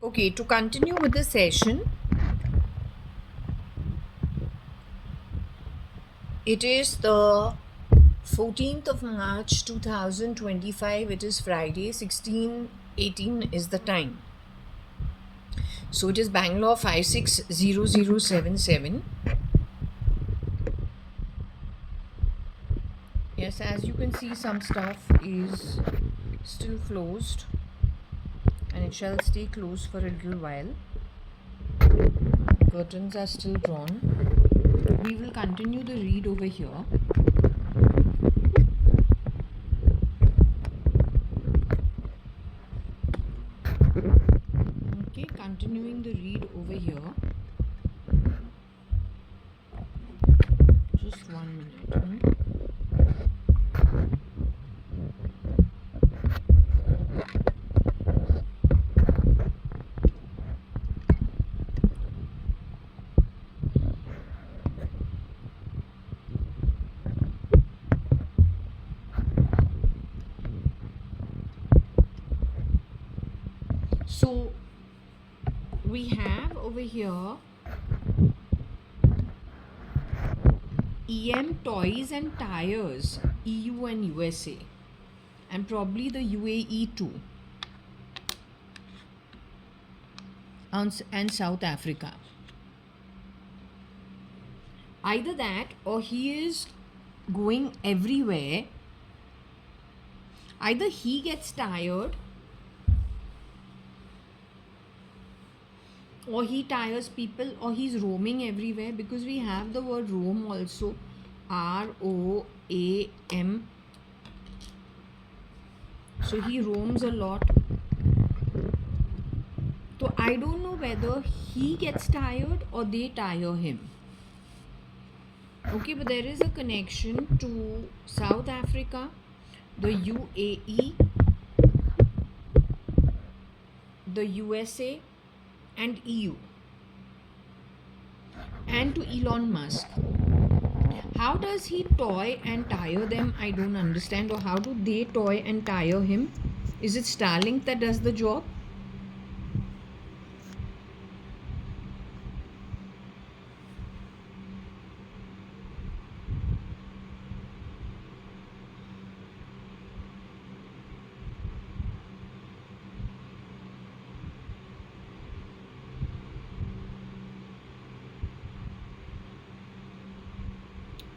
Okay, to continue with the session, it is the 14th of March 2025. It is Friday, 16:18 is the time. So it is Bangalore 560077. Yes, as you can see, some stuff is still closed and it shall stay closed for a little while. Curtains are still drawn. We will continue the read over here. Okay, continuing the read over here. Just 1 minute. So we have over here EM Toys and Tires, EU and USA, and probably the UAE too, and South Africa. Either that or he is going everywhere. Either he gets tired or he tires people, or he's roaming everywhere, because we have the word roam also, ROAM. So he roams a lot. So I don't know whether he gets tired or they tire him. Okay, but there is a connection to South Africa, the UAE, the USA, and EU, and to Elon Musk. How does he toy and tire them? I don't understand. Or how do they toy and tire him? Is it Starlink that does the job?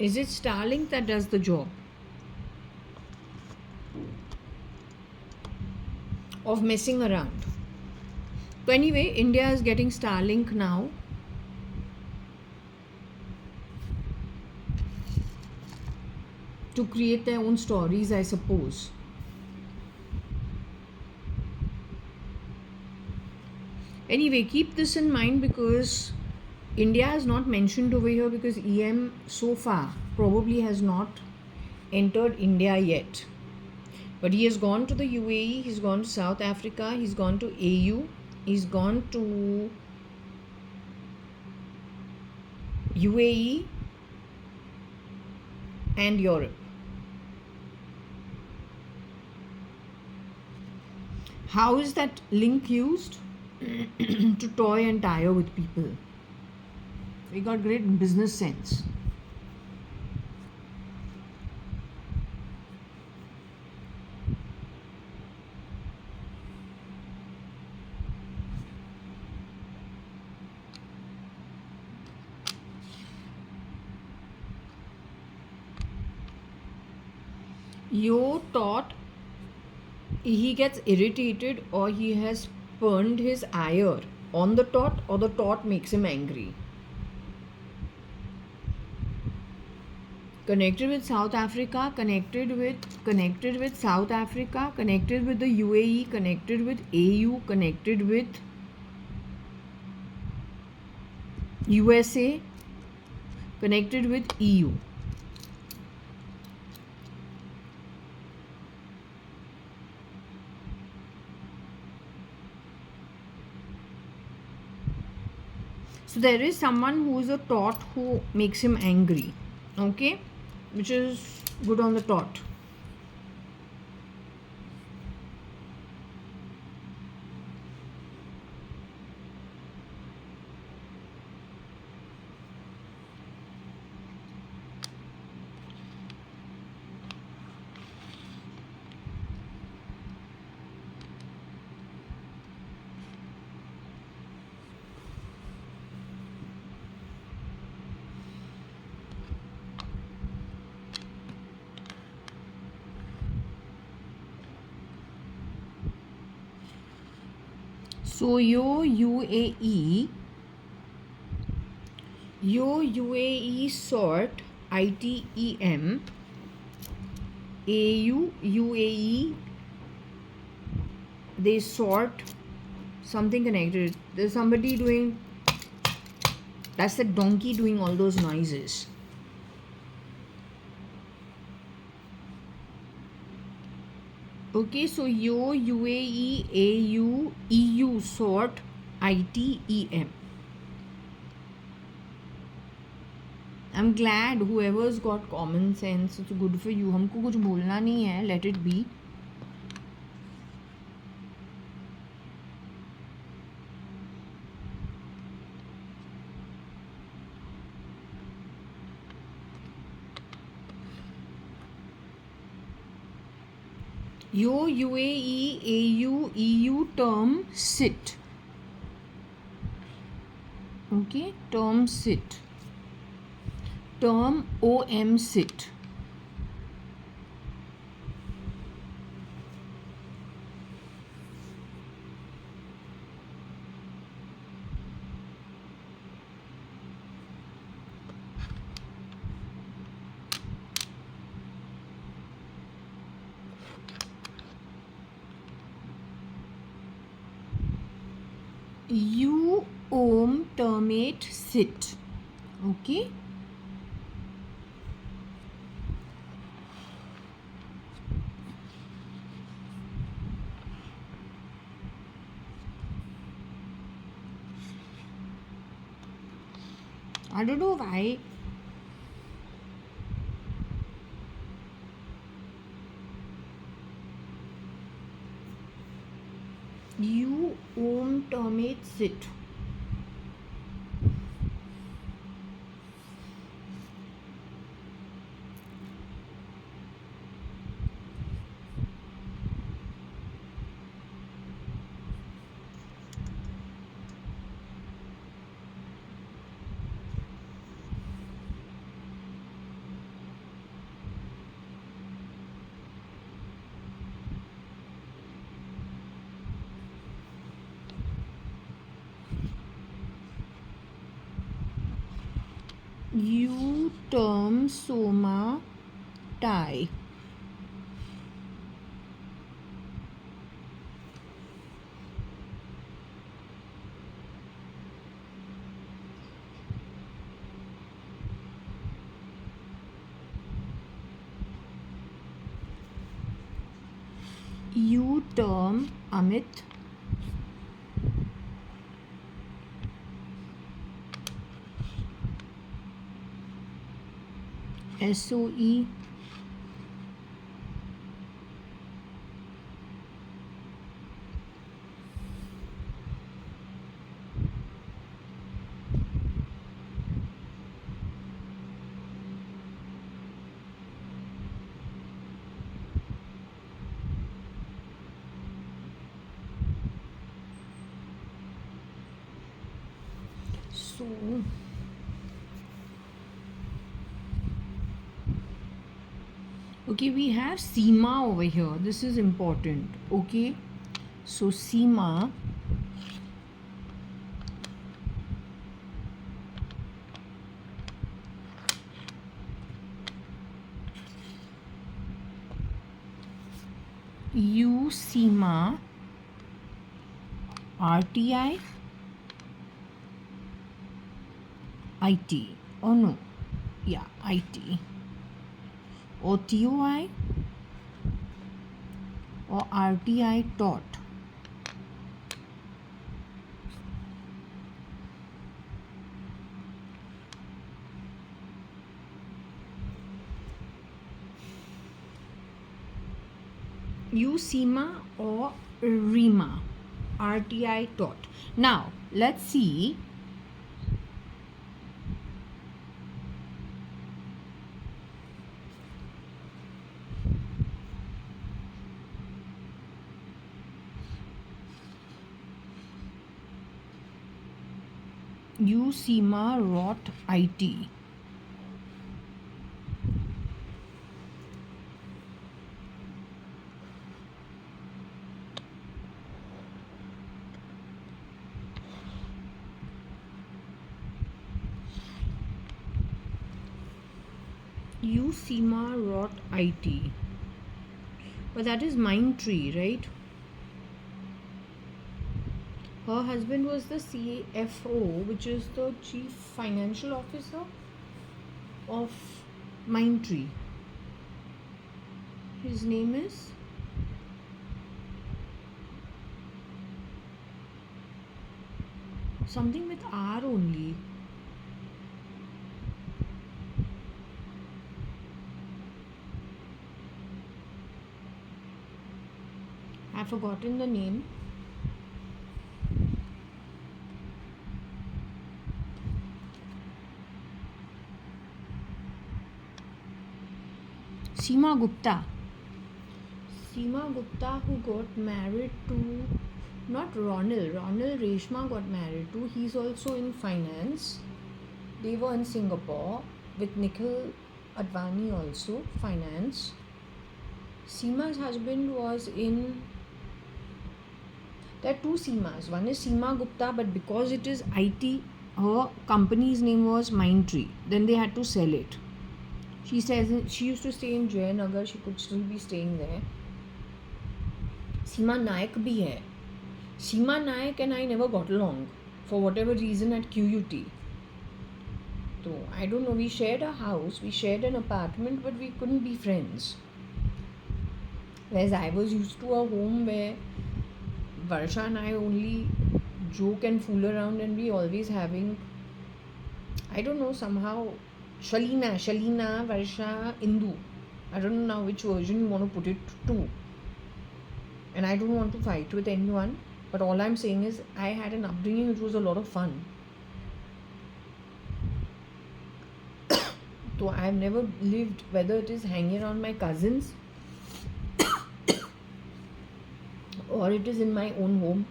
Is it Starlink that does the job of messing around? So anyway, India is getting Starlink now. To create their own stories, I suppose. Anyway, keep this in mind, because India is not mentioned over here, because EM so far probably has not entered India yet. But he has gone to the UAE, he's gone to South Africa, he's gone to AU, he's gone to UAE and Europe. How is that link used? To toy and tire with people. We got great business sense. You thought he gets irritated, or he has burned his ire on the tot, or the tot makes him angry. Connected with South Africa, connected with South Africa, connected with the UAE, connected with AU, connected with USA, connected with EU. So there is someone who is a tot who makes him angry, okay, which is good on the tot. So your UAE sort ITEM AU UAE, they sort something connected. There's somebody doing, that's the donkey doing all those noises. Okay, so yo UAE AU EU sort ITEM. I'm glad whoever's got common sense, it's good for you. हमको कुछ बोलना नहीं है, let it be. Yo UAE AU EU term sit. Okay, term sit. Term OM sit. U OM termate sit. Okay. I don't know why. U OM termate sit. U term soma tie. U term Amit. SOE. So okay, we have Seema over here. This is important. Okay, so Seema, U Seema RTI IT. Oh no, yeah, IT or TOI or RTI taught. U Seema or Rima RTI taught. Now let's see. U Seema Rot IT. U Seema Rot IT. But that is Mindtree, right? Her husband was the CFO, which is the Chief Financial Officer of Mindtree. His name is something with R only. I've forgotten the name. Seema Gupta. Seema Gupta, who got married to not Ronald. Ronald Reshma got married to. He's also in finance. They were in Singapore with Nikhil Advani also, finance. Seema's husband was in. There are two Seemas. One is Seema Gupta, but because it is IT, her company's name was Mindtree. Then they had to sell it. She says she used to stay in JAYA.ADVANI. She could still be staying there. Seema Naik bhi hai. Seema Naik and I never got along for whatever reason at QUT. So I don't know. We shared a house, we shared an apartment, but we couldn't be friends. Whereas I was used to a home where Varsha and I only joke and fool around, and we always having, I don't know, somehow Shalina, Varsha, Indu. I don't know now which version you want to put it to. And I don't want to fight with anyone, but all I'm saying is I had an upbringing which was a lot of fun. So I've never lived, whether it is hanging around my cousins or it is in my own home.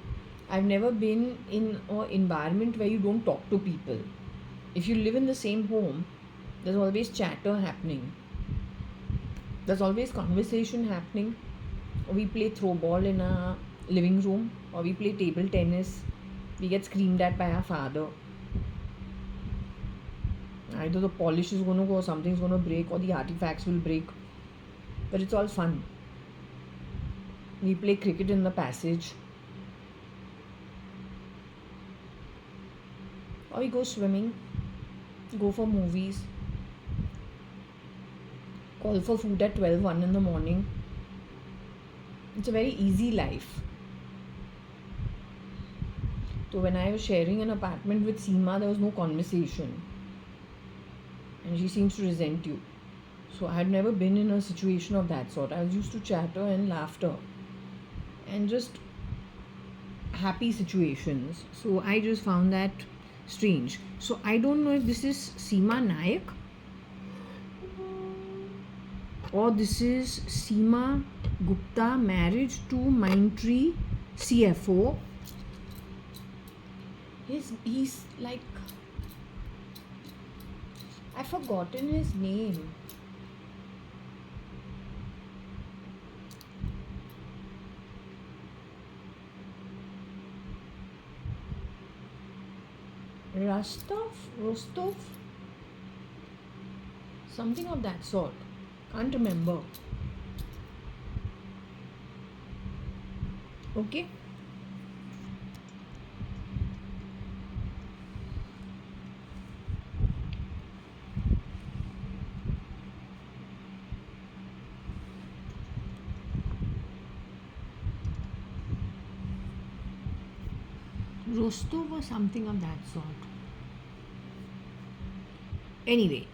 I've never been in an environment where you don't talk to people. If you live in the same home, there's always chatter happening. There's always conversation happening. Or we play throw ball in our living room, or we play table tennis. We get screamed at by our father. Either the polish is going to go, or something's going to break, or the artifacts will break. But it's all fun. We play cricket in the passage. Or we go swimming, go for movies, call for food at 1 in the morning. It's a very easy life. So when I was sharing an apartment with Seema, there was no conversation. And she seems to resent you. So I had never been in a situation of that sort. I was used to chatter and laughter and just happy situations. So I just found that strange. So I don't know if this is Seema Naik or this is Seema Gupta, married to Mindtree CFO. He's like, I've forgotten his name. Rostov, something of that sort. Can't remember. Okay. Rostov or something of that sort. Anyway,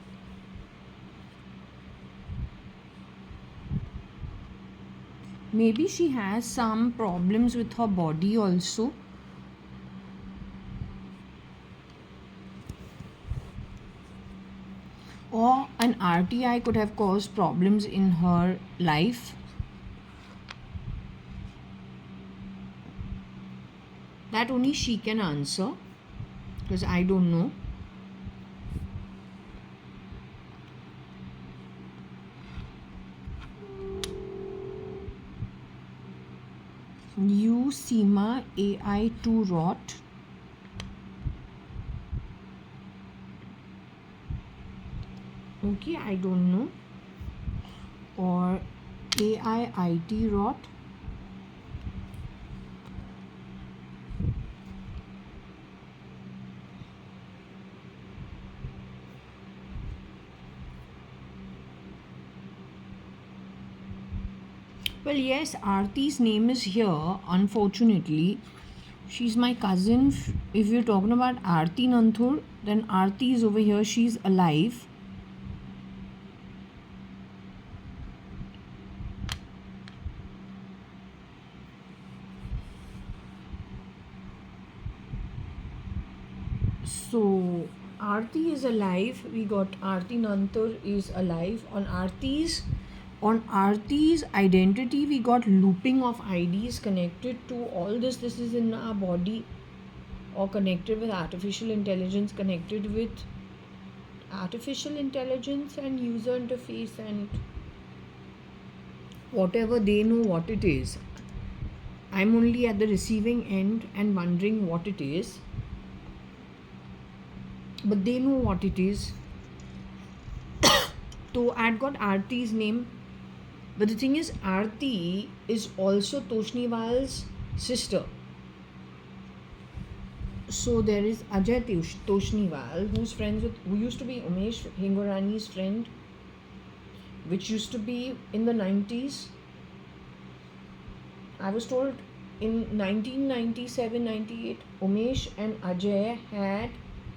maybe she has some problems with her body also. Or an RTI could have caused problems in her life. That only she can answer, because I don't know. U Seema AI2 Rot. Okay, I don't know. Or AIIT rot. Well, yes, Aarti's name is here, unfortunately. She's my cousin. If you're talking about Aarti Nanthur, then Aarti is over here. She's alive. So, Aarti is alive. We got Aarti Nanthur is alive. On Aarti's identity, we got looping of IDs connected to all this. This is in our body, or connected with artificial intelligence, connected with artificial intelligence and user interface and whatever they know what it is. I'm only at the receiving end and wondering what it is. But they know what it is. So I'd got Aarti's name. But the thing is, Aarti is also Toshniwal's sister. So there is Ajay Toshniwal, who used to be Umesh Hingorani's friend, which used to be in the 90s. I was told in 1997-98, Umesh and Ajay had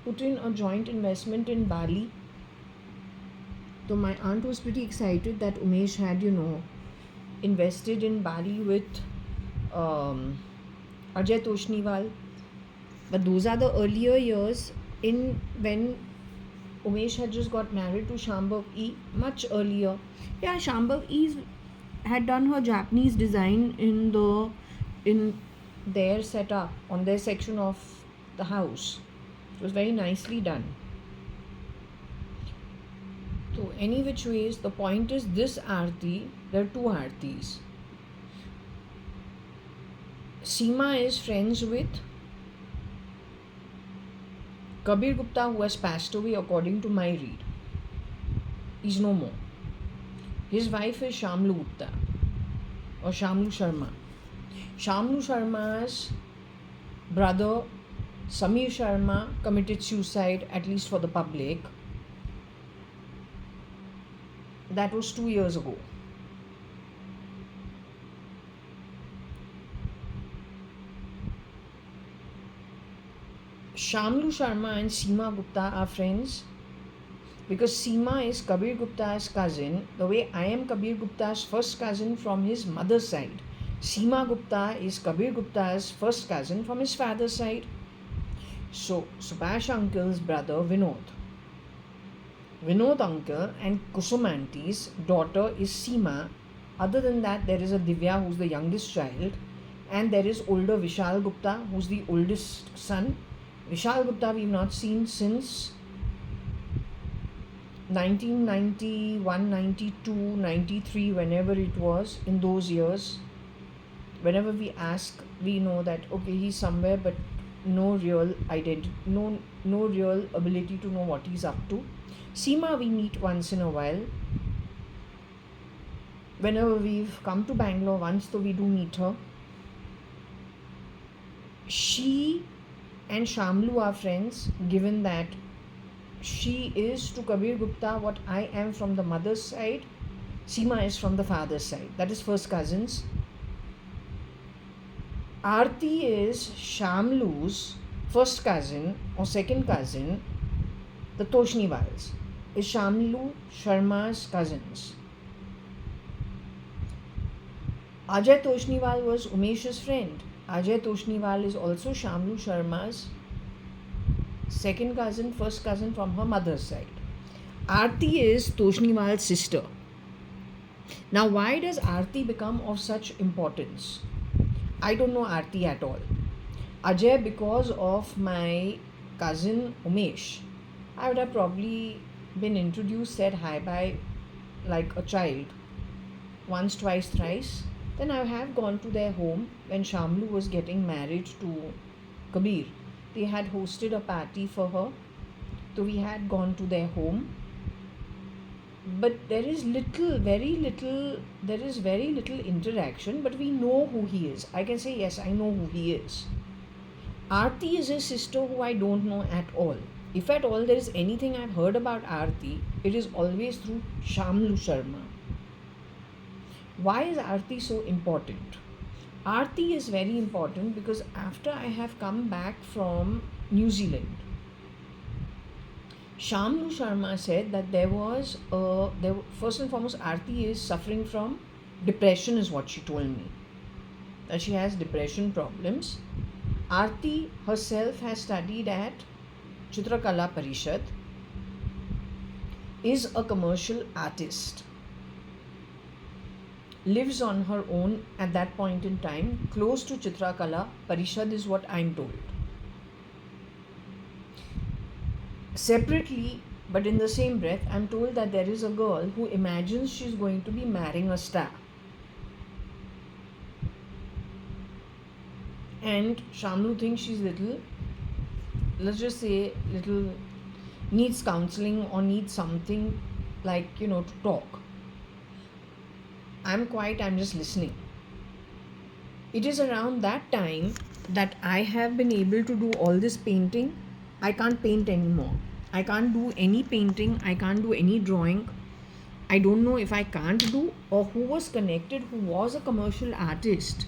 put in a joint investment in Bali. So my aunt was pretty excited that Umesh had, invested in Bali with Ajay Toshniwal. But those are the earlier years when Umesh had just got married to Shambhav E. Much earlier. Yeah, Shambhav E had done her Japanese design in their setup on their section of the house. It was very nicely done. So any which ways, the point is this Aarti, there are two Aartis. Seema is friends with Kabir Gupta, who has passed away according to my read. He's no more. His wife is Shamlu Gupta or Shamlu Sharma. Shamlu Sharma's brother Samir Sharma committed suicide, at least for the public. That was 2 years ago. Shamlu Sharma and Seema Gupta are friends because Seema is Kabir Gupta's cousin, the way I am Kabir Gupta's first cousin from his mother's side. Seema Gupta is Kabir Gupta's first cousin from his father's side. So, Subhash uncle's brother Vinod uncle and Kusum auntie's daughter is Seema. Other than that, there is a Divya, who's the youngest child, and there is older Vishal Gupta, who's the oldest son. Vishal Gupta we've not seen since 1991, 92, 93, whenever it was, in those years. Whenever we ask, we know that okay, he's somewhere, but no real identity, no real ability to know what he's up to. Seema we meet once in a while. Whenever we've come to Bangalore once, so we do meet her. She and Shamlu are friends, given that she is to Kabir Gupta what I am from the mother's side. Seema is from the father's side. That is first cousins. Aarti is Shamlu's first cousin or second cousin. The Toshniwals is Shamlu Sharma's cousins. Ajay Toshniwal was Umesh's friend. Ajay Toshniwal is also Shamlu Sharma's second cousin, first cousin from her mother's side. Aarti is Toshniwal's sister. Now, why does Aarti become of such importance? I don't know Aarti at all. Ajay, because of my cousin Umesh, I would have probably been introduced, said hi bye like a child, once, twice, thrice. Then I have gone to their home when Shamlu was getting married to Kabir. They had hosted a party for her. So we had gone to their home. but there is very little interaction, but we know who he is. I can say, yes, I know who he is. Aarti is his sister, who I don't know at all. If at all there is anything I've heard about Aarti, it is always through Shamlu Sharma. Why is Aarti so important? Aarti is very important because after I have come back from New Zealand, Shamlu Sharma said that first and foremost, Aarti is suffering from depression, is what she told me. That she has depression problems. Aarti herself has studied at Chitrakala Parishad, is a commercial artist, lives on her own at that point in time, close to Chitrakala Parishad is what I'm told. Separately, but in the same breath, I'm told that there is a girl who imagines she's going to be marrying a star. And Shamlu thinks she's let's just say needs counseling or needs something like, to talk. I'm just listening. It is around that time that I have been able to do all this painting. I can't paint anymore. I can't do any painting. I can't do any drawing. I don't know if I can't do, or who was connected, who was a commercial artist,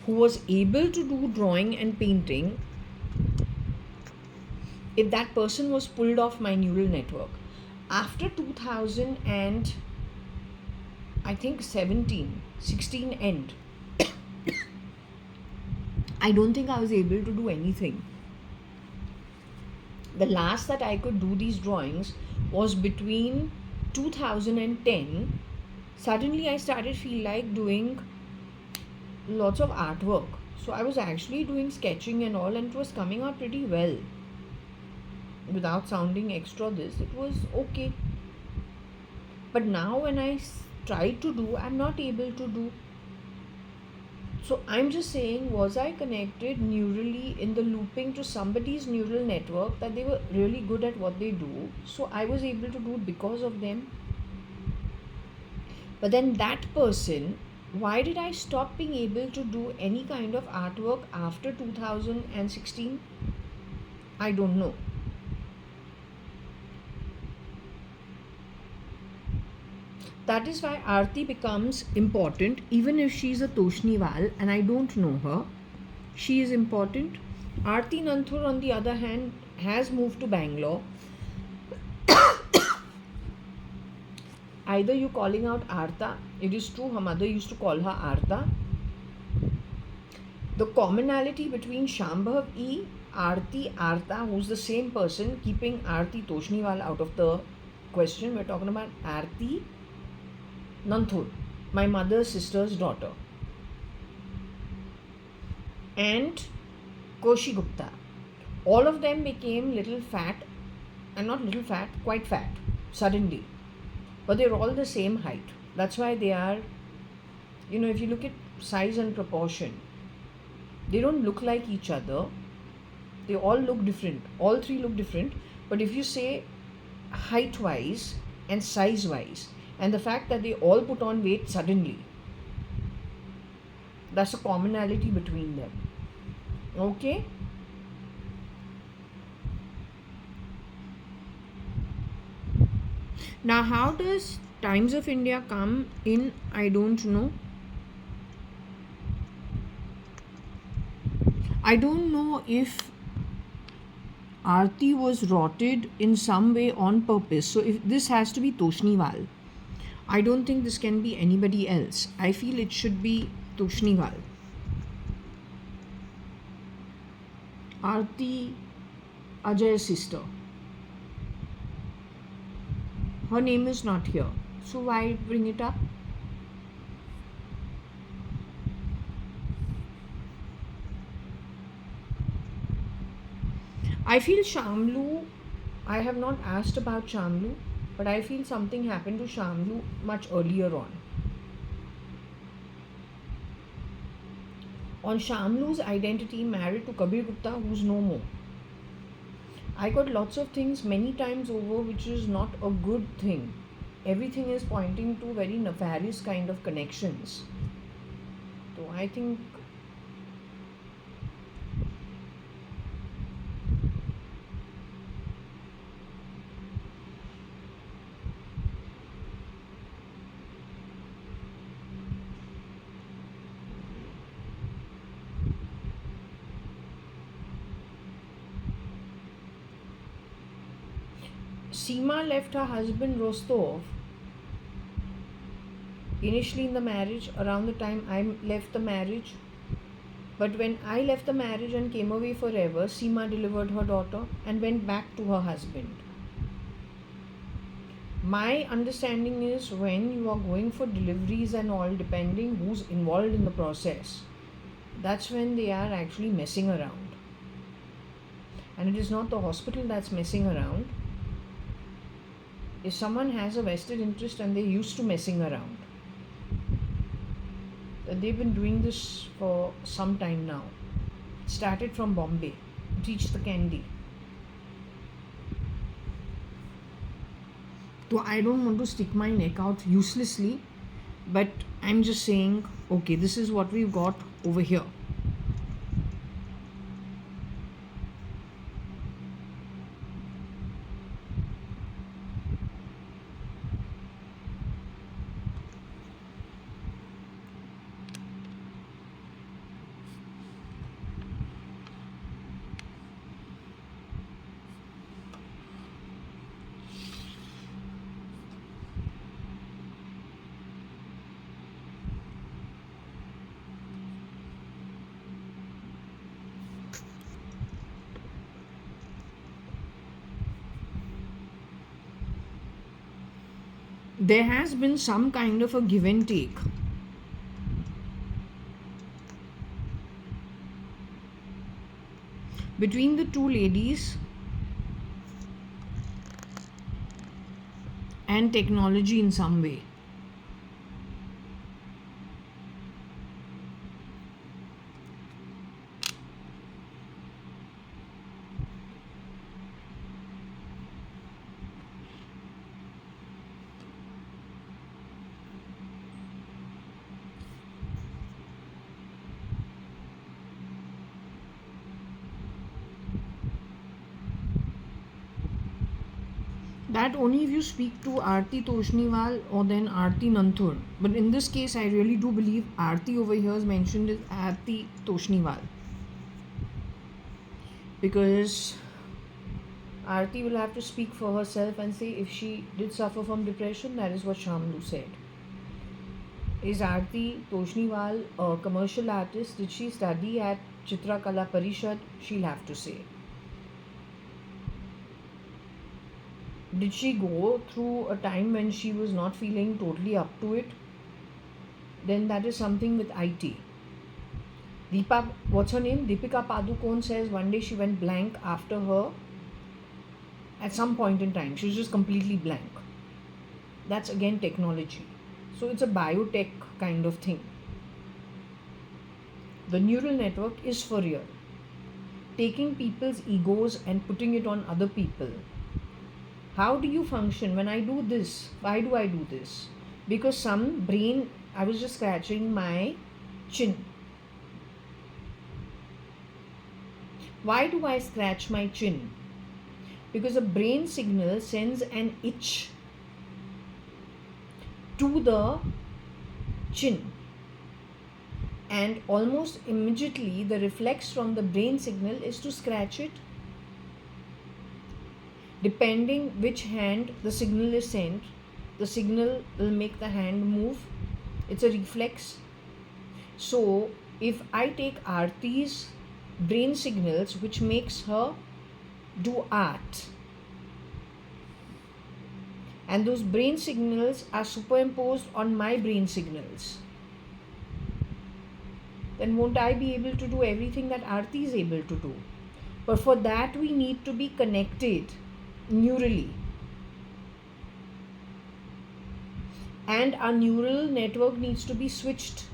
who was able to do drawing and painting, if that person was pulled off my neural network. After 2000 and I think 16 end, I don't think I was able to do anything. The last that I could do these drawings was between 2010. Suddenly I started feel like doing lots of artwork. So I was actually doing sketching and all, and it was coming out pretty well. Without sounding extra it was okay. But now when I try to do, I'm not able to do. So I'm just saying, was I connected neurally in the looping to somebody's neural network that they were really good at what they do, so I was able to do it because of them? But then that person, why did I stop being able to do any kind of artwork after 2016? I don't know. That is why Aarti becomes important, even if she is a Toshniwal and I don't know her. She is important. Aarti Nanthur, on the other hand, has moved to Bangalore. Either you calling out Artha, it is true, her mother used to call her Artha. The commonality between Shambhav E, Aarti, Artha, who's the same person, keeping Aarti Toshniwal out of the question, we're talking about Aarti Nanthur, my mother's sister's daughter, and Koshi Gupta. All of them became little fat, and not little fat, quite fat, suddenly. But they're all the same height. That's why they are, if you look at size and proportion, they don't look like each other. They all look different. All three look different. But if you say height-wise and size-wise, and the fact that they all put on weight suddenly, that's a commonality between them. Okay? Now, how does Times of India come in? I don't know. I don't know if Aarti was rotted in some way on purpose. So, if this has to be Toshniwal, I don't think this can be anybody else. I feel it should be Toshniwal. Aarti, Ajay's sister. Her name is not here. So why bring it up? I feel Shamlu, I have not asked about Shamlu, but I feel something happened to Shamlu much earlier on. On Shamlu's identity, married to Kabir Gupta, who's no more. I got lots of things many times over, which is not a good thing. everything is pointing to very nefarious kind of connections. So I think Seema left her husband Rostov initially in the marriage around the time I left the marriage. But when I left the marriage and came away forever, Seema delivered her daughter and went back to her husband. My understanding is when you are going for deliveries and all, depending who's involved in the process, that's when they are actually messing around. And it is not the hospital that's messing around. If someone has a vested interest and they're used to messing around, they've been doing this for some time now. Started from Bombay, reached the Candy. So I don't want to stick my neck out uselessly, but I'm just saying, okay, this is what we've got over here. There has been some kind of a give and take. Between the two ladies and technology in some way. That only if you speak to Aarti Toshniwal or then Aarti Nanthur. But in this case, I really do believe Aarti over here is mentioned as Aarti Toshniwal. Because Aarti will have to speak for herself and say if she did suffer from depression, that is what Shamlu said. Is Aarti Toshniwal a commercial artist? Did she study at Chitra Kala Parishad? She'll have to say. Did she go through a time when she was not feeling totally up to it? Then that is something with IT. Deepa, what's her name? Deepika Padukone says one day she went blank after her. At some point in time, she was just completely blank. That's again technology. So it's a biotech kind of thing. The neural network is for real. Taking people's egos and putting it on other people. How do you function when I do this? Why do I do this? Because some brain, I was just scratching my chin. Why do I scratch my chin? Because a brain signal sends an itch to the chin. And almost immediately the reflex from the brain signal is to scratch it. Depending which hand the signal is sent, the signal will make the hand move. It's a reflex. So if I take Aarti's brain signals, which makes her do art, and those brain signals are superimposed on my brain signals, then won't I be able to do everything that Aarti is able to do? But for that we need to be connected neurally. And our neural network needs to be switched.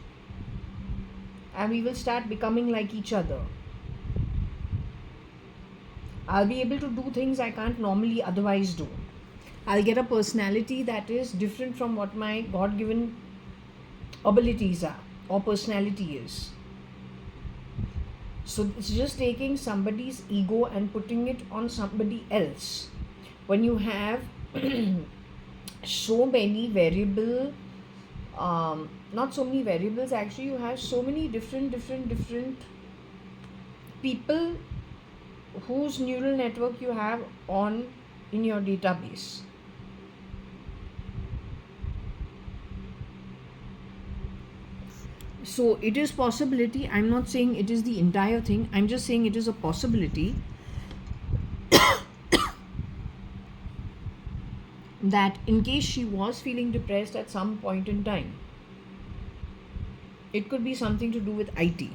And we will start becoming like each other. I'll be able to do things I can't normally otherwise do. I'll get a personality that is different from what my God given abilities are or personality is. So it's just taking somebody's ego and putting it on somebody else. When you have so many variable, not so many variables, actually, you have so many different people whose neural network you have on in your database. So it is possibility. I'm not saying it is the entire thing. I'm just saying it is a possibility that in case she was feeling depressed at some point in time, it could be something to do with IT.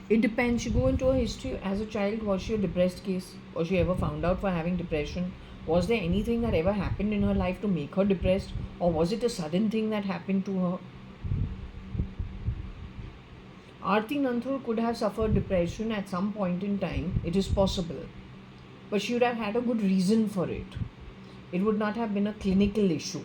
It depends. You go into her history as a child. Was she a depressed case? Was she ever found out for having depression? Was there anything that ever happened in her life to make her depressed? Or was it a sudden thing that happened to her? Aarti Nanthur could have suffered depression at some point in time. It is possible. But she would have had a good reason for it. It would not have been a clinical issue.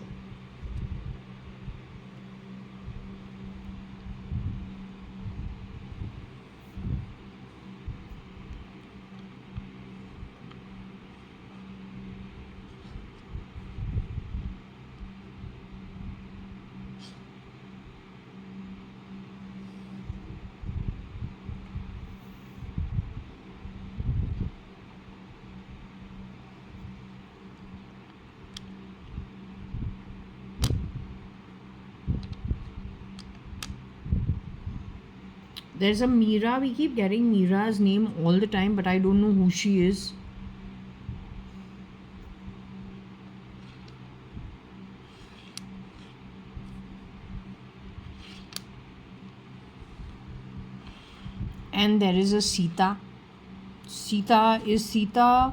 There's a Meera. We keep getting Meera's name all the time, but I don't know who she is. And there is a Sita. Sita is Sita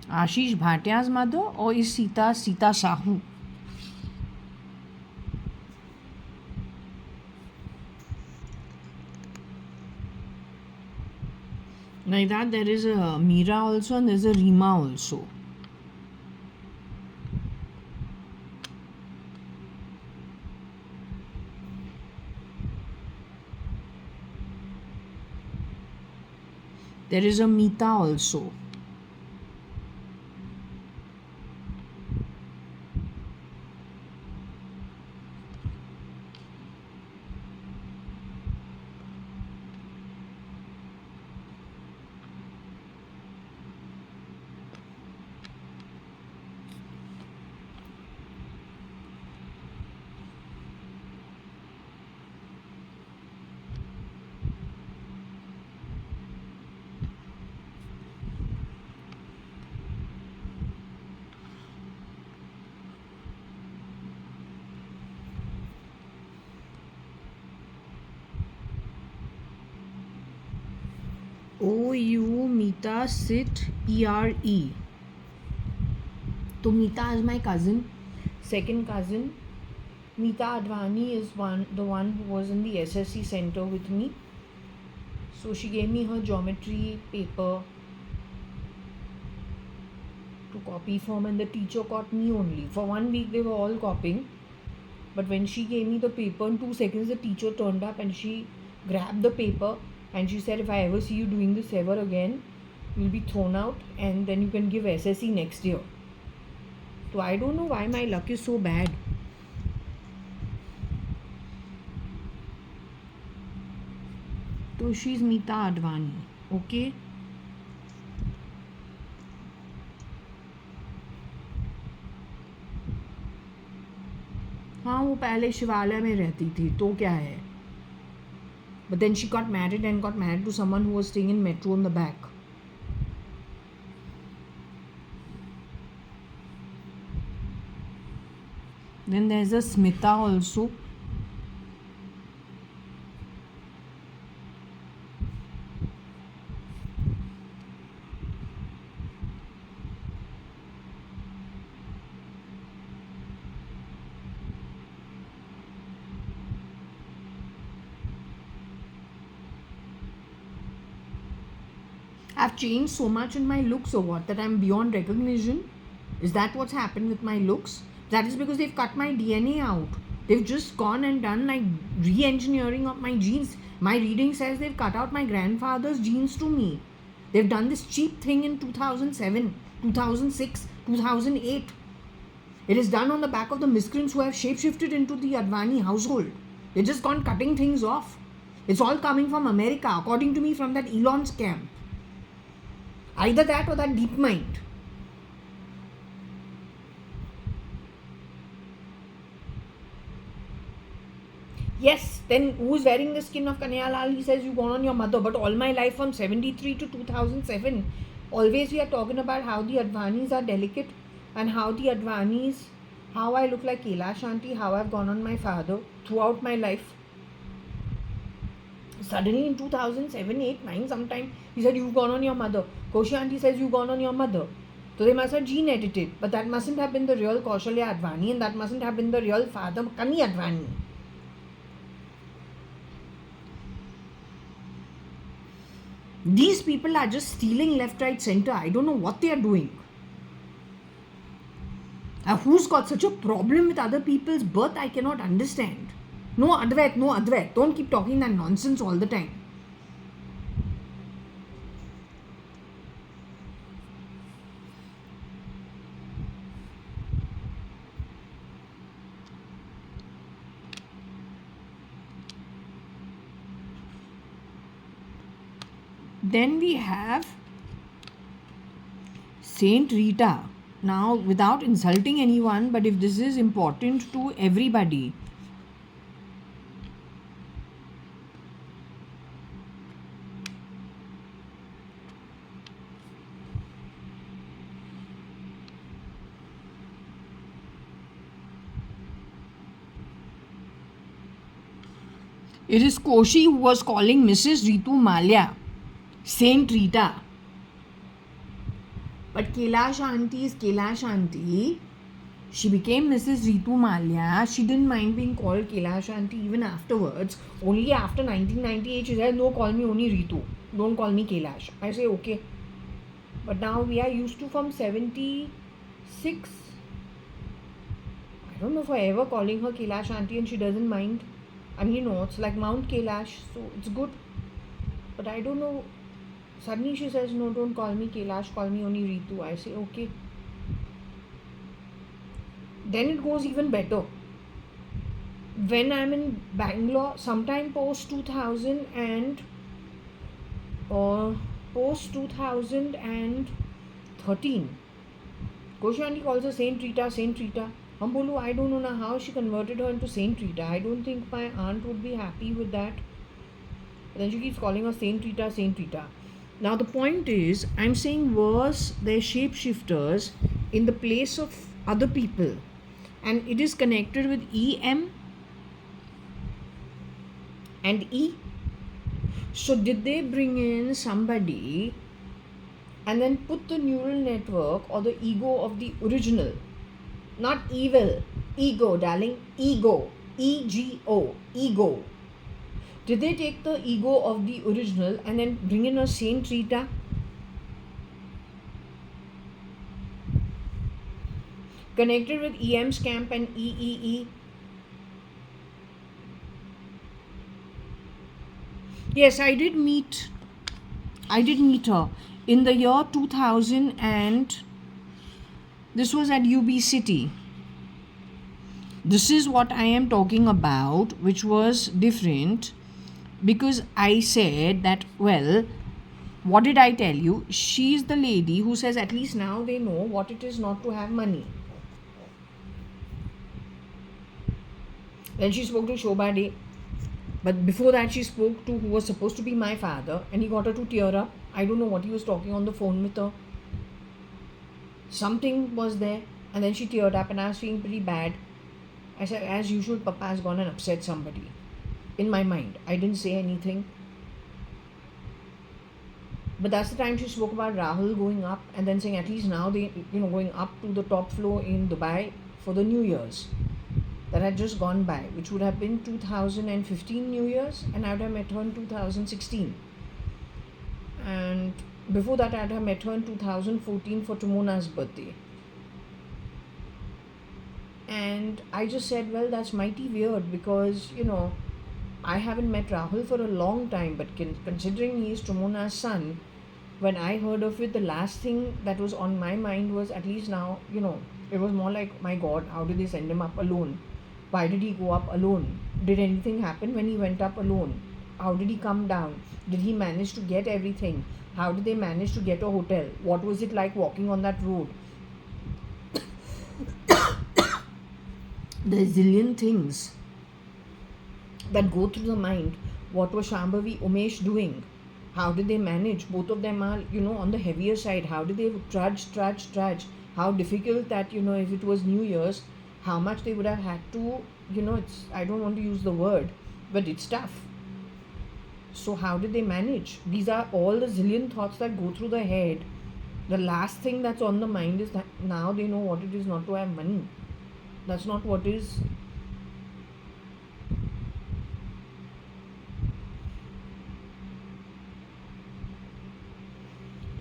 Ashish Bhatia's mother, or is Sita Sahu? Like that, there is a Meera also, and there's a Rima also. There is a Mita also. OU Mita Sit ERE. So Mita is my cousin, second cousin. Mita Advani is the one who was in the SSC center with me. So she gave me her geometry paper to copy from, and the teacher caught me only. For 1 week they were all copying. But when she gave me the paper, in 2 seconds the teacher turned up and she grabbed the paper and she said, if I ever see you doing this ever again, you'll be thrown out and then you can give SSC next year. So I don't know why my luck is so bad. So she's Mita Advani. Okay. हाँ, वो पहले शिवालय में रहती थी, तो क्या है? But then she got married to someone who was staying in metro in the back. Then there's a Smita also. I've changed so much in my looks or what, that I'm beyond recognition? Is that what's happened with my looks? That is because they've cut my DNA out. They've just gone and done like re-engineering of my genes. My reading says they've cut out my grandfather's genes to me. They've done this cheap thing in 2007, 2006, 2008. It is done on the back of the miscreants who have shapeshifted into the Advani household. They've just gone cutting things off. It's all coming from America, according to me, from that Elon's camp. Either that or that deep mind. Yes, then who's wearing the skin of Kanhaiya? He says you gone on your mother. But all my life from 73 to 2007, always we are talking about how the Advanis are delicate and how the Advanis, how I look like Kailash Aunty, how I've gone on my father throughout my life. Suddenly in 2007, 8, 9 sometime, he said you've gone on your mother. Koshi Aunty says you've gone on your mother. So they must have gene edited. But that mustn't have been the real Kaushalya Advani and that mustn't have been the real father Kani Advani. These people are just stealing left, right, center. I don't know what they are doing. Who's got such a problem with other people's birth? I cannot understand. No Advait, no Advait. Don't keep talking that nonsense all the time. Then we have Saint Rita. Now, without insulting anyone, but if this is important to everybody, it is Koshi who was calling Mrs. Ritu Malia Saint Rita. But Kailash Aunty is Kailash Aunty. She became Mrs. Ritu Malia. She didn't mind being called Kailash Aunty even afterwards. Only after 1998 she said, no, call me only Ritu. Don't call me Kailash. I say, okay. But now we are used to from 76. I don't know if I ever calling her Kailash Aunty and she doesn't mind. And it's like Mount Kailash, so it's good. But I don't know. Suddenly she says, no, don't call me Kailash, call me only Ritu. I say, okay. Then it goes even better. When I'm in Bangalore, sometime post 2013, Koshi Aunty calls her Saint Rita, Saint Rita. Bolu, I don't know now how she converted her into Saint Rita. I don't think my aunt would be happy with that. But then she keeps calling her Saint Rita, Saint Rita. Now the point is, I'm saying was they're shapeshifters in the place of other people. And it is connected with EM and E. So did they bring in somebody and then put the neural network or the ego of the original? Not evil, ego, darling, ego, E-G-O, ego. Did they take the ego of the original and then bring in a Saint Rita? Connected with EM's camp and EEE? Yes, I did meet her in the year 2000 and this was at UB City. This is what I am talking about, which was different because I said that, well, what did I tell you? She's the lady who says at least now they know what it is not to have money. Then she spoke to Shobha Day. But before that she spoke to who was supposed to be my father and he got her to tear up. I don't know what he was talking on the phone with her. Something was there and then she teared up and I was feeling pretty bad. I said, as usual, Papa has gone and upset somebody. In my mind, I didn't say anything. But that's the time she spoke about Rahul going up and then saying at least now they, going up to the top floor in Dubai for the New Year's. That had just gone by, which would have been 2015 New Year's and I would have met her in 2016. And Before that, I had met her in 2014 for Timona's birthday. And I just said, well, that's mighty weird because, I haven't met Rahul for a long time, but considering he is Timona's son, when I heard of it, the last thing that was on my mind was, at least now, it was more like, my God, how did they send him up alone? Why did he go up alone? Did anything happen when he went up alone? How did he come down? Did he manage to get everything? How did they manage to get a hotel? What was it like walking on that road? The zillion things that go through the mind. What was Shambhavi Umesh doing? How did they manage? Both of them are, on the heavier side. How did they trudge? How difficult that, if it was New Year's, how much they would have had to, I don't want to use the word, but it's tough. So how did they manage? These are all the zillion thoughts that go through the head. The last thing that's on the mind is that now they know what it is not to have money. That's not what is.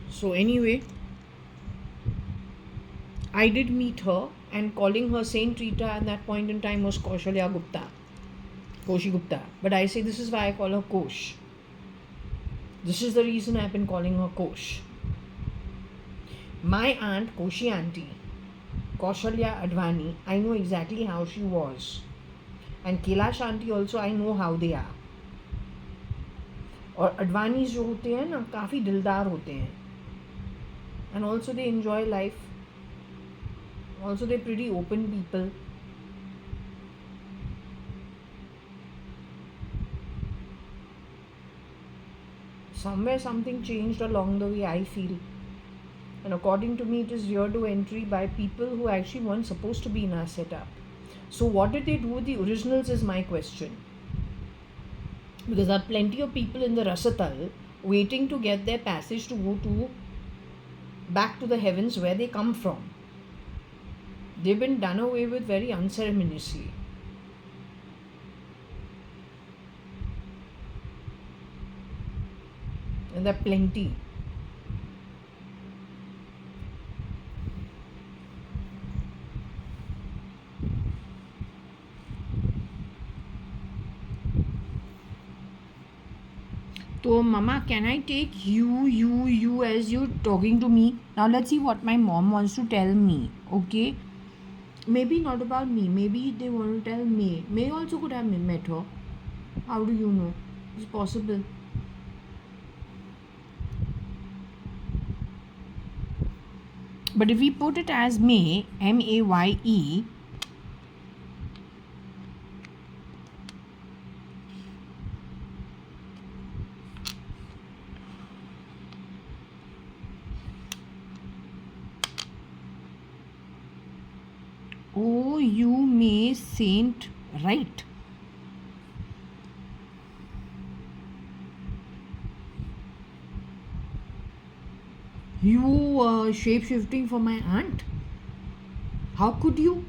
So anyway, I did meet her, and calling her Saint Rita at that point in time was Koshi Gupta. But I say this is why I call her Kosh. This is the reason I've been calling her Kosh. My aunt, Koshi auntie, JAYA.ADVANI, I know exactly how she was. And Kailash auntie also, I know how they are. और अडवानीज जो होते हैं ना, काफ़ी दिलदार होते हैं. And also they enjoy life. Also they're pretty open people. Somewhere something changed along the way, I feel. And according to me, it is year to entry by people who actually weren't supposed to be in our setup. So what did they do with the originals is my question. Because there are plenty of people in the Rasatal waiting to get their passage to go to back to the heavens where they come from. They've been done away with very unceremoniously. And there are plenty. So, Mama, can I take you as you're talking to me? Now, let's see what my mom wants to tell me, okay? Maybe not about me. Maybe they want to tell May. May also could have met her. How do you know? It's possible. But if we put it as May, M-A-Y-E, oh, you may Saint, right? You shape-shifting for my aunt? How could you?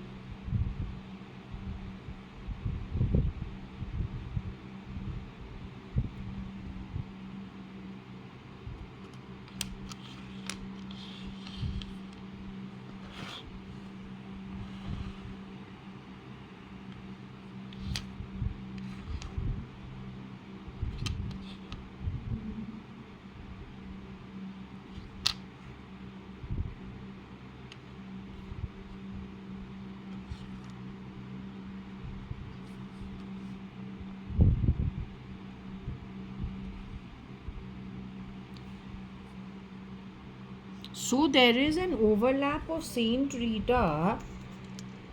So there is an overlap of Saint Rita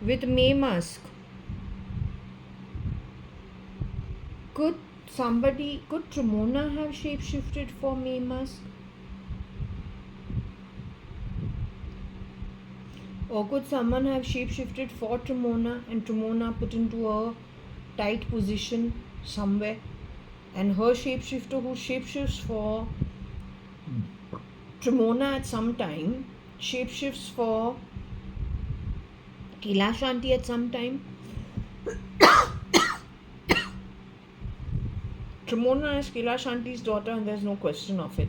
with May Musk. Could Trimona have shapeshifted for May Musk? Or could someone have shapeshifted for Trimona and Trimona put into a tight position somewhere? And her shapeshifter who shapeshifts for Trimona at some time, shapeshifts for Kailash auntie at some time. Trimona is Kailash auntie's daughter and there's no question of it.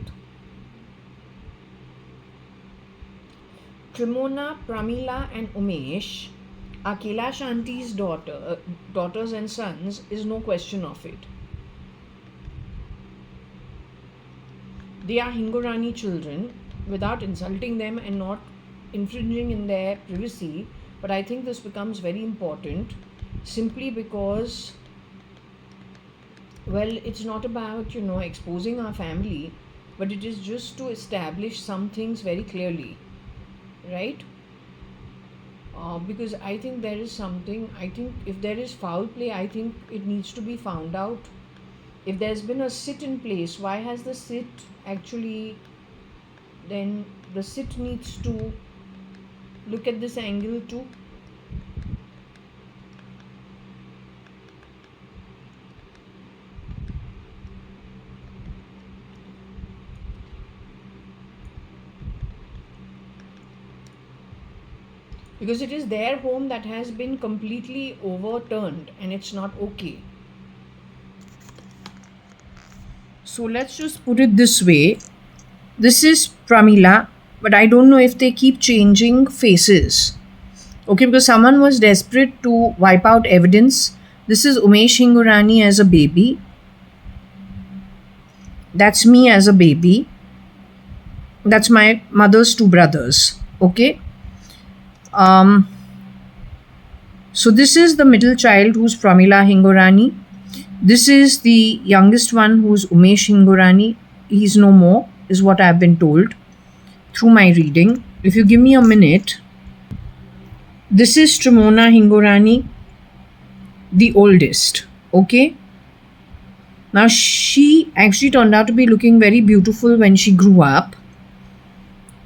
Trimona, Pramila, and Umesh are Kailash Auntie's daughters and sons, is no question of it. They are Hingorani children, without insulting them and not infringing in their privacy. But I think this becomes very important simply because, well, it's not about, exposing our family, but it is just to establish some things very clearly, right? Because I think there is something, I think if there is foul play, I think it needs to be found out. If there's been a sit in place, why has the sit actually, then the sit needs to look at this angle too. Because it is their home that has been completely overturned and it's not okay. So let's just put it this way. This is Pramila, but I don't know if they keep changing faces. Okay, because someone was desperate to wipe out evidence. This is Umesh Hingorani as a baby. That's me as a baby. That's my mother's two brothers. Okay. So this is the middle child, who's Pramila Hingorani. This is the youngest one, who's Umesh Hingorani. He's no more, is what I've been told through my reading. If you give me a minute. This is Trimona Hingorani, the oldest. Okay. Now she actually turned out to be looking very beautiful when she grew up.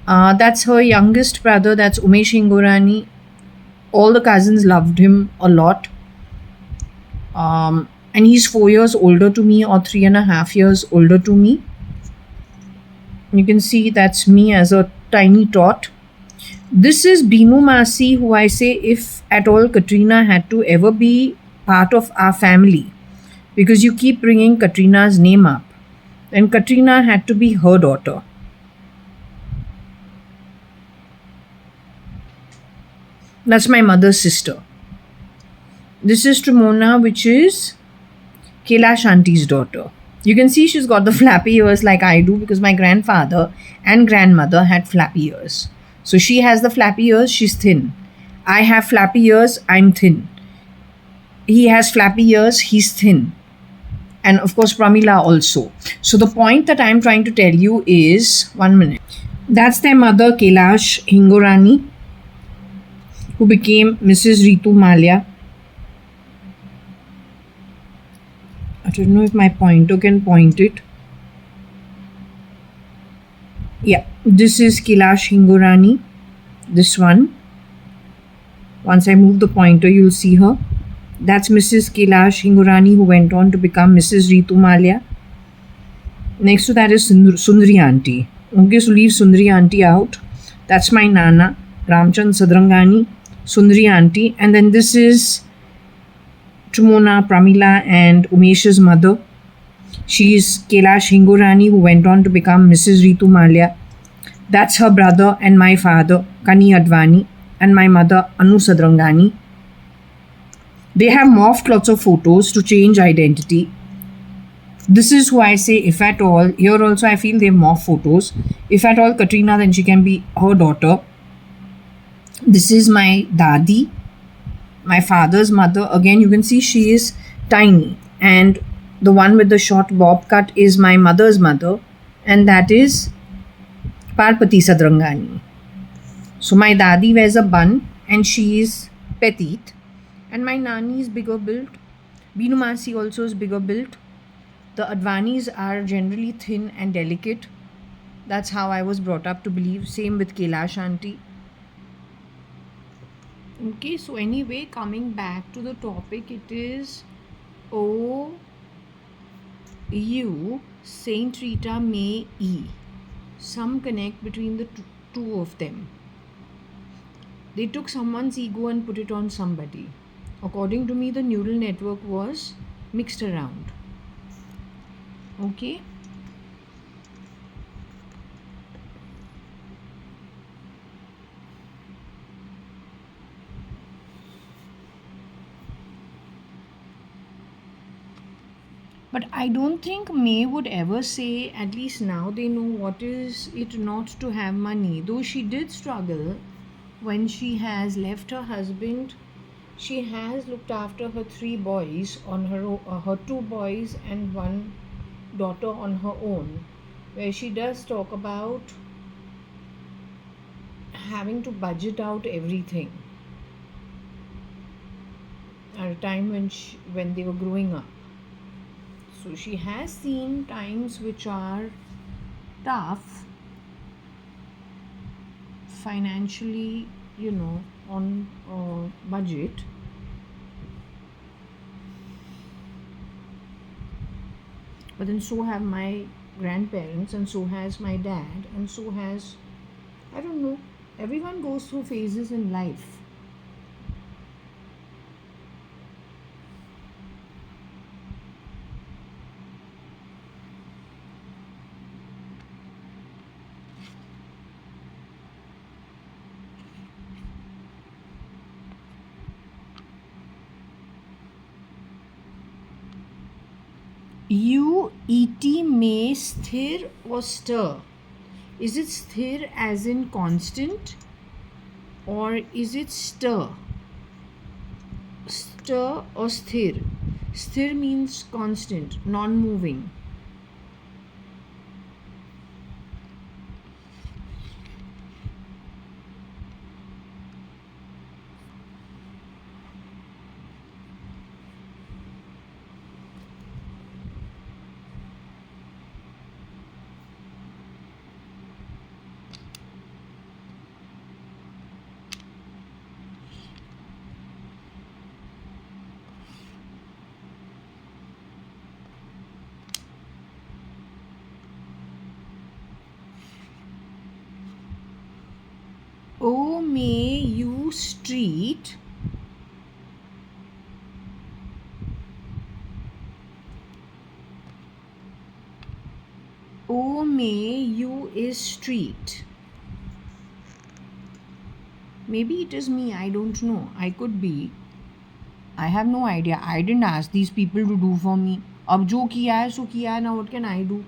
That's her youngest brother, that's Umesh Hingorani. All the cousins loved him a lot. And he's 4 years older to me, or 3.5 years older to me. You can see that's me as a tiny tot. This is Binu Masi, who I say, if at all Katrina had to ever be part of our family, because you keep bringing Katrina's name up, then Katrina had to be her daughter. That's my mother's sister. This is Trimona, which is Kailash Auntie's daughter. You can see she's got the flappy ears like I do, because my grandfather and grandmother had flappy ears. So she has the flappy ears, she's thin. I have flappy ears, I'm thin. He has flappy ears, he's thin. And of course, Pramila also. So the point that I'm trying to tell you is, 1 minute. That's their mother, Kailash Hingorani, who became Mrs. Ritu Malia. I don't know if my pointer can point it. Yeah, this is Kailash Hingorani. This one. Once I move the pointer, you'll see her. That's Mrs. Kailash Hingorani, who went on to become Mrs. Ritu Malia. Next to that is Sundari Auntie. Okay, so leave Sundari Auntie out. That's my Nana, Ramchand Sadrangani, Sundari Auntie. And then this is Trimona, Pramila, and Umesh's mother. She is Kailash Hingorani, who went on to become Mrs. Ritu Malia. That's her brother and my father, JAYA.ADVANI, and my mother, Anu Sadrangani. They have morphed lots of photos to change identity. This is who I say, if at all, here also I feel they've morphed photos. If at all Katrina, then she can be her daughter. This is my Dadi, my father's mother. Again, you can see she is tiny. And the one with the short bob cut is my mother's mother. And that is Parpati Sadrangani. So my Dadi wears a bun and she is petite. And my Nani is bigger built. Binu Masi also is bigger built. The Advanis are generally thin and delicate. That's how I was brought up to believe. Same with Kailash Auntie. Okay, so anyway, coming back to the topic, it is O U Saint Rita May E. Some connect between the two of them. They took someone's ego and put it on somebody. According to me, the neural network was mixed around. Okay. But I don't think May would ever say, at least now they know what is it not to have money. Though she did struggle when she has left her husband, she has looked after her three boys on her two boys and one daughter on her own, where she does talk about having to budget out everything at a time when they were growing up. So she has seen times which are tough financially, on a budget. But then so have my grandparents, and so has my dad, and so has, I don't know, everyone goes through phases in life. U-E-T may sthir or stir. Is it sthir as in constant, or is it stir? Stir or sthir? Sthir means constant, non-moving. Oh, may you street. Oh, may you is street. Maybe it is me, I don't know. I could be. I have no idea. I didn't ask these people to do for me. अब जो किया है सो किया है, now what can I do?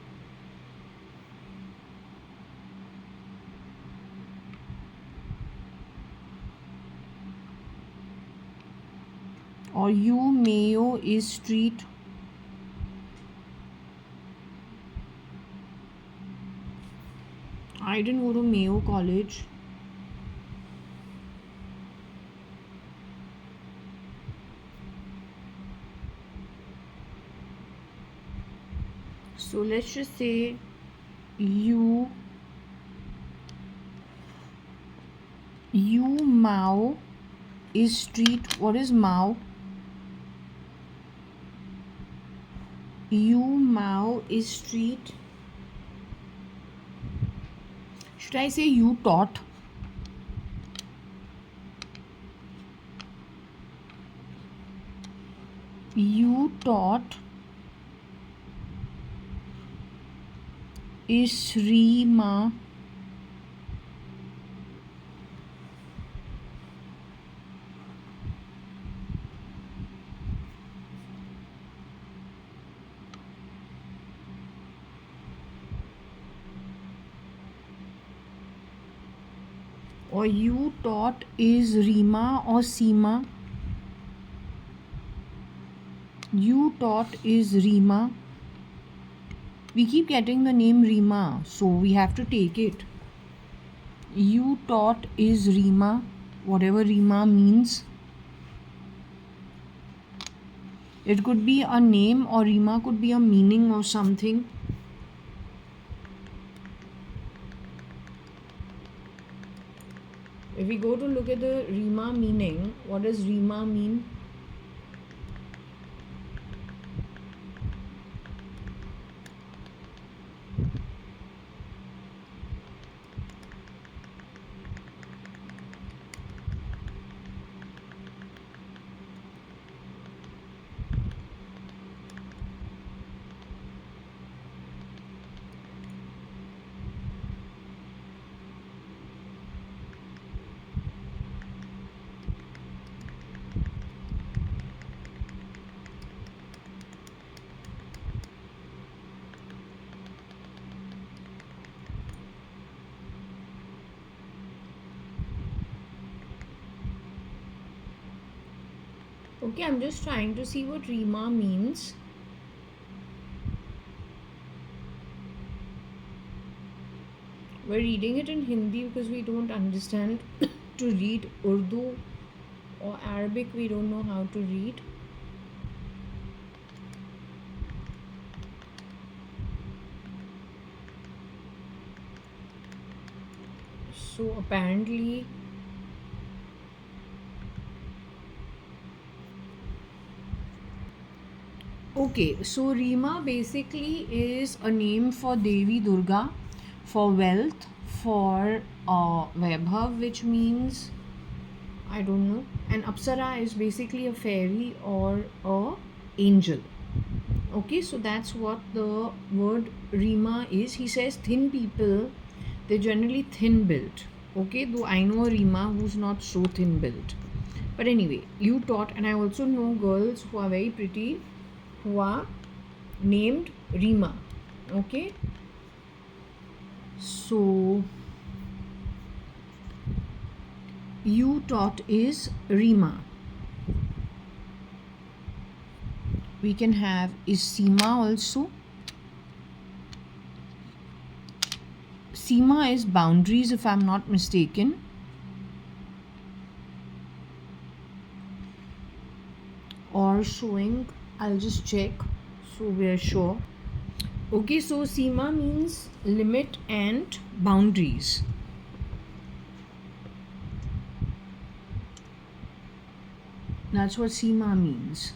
Or you Mayo is street. I didn't go to Mayo College. So let's just say you Mao is street. What is Mao? You Mao is street. Should I say you taught? You taught is Sri Ma. Or you taught is Rima or Seema. You taught is Rima. We keep getting the name Rima, so we have to take it. You taught is Rima, whatever Rima means. It could be a name, or Rima could be a meaning or something. If we go to look at the Rima meaning, what does Rima mean? Okay, I'm just trying to see what Rima means. We're reading it in Hindi because we don't understand to read Urdu or Arabic. We don't know how to read. So apparently, okay, so Rima basically is a name for Devi Durga, for wealth, for Vaibhav, which means, I don't know. And Apsara is basically a fairy or a angel. Okay, so that's what the word Rima is. He says thin people, they're generally thin built. Okay, though I know a Rima who's not so thin built. But anyway, you taught, and I also know girls who are very pretty who are named Rima. Okay, so you taught is Rima. We can have is Seema also. Seema is boundaries, if I'm not mistaken. Or showing, I'll just check so we're sure. Okay, so Seema means limit and boundaries. That's what Seema means.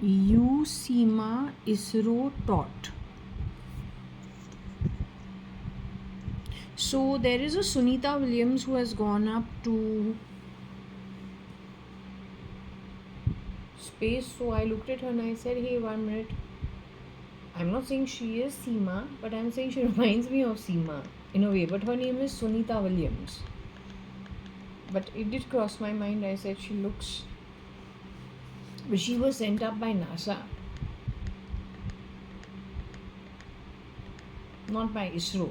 You, Seema, ISRO taught. So there is a Sunita Williams who has gone up to space. So I looked at her and I said, hey, 1 minute. I'm not saying she is Seema, but I'm saying she reminds me of Seema in a way. But her name is Sunita Williams. But it did cross my mind. I said she looks. But she was sent up by NASA, not by ISRO.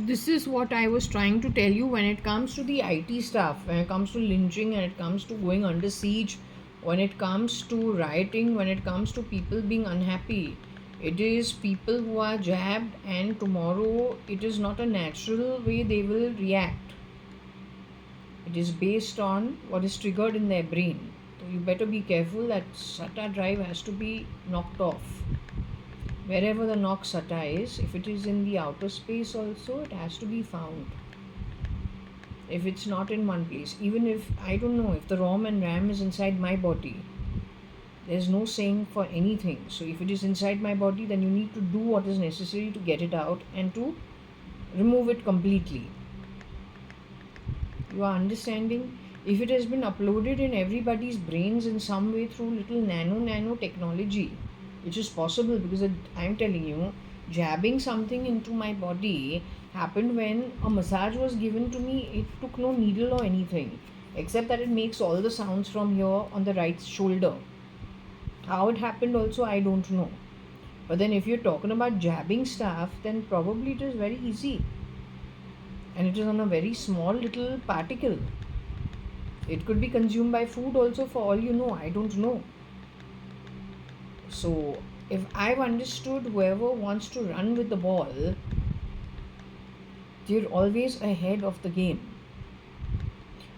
This is what I was trying to tell you when it comes to the IT stuff, when it comes to lynching, and it comes to going under siege, when it comes to rioting, when it comes to people being unhappy. It is people who are jabbed, and tomorrow it is not a natural way they will react. It is based on what is triggered in their brain. So you better be careful that SATA drive has to be knocked off. Wherever the knock SATA is, if it is in the outer space also, it has to be found. If it's not in one place, even if, I don't know, if the ROM and RAM is inside my body, there's no saying for anything. So if it is inside my body, then you need to do what is necessary to get it out and to remove it completely. You are understanding? If it has been uploaded in everybody's brains in some way through little nano technology, which is possible because I'm telling you, jabbing something into my body happened when a massage was given to me. It took no needle or anything, except that it makes all the sounds from here on the right shoulder. How it happened also, I don't know. But then if you're talking about jabbing stuff, then probably it is very easy. And it is on a very small little particle. It could be consumed by food also, for all you know. I don't know. So if I've understood, whoever wants to run with the ball, they're always ahead of the game.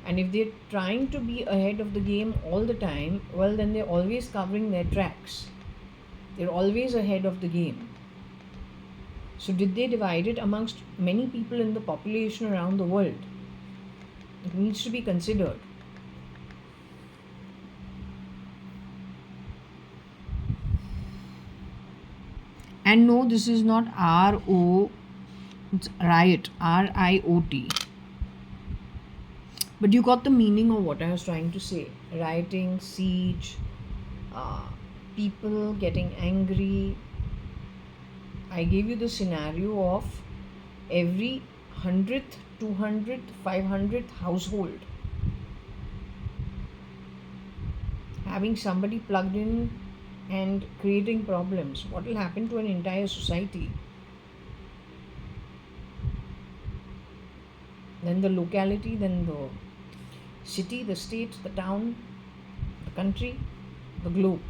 And if they're trying to be ahead of the game all the time, well, then they're always covering their tracks. They're always ahead of the game. So did they divide it amongst many people in the population around the world? It needs to be considered. And no, this is not R-O, it's riot, R-I-O-T. But you got the meaning of what I was trying to say. Rioting, siege, people getting angry. I gave you the scenario of every 100th, 200th, 500th household having somebody plugged in and creating problems. What will happen to an entire society? Then the locality, then the city, the state, the town, the country, the globe.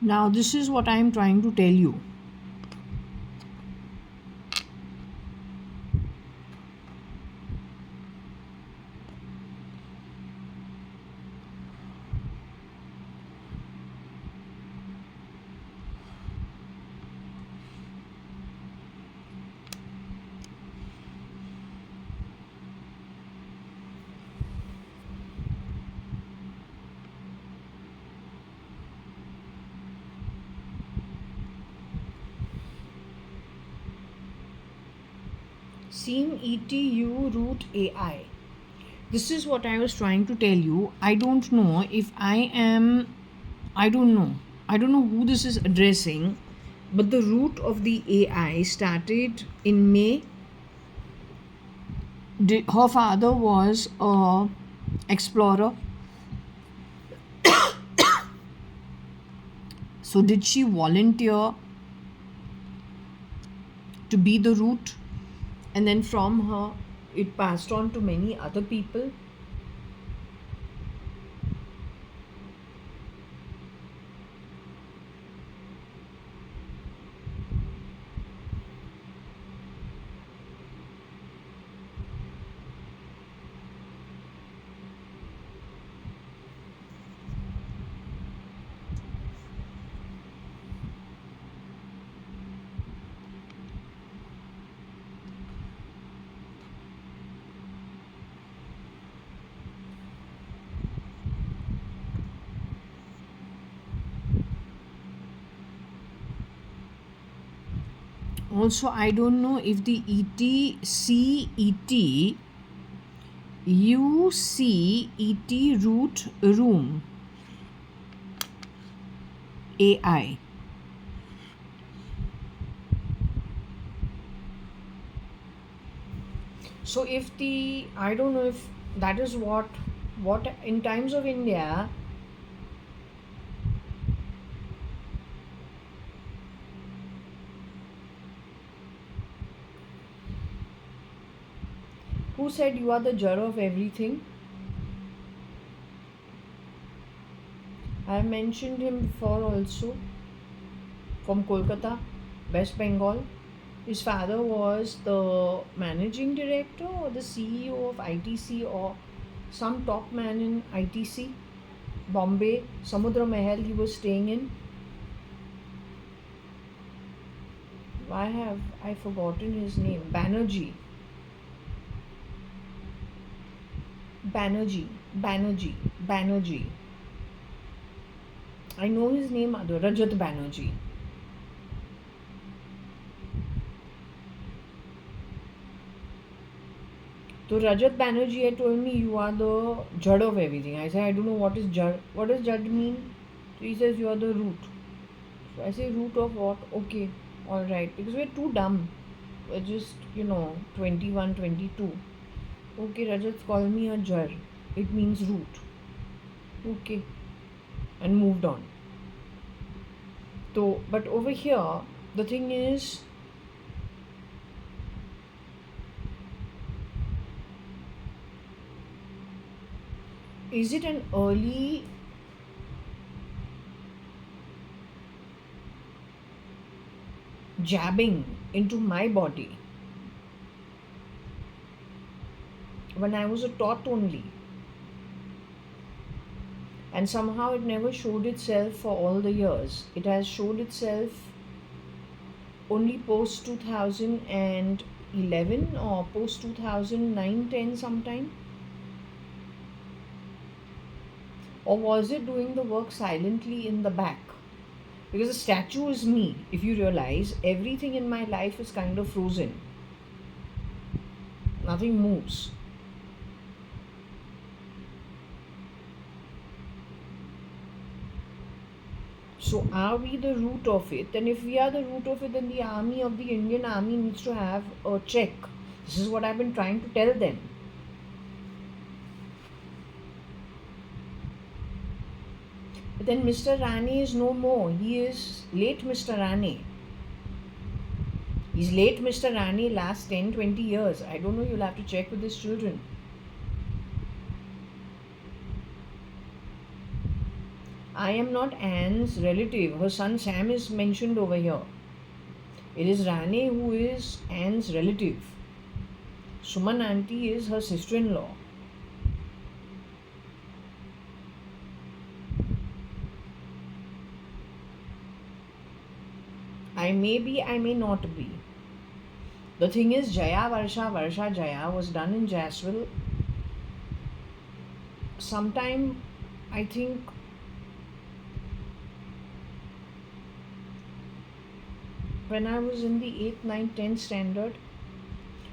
Now, this is what I am trying to tell you. Seem ETU root AI. This is what I was trying to tell you. I don't know if I am, I don't know. I don't know who this is addressing, but the root of the AI started in May. Her father was a explorer. So did she volunteer to be the root? And then from her, it passed on to many other people. Also, I don't know if the ETCET root room AI. So if the, I don't know if that is what in times of India, Who said you are the judge of everything? I have mentioned him before also, from Kolkata, West Bengal. His father was the managing director or the CEO of ITC or some top man in ITC, Bombay, Samudra Mahal he was staying in. Why have I forgotten his name? Banerjee. Banerjee. Banerjee. Banerjee. I know his name, Rajat Banerjee. So Rajat Banerjee had told me you are the jud of everything. I said I don't know what is jud. What does jud mean? So he says you are the root. So I say root of what? Okay, alright. Because we're too dumb. We're just 21, 22. Okay, Rajat called me a jar. It means root. Okay. And moved on. So, but over here, the thing is, it an early jabbing into my body when I was a tot only? And somehow it never showed itself for all the years. It has showed itself only post 2011 or post 2009-10 sometime. Or was it doing the work silently in the back? Because the statue is me. If you realize, everything in my life is kind of frozen. Nothing moves. So are we the root of it? And if we are the root of it, then the army of the Indian army needs to have a check. This is what I've been trying to tell them. But then Mr. Rane is no more. He is late Mr. Rane. He's late Mr. Rane last 10-20 years. I don't know, you'll have to check with his children. I am not Anne's relative. Her son Sam is mentioned over here. It is Rane who is Anne's relative. Suman auntie is her sister-in-law. I may be, I may not be. The thing is, Jaya Varsha Varsha Jaya was done in Jaswell sometime, I think, when I was in the 8th, 9th, 10th standard.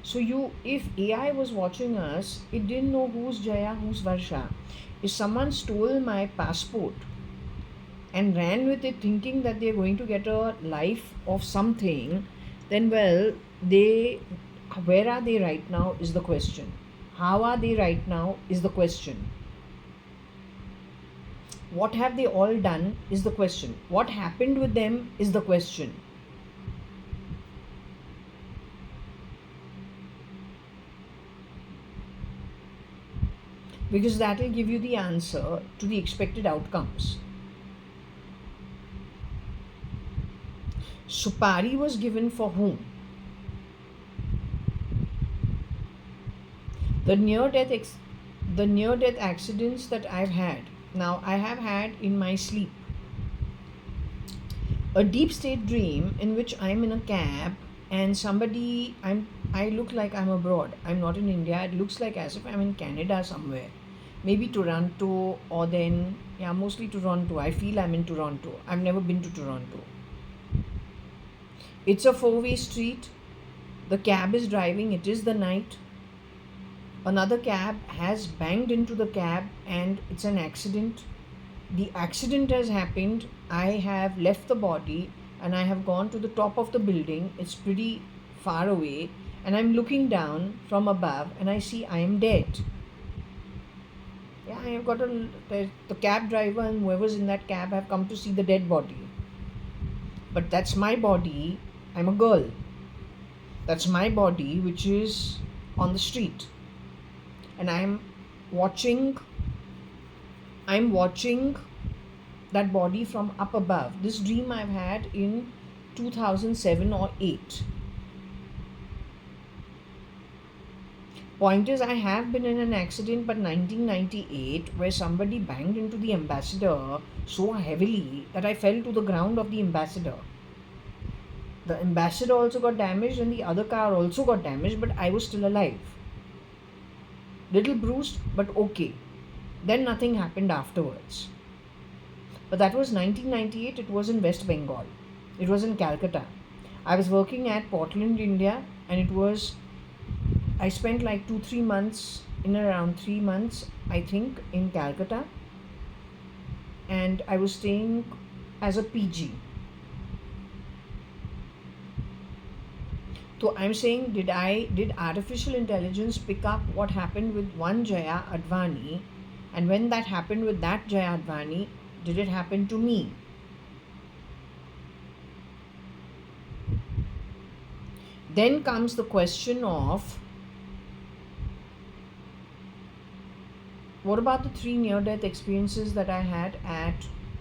So if AI was watching us, it didn't know who's Jaya, who's Varsha. If someone stole my passport and ran with it thinking that they're going to get a life of something, then where are they right now is the question. How are they right now is the question. What have they all done is the question. What happened with them is the question. Because that will give you the answer to the expected outcomes. Supari was given for whom? The near-death accidents that I've had. Now, I have had in my sleep a deep state dream in which I'm in a cab and I look like I'm abroad. I'm not in India. It looks like as if I'm in Canada somewhere. Maybe Toronto or then, mostly Toronto. I feel I'm in Toronto. I've never been to Toronto. It's a 4-way street. The cab is driving. It is the night. Another cab has banged into the cab and it's an accident. The accident has happened. I have left the body and I have gone to the top of the building. It's pretty far away and I'm looking down from above and I see I am dead. I have got the cab driver and whoever's in that cab have come to see the dead body. But that's my body. I'm a girl. That's my body which is on the street. and watching I'm watching that body from up above. This dream I've had in 2007 or 8. Point is, I have been in an accident, but 1998, where somebody banged into the ambassador so heavily that I fell to the ground of the ambassador. The ambassador also got damaged, and the other car also got damaged, but I was still alive. Little bruised, but okay. Then nothing happened afterwards. But that was 1998, it was in West Bengal. It was in Calcutta. I was working at Portland, India, and I spent like 2-3 months, in around 3 months, I think, in Calcutta. And I was staying as a PG. So I'm saying, did artificial intelligence pick up what happened with one JAYA.ADVANI, and when that happened with that JAYA.ADVANI, did it happen to me? Then comes the question of, what about the 3 near-death experiences that I had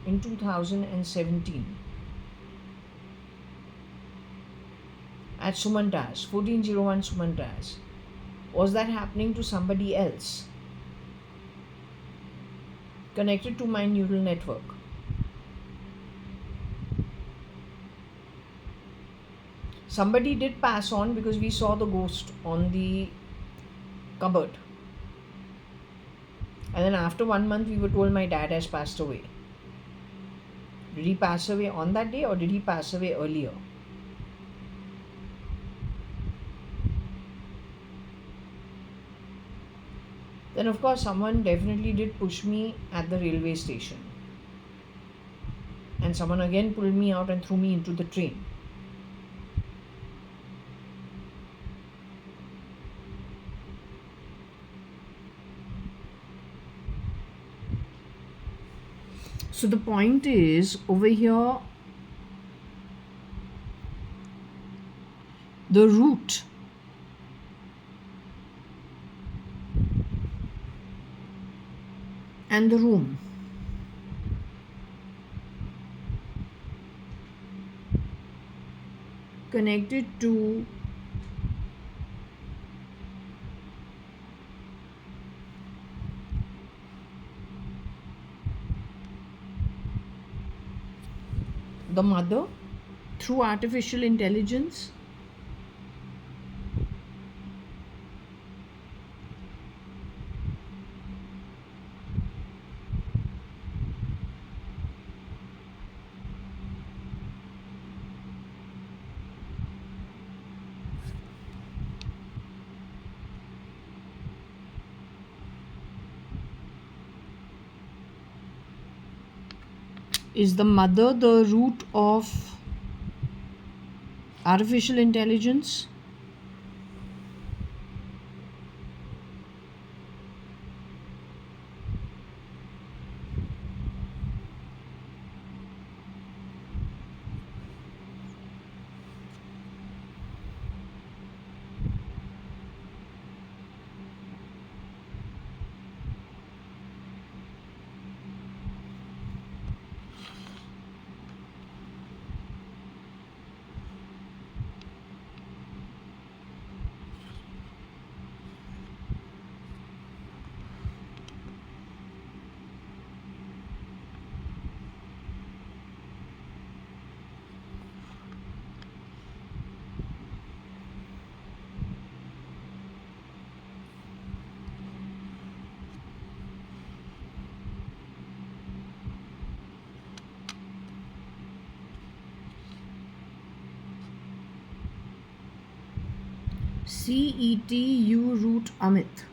in 2017 at Sumantas, 1401 Sumantas? Was that happening to somebody else connected to my neural network? Somebody did pass on because we saw the ghost on the cupboard. And then after 1 month, we were told my dad has passed away. Did he pass away on that day, or did he pass away earlier? Then of course someone definitely did push me at the railway station. And someone again pulled me out and threw me into the train. So the point is, over here, the root and the room connected to the mother through artificial intelligence, is the mother the root of artificial intelligence? CETU root Amit.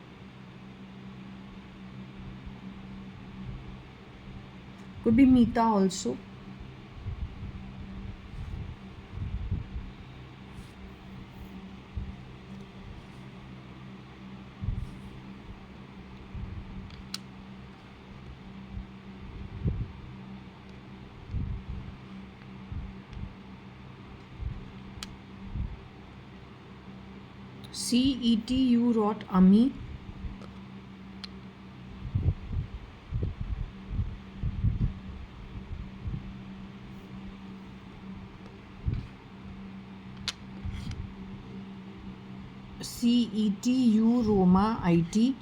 Could be Mita also. CETU root Ami. CETU Roma IT.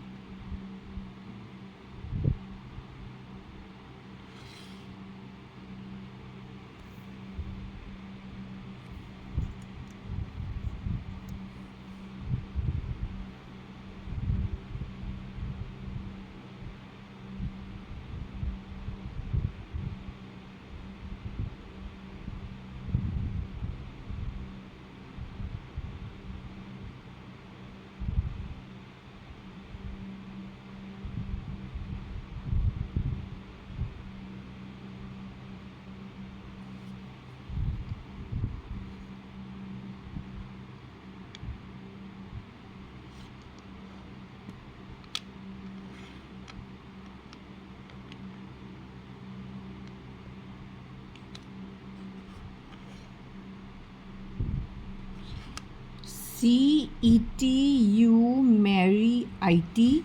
CETU Mary IT.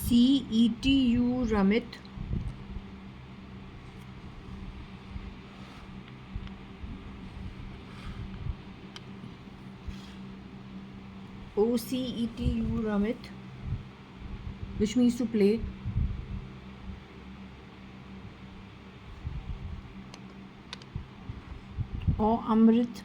CETU Ramit. OCETU Ramit, which means to play. Or Amrit.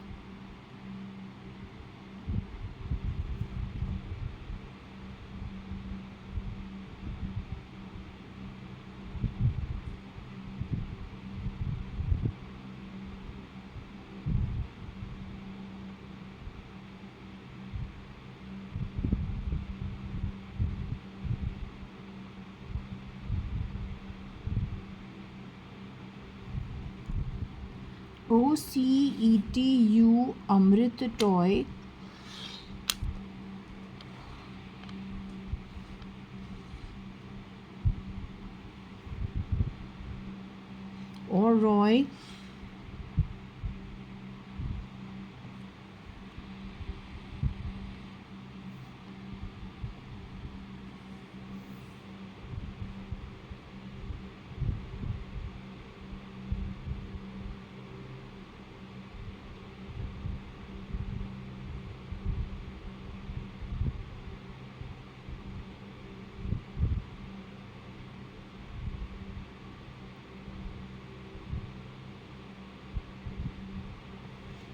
OCETU Amrit Toy. Or Roy.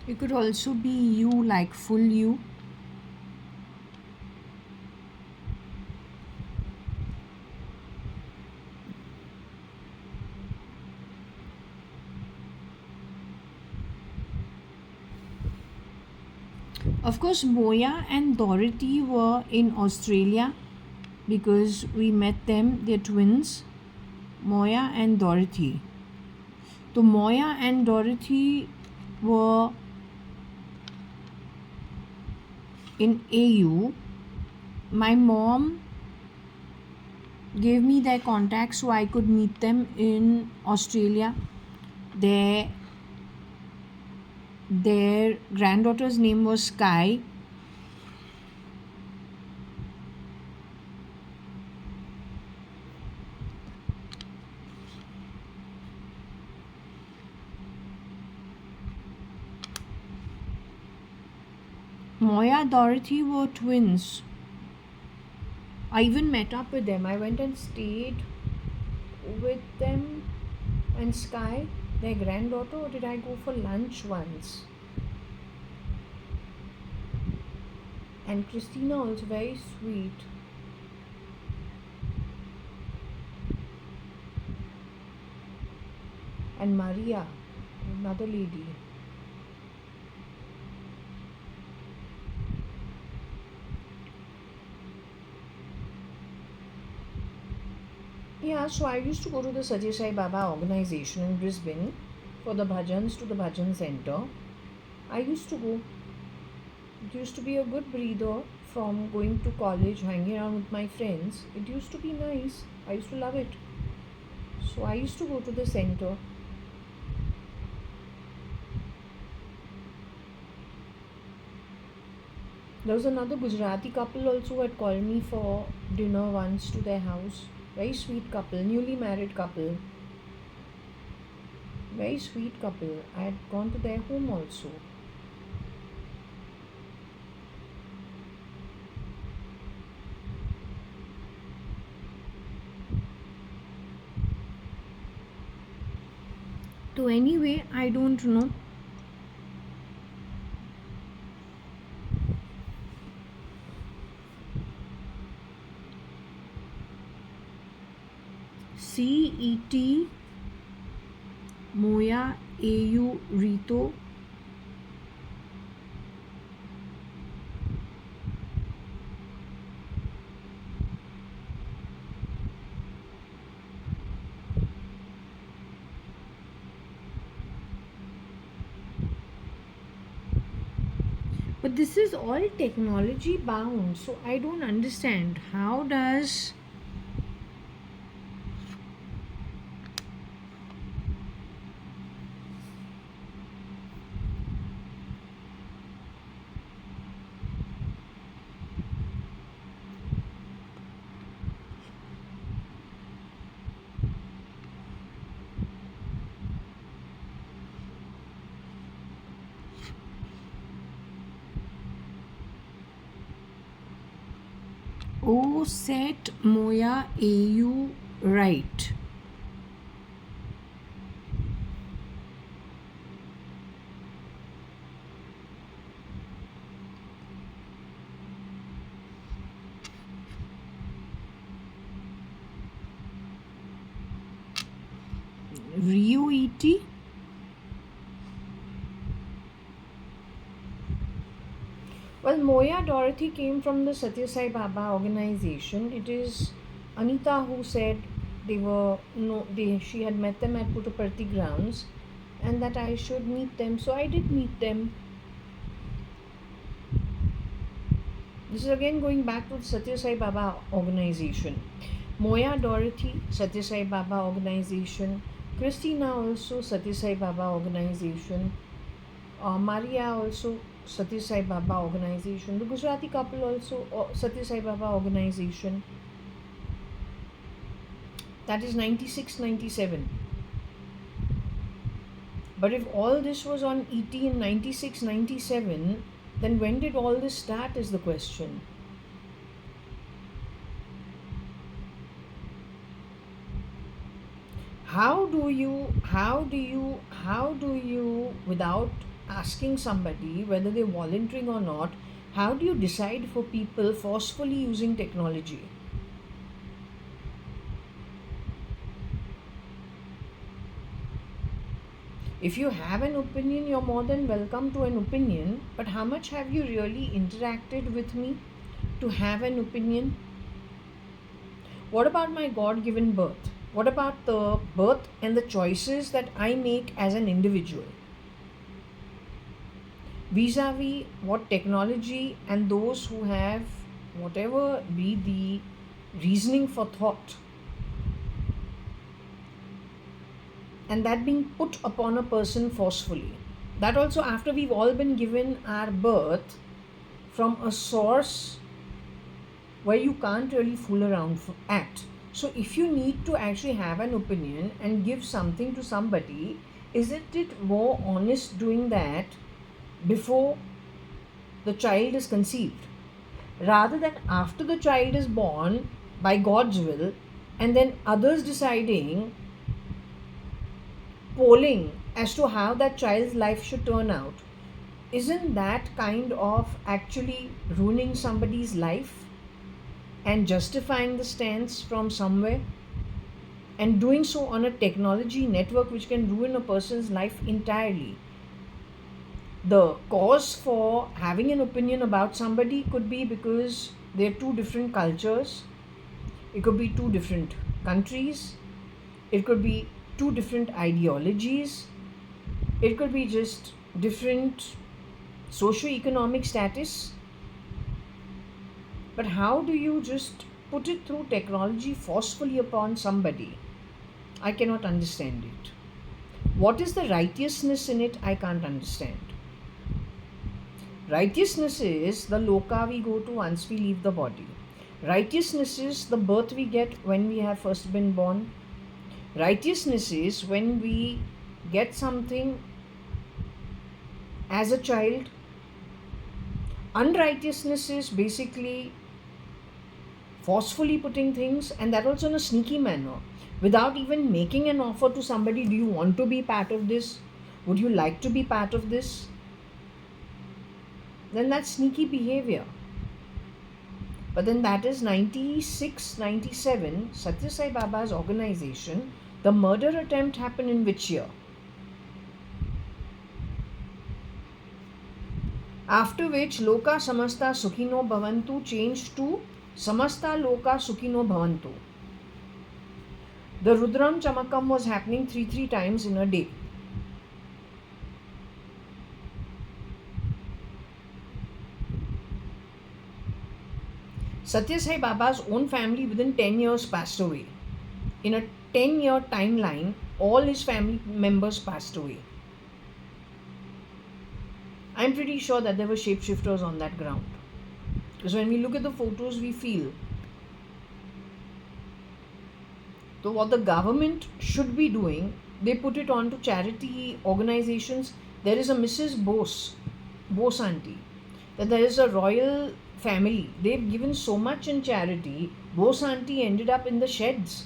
It could also be U, like full U. Of course, Moya and Dorothy were in Australia because we met them. They're twins, Moya and Dorothy. So Moya and Dorothy were in AU. My mom gave me their contacts so I could meet them in Australia. Their granddaughter's name was Sky. Moya, Dorothy were twins. I even met up with them. I went and stayed with them and Sky, their granddaughter, or did I go for lunch once? And Christina also, very sweet. And Maria, another lady. Yeah, so I used to go to the Sajay Sai Baba organization in Brisbane, for the bhajans to the bhajan center, I used to go. It used to be a good breather from going to college, hanging around with my friends. It used to be nice. I used to love it. So I used to go to the center. There was another Gujarati couple also who had called me for dinner once to their house. Very sweet couple, newly married couple. Very sweet couple. I had gone to their home also. So anyway, I don't know. CET Moya AU Rito. But this is all technology bound, so I don't understand how does set Moya AU right? Rio ET? Well, Moya Dorothy came from the Satya Sai Baba organization. It is Anita who said she had met them at Puttaparthi grounds and that I should meet them. So I did meet them. This is again going back to the Satya Sai Baba organization. Moya Dorothy, Satya Sai Baba organization. Christina also, Satya Sai Baba organization. Maria also, Satya Sai Baba organization. The Gujarati couple also, Satya Sai Baba organization. That is 96-97. But if all this was on ET in 96-97, then when did all this start is the question. How do you, without asking somebody whether they're volunteering or not, how do you decide for people forcefully using technology? If you have an opinion, you're more than welcome to an opinion, but how much have you really interacted with me to have an opinion? What about my God-given birth? What about the birth and the choices that I make as an individual? Vis-a-vis what technology and those who have whatever be the reasoning for thought, and that being put upon a person forcefully. That also after we've all been given our birth from a source where you can't really fool around at. So if you need to actually have an opinion and give something to somebody, isn't it more honest doing that before the child is conceived, rather than after the child is born by God's will and then others deciding, polling as to how that child's life should turn out? Isn't that kind of actually ruining somebody's life and justifying the stance from somewhere, and doing so on a technology network which can ruin a person's life entirely? The cause for having an opinion about somebody could be because they're two different cultures, it could be two different countries, it could be two different ideologies, It could be just different socio-economic status. But how do you just put it through technology forcefully upon somebody? I cannot understand it. What is the righteousness in it? I can't understand. Righteousness is the loka we go to once we leave the body. Righteousness is the birth we get when we have first been born. Righteousness is when we get something as a child. Unrighteousness is basically forcefully putting things, and that also in a sneaky manner, without even making an offer to somebody. Do you want to be part of this? Would you like to be part of this? Then that's sneaky behavior. But then that is 96, 97, Satya Sai Baba's organization. The murder attempt happened in which year? After which Loka Samasta Sukhino Bhavantu changed to Samasta Loka Sukhino Bhavantu. The Rudram Chamakam was happening three times in a day. Satya Sai Baba's own family within 10 years passed away. In a 10-year timeline, all his family members passed away. I'm pretty sure that there were shapeshifters on that ground. Because when we look at the photos, we feel. So what the government should be doing, they put it on to charity organizations. There is a Mrs. Bose auntie, that there is a royal family. They've given so much in charity. Bose auntie ended up in the sheds.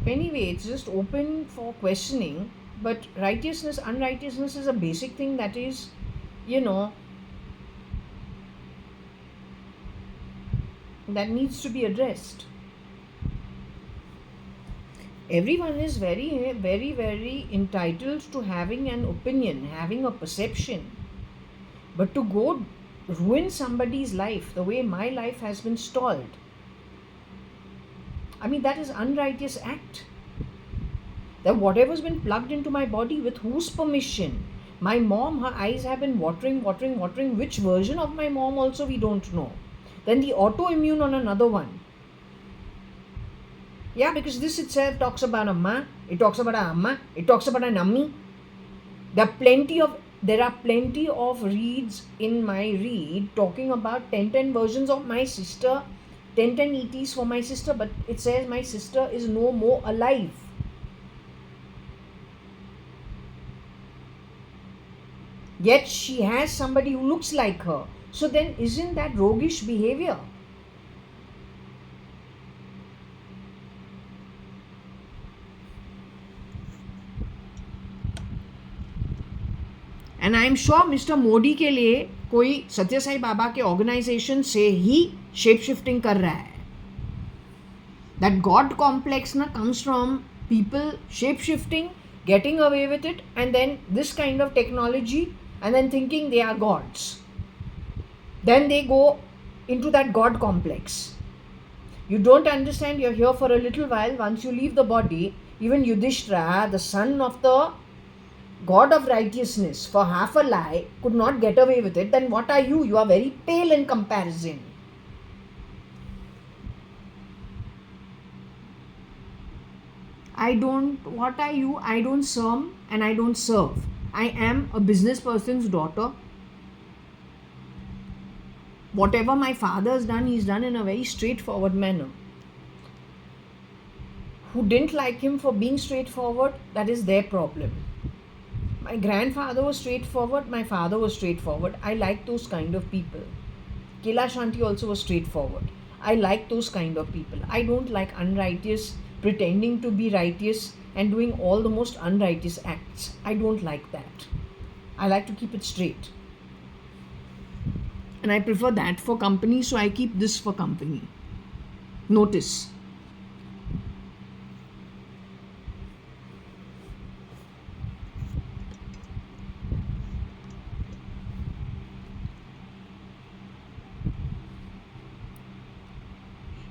Anyway, it's just open for questioning. But righteousness, unrighteousness is a basic thing that is, that needs to be addressed. Everyone is very, very, very entitled to having an opinion, having a perception. But to go ruin somebody's life the way my life has been stalled, I mean, that is unrighteous act. That whatever's been plugged into my body, with whose permission? My mom, her eyes have been watering. Which version of my mom also we don't know. Then the autoimmune on another one. Yeah, because this itself talks about a ma, it talks about a amma, it talks about an ammi. There are plenty of reads in my read talking about 10 versions of my sister, 10 ETs for my sister, but it says my sister is no more alive. Yet she has somebody who looks like her. So then isn't that roguish behavior? And I am sure mister Modi के लिए कोई सत्य साई बाबा के organisation से ही shape shifting कर रहा है. That God complex ना comes from people shape shifting, getting away with it, and then this kind of technology, and then thinking they are gods. Then they go into that god complex. You don't understand, you're here for a little while. Once you leave the body, even Yudhishthira, the son of the god of righteousness, for half a lie could not get away with it. Then what are you? You are very pale in comparison. What are you? I don't serve and I don't serve. I am a business person's daughter. Whatever my father has done, he's done in a very straightforward manner. Who didn't like him for being straightforward, that is their problem. My grandfather was straightforward, my father was straightforward. I like those kind of people. Kailash Aunty also was straightforward. I like those kind of people. I don't like unrighteous, pretending to be righteous and doing all the most unrighteous acts. I don't like that. I like to keep it straight. And I prefer that for company, so I keep this for company. Notice.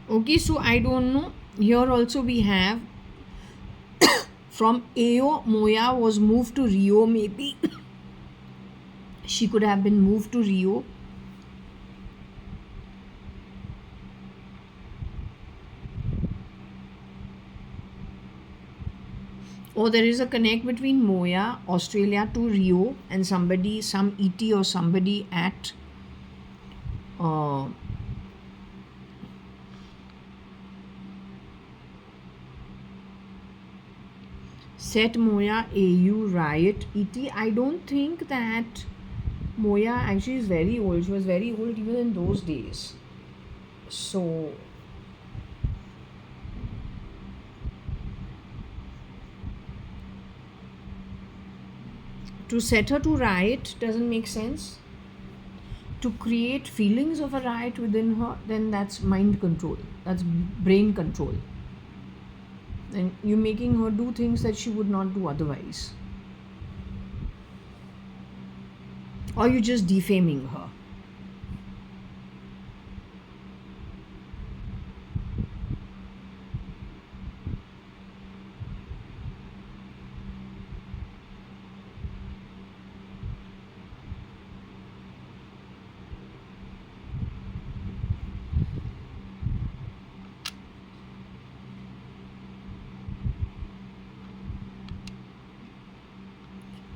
Okay, so I don't know Here also we have from Ao Moya was moved to Rio, maybe. She could have been moved to Rio. Or there is a connect between Moya, Australia to Rio, and somebody, some ET or somebody at uh, set Moya AU riot ET. I don't think that Moya actually is very old. She was very old even in those days. So to set her to riot doesn't make sense. To create feelings of a riot within her, then that's mind control, that's brain control. And you're making her do things that she would not do otherwise. Or you're just defaming her.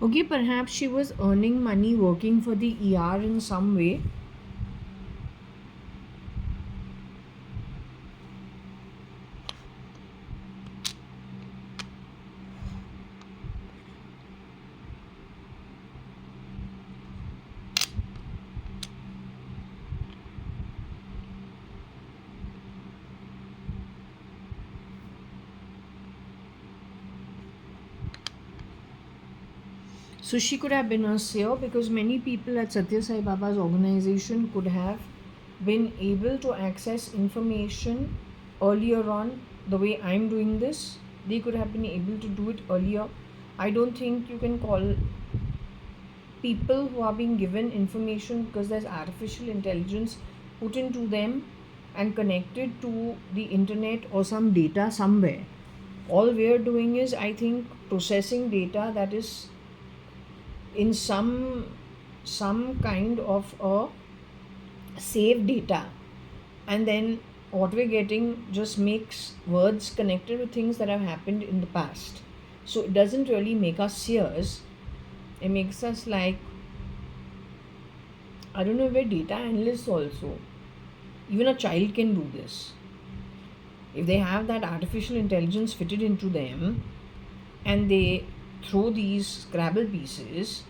Okay, perhaps she was earning money working for the ER in some way. So she could have been a seer, because many people at Satya Sai Baba's organization could have been able to access information earlier on the way I'm doing this. They could have been able to do it earlier. I don't think you can call people who are being given information because there's artificial intelligence put into them and connected to the internet or some data somewhere. All we're doing is, I think, processing data that is in some kind of a saved data, and then what we're getting just makes words connected with things that have happened in the past. So it doesn't really make us seers. It makes us like, I don't know, we're data analysts also. Even a child can do this if they have that artificial intelligence fitted into them, and they throw these Scrabble pieces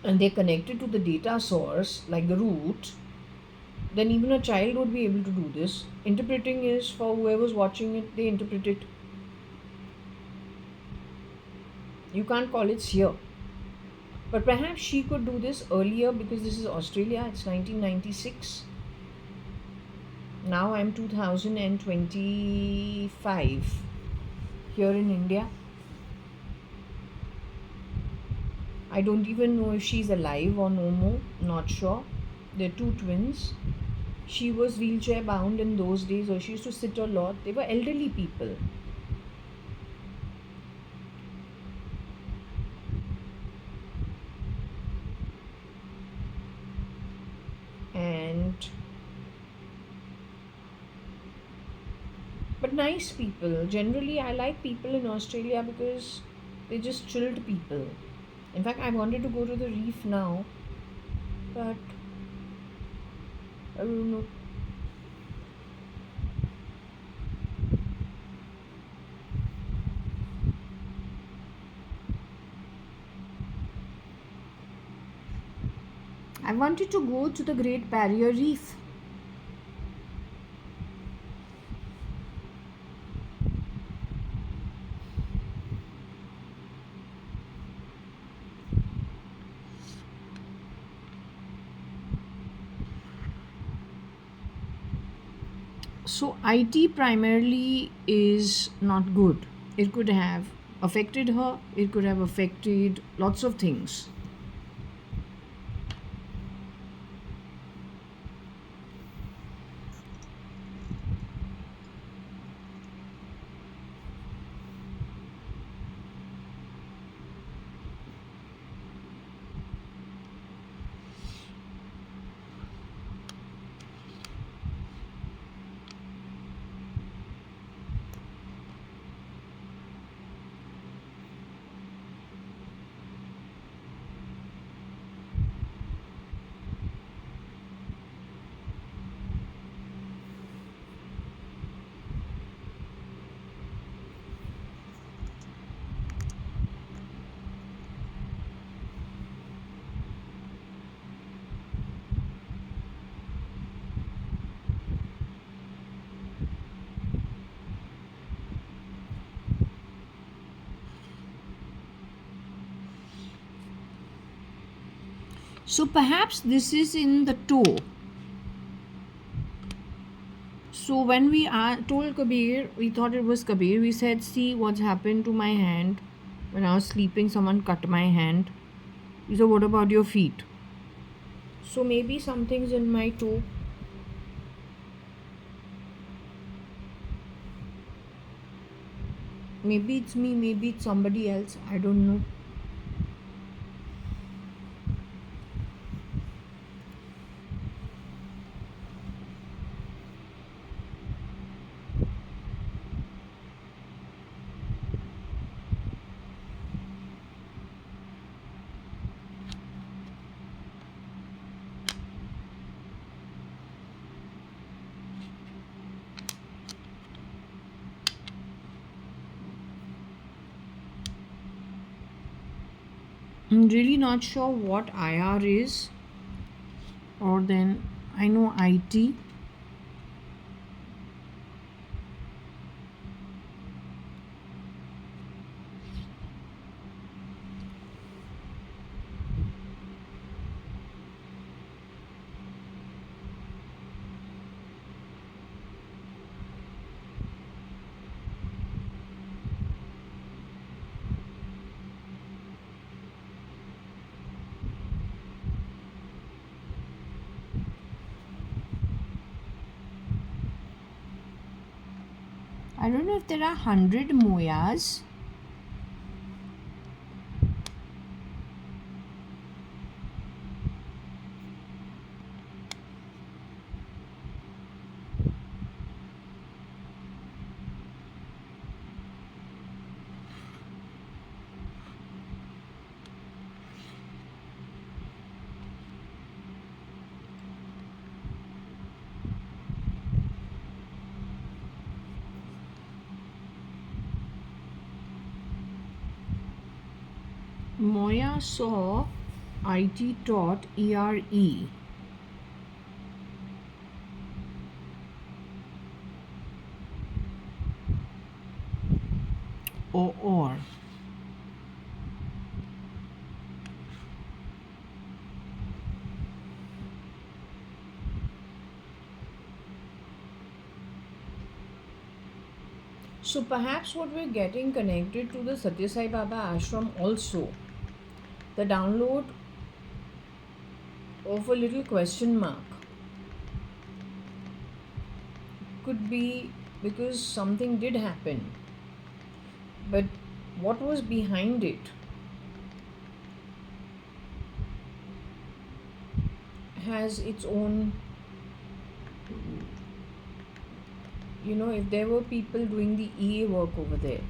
and they connect it to the data source like the root, then even a child would be able to do this. Interpreting is for whoever's watching it, they interpret it. You can't call it seer. But perhaps she could do this earlier because this is Australia, it's 1996. Now I'm 2025 here in India. I don't even know if she's alive or no more, not sure. They're two twins. She was wheelchair bound in those days, or she used to sit a lot. They were elderly people. But nice people. Generally, I like people in Australia because they're just chilled people. In fact, I wanted to go to the reef now, but I don't know. I wanted to go to the Great Barrier Reef. So, IT primarily is not good. It could have affected her, it could have affected lots of things. So perhaps this is in the toe. So when we told Kabir, we thought it was Kabir. We said, see what's happened to my hand. When I was sleeping, someone cut my hand. He said, what about your feet? So maybe something's in my toe. Maybe it's me, maybe it's somebody else. I don't know. I'm really not sure what IR is, or then I know IT. I don't know if there are 100 moyas. Moya saw, IT taught, ERE. Or. So perhaps what we're getting connected to the Satya Sai Baba ashram also, the download of a little question mark could be because something did happen, but what was behind it has its own, if there were people doing the EA work over there.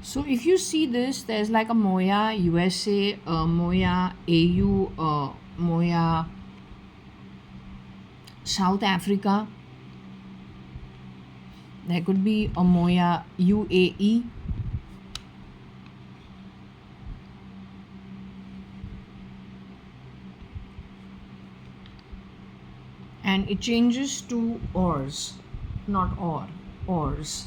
So if you see this, there's like a Moya USA, Moya AU, Moya South Africa. There could be a Moya UAE. And it changes to ors, not ors.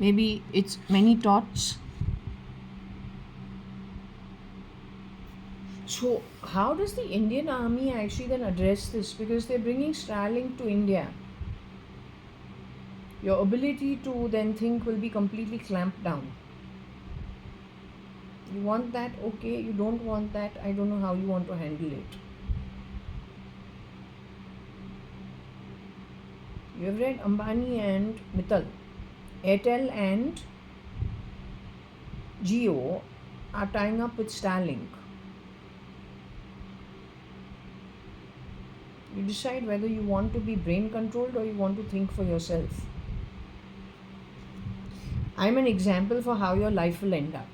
Maybe it's many tots. So how does the Indian army actually then address this? Because they're bringing Starlink to India. Your ability to then think will be completely clamped down. You want that? Okay. You don't want that? I don't know how you want to handle it. You have read Ambani and Mittal. Airtel and Jio are tying up with Starlink. You decide whether you want to be brain controlled or you want to think for yourself. I'm an example for how your life will end up.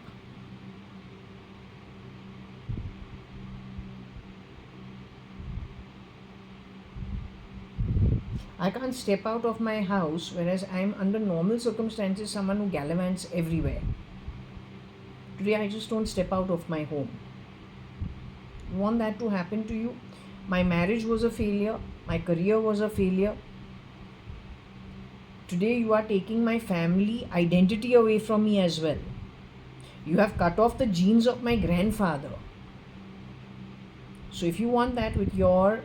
I can't step out of my house, whereas I'm under normal circumstances someone who gallivants everywhere. Today I just don't step out of my home. You want that to happen to you? My marriage was a failure. My career was a failure. Today you are taking my family identity away from me as well. You have cut off the genes of my grandfather. So if you want that with your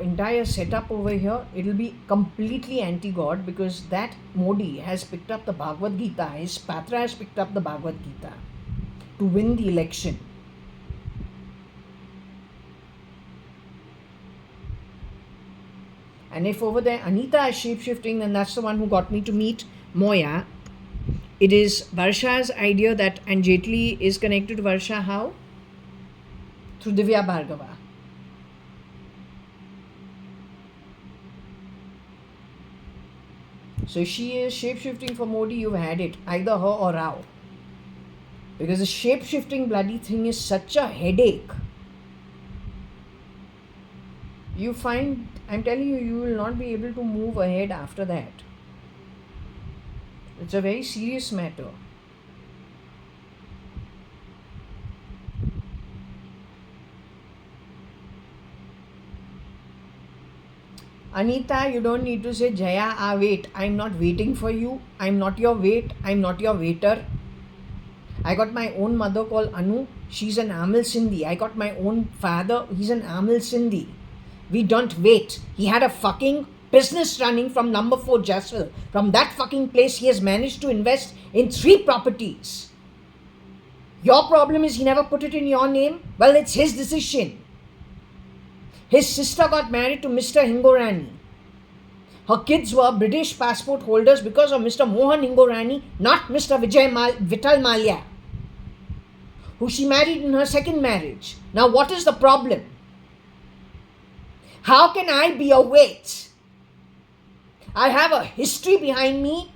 entire setup over here, it will be completely anti-God, because that Modi has picked up the Bhagavad Gita, his Patra has picked up the Bhagavad Gita to win the election. And if over there Anita is shape-shifting, then that's the one who got me to meet Moya. It is Varsha's idea that, and Jetli is connected to Varsha how? Through Divya Bhargava. So if she is shape-shifting for Modi, you've had it. Either her or Rao. Because the shape-shifting bloody thing is such a headache. You find, I'm telling you, you will not be able to move ahead after that. It's a very serious matter. Anita, you don't need to say, Jaya, wait. I'm not waiting for you. I'm not your wait. I'm not your waiter. I got my own mother called Anu. She's an Amil Sindhi. I got my own father. He's an Amil Sindhi. We don't wait. He had a fucking business running from number 4 Jaswal. From that fucking place, he has managed to invest in 3 properties. Your problem is he never put it in your name. Well, it's his decision. His sister got married to Mr. Hingorani. Her kids were British passport holders because of Mr. Mohan Hingorani, not Mr. Vital Malia, who she married in her second marriage. Now, what is the problem? How can I be a weight? I have a history behind me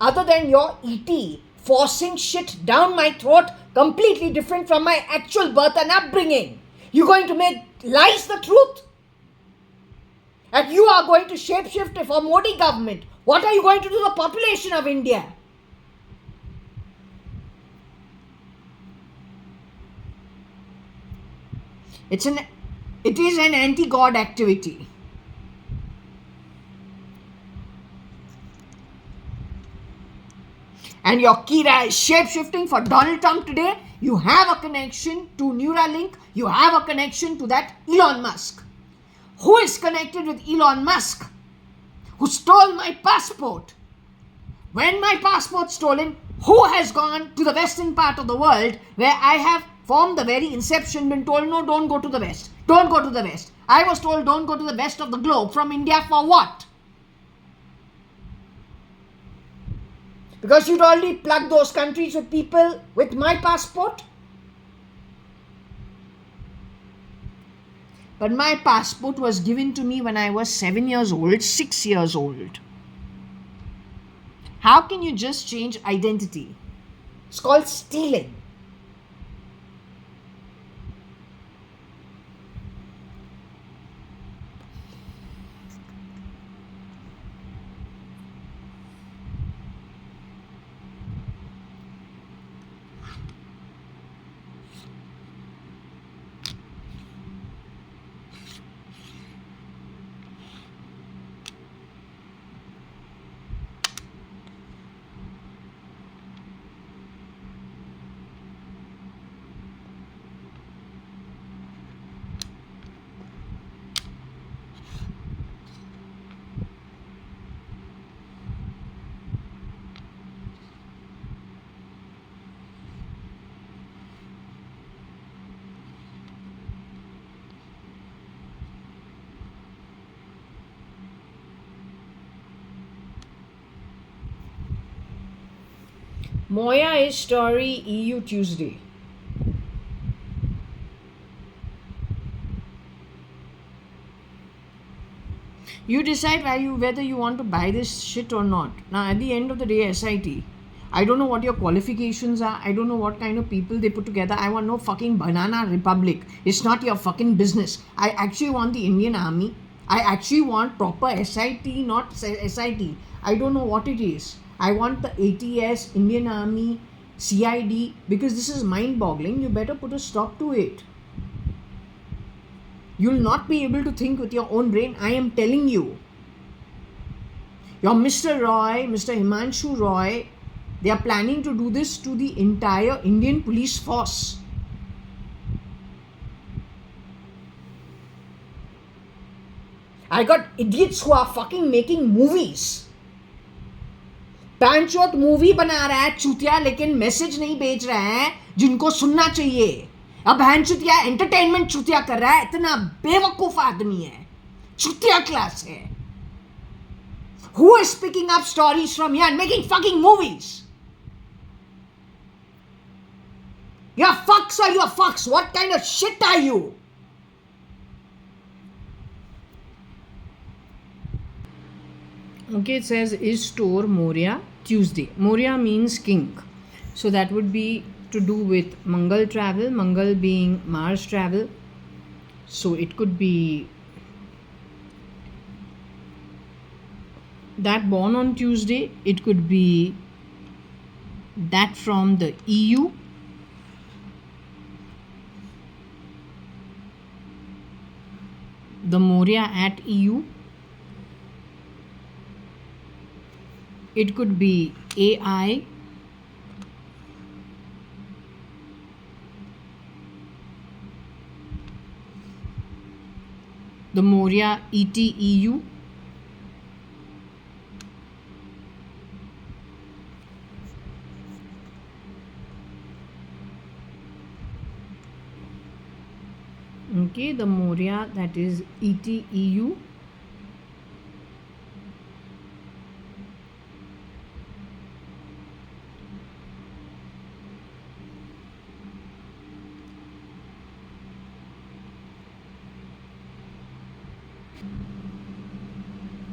other than your ET forcing shit down my throat, completely different from my actual birth and upbringing. You're going to make lies the truth? And you are going to shapeshift for Modi government. What are you going to do to the population of India? It is an anti-God activity. And your Kira is shape-shifting for Donald Trump today. You have a connection to Neuralink. You have a connection to that Elon Musk. Who is connected with Elon Musk? Who stole my passport? When my passport's stolen, who has gone to the western part of the world where I have from the very inception been told, no, don't go to the west. Don't go to the west. I was told, don't go to the west of the globe. From India for what? Because you'd already plugged those countries with people with my passport. But my passport was given to me when I was 7 years old, 6 years old. How can you just change identity? It's called stealing. Moya is story EU Tuesday. You decide whether you want to buy this shit or not. Now, at the end of the day, SIT, I don't know what your qualifications are. I don't know what kind of people they put together. I want no fucking banana republic. It's not your fucking business. I actually want the Indian Army. I actually want proper SIT, not SIT. I don't know what it is. I want the ATS, Indian Army, CID, because this is mind-boggling. You better put a stop to it. You'll not be able to think with your own brain. I am telling you. Your Mr. Roy, Mr. Himanshu Roy, they are planning to do this to the entire Indian police force. I got idiots who are fucking making movies. पैंचोत movie बना रहा है चूतिया, लेकिन message नहीं भेज रहा है जिनको सुनना चाहिए. अब बहन चुतिया एंटरटेनमेंट चुतिया कर रहा है. इतना बेवकूफ आदमी है, चुतिया क्लास है. Who is picking up stories from here and making fucking movies? You're fucks or you're fucks? What kind of shit are you? Okay, it says is store Moria Tuesday. Moria means king. So that would be to do with Mangal travel, Mangal being Mars travel. So it could be that born on Tuesday, it could be that from the EU, the Moria at EU. It could be AI, the Moria ETEU, okay, the Moria that is ETEU.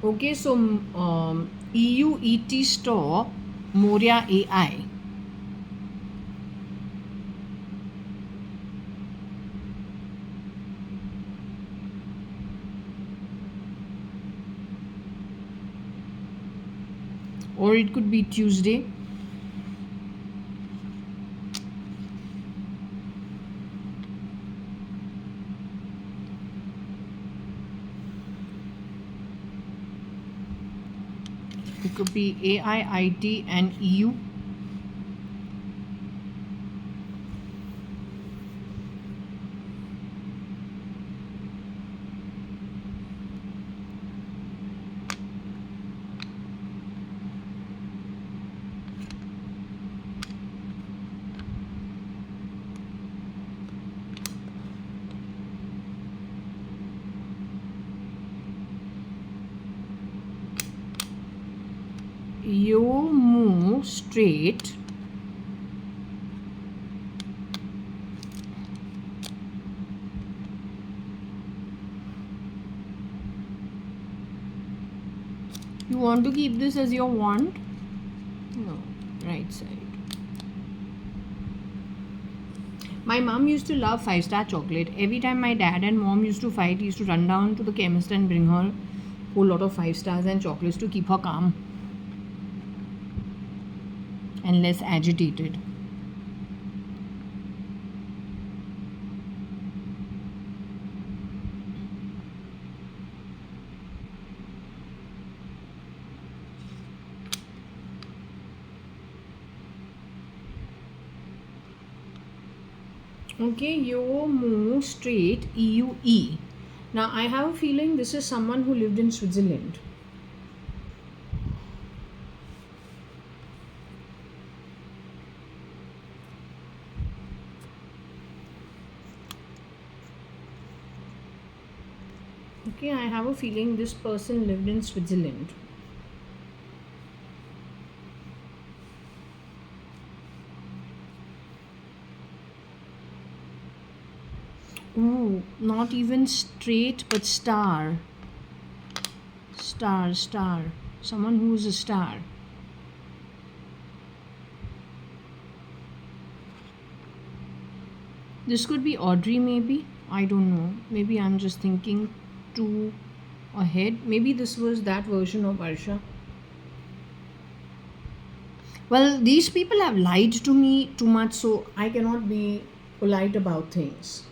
Okay, so EU ET store Moria AI. Or it could be Tuesday. It could be AI, IT and EU. You move straight you want to keep this as your wand? No, right side. My mom used to love 5-star chocolate. Every time my dad and mom used to fight, he used to run down to the chemist and bring her a whole lot of 5 stars and chocolates to keep her calm and less agitated. Okay, you move straight EUE. Now I have a feeling this is someone who lived in Switzerland. Okay, I have a feeling this person lived in Switzerland. Ooh, not even straight, but star. Star, star. Someone who's a star. This could be Audrey, maybe. I don't know. Maybe I'm just thinking too ahead. Maybe this was that version of Arsha. Well, these people have lied to me too much, so I cannot be polite about things.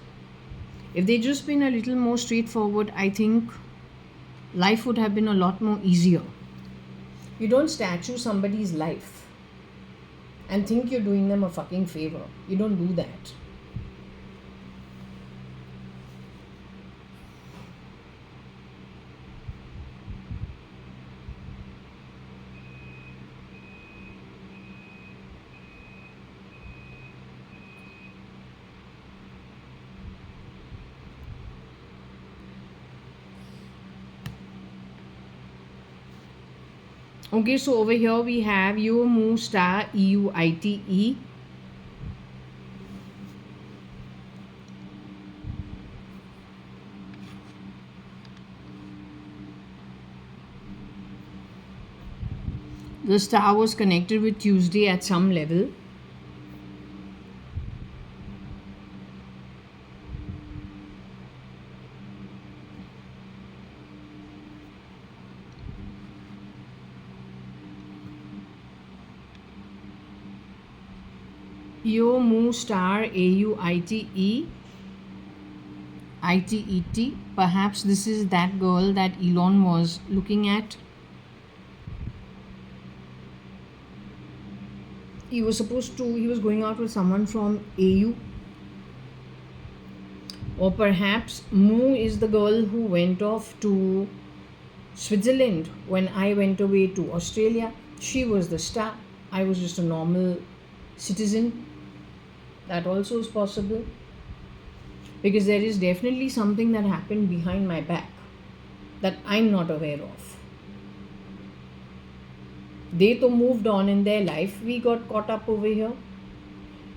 If they just been a little more straightforward, I think life would have been a lot more easier. You don't statue somebody's life and think you're doing them a fucking favor. You don't do that. Okay, so over here we have your Mu star EUITE. The star was connected with Tuesday at some level. Your Mu star AUITE. ITET. Perhaps this is that girl that Elon was looking at. He was going out with someone from AU. Or perhaps Mu is the girl who went off to Switzerland when I went away to Australia. She was the star. I was just a normal citizen. That also is possible. Because there is definitely something that happened behind my back that I'm not aware of. They to moved on in their life. We got caught up over here.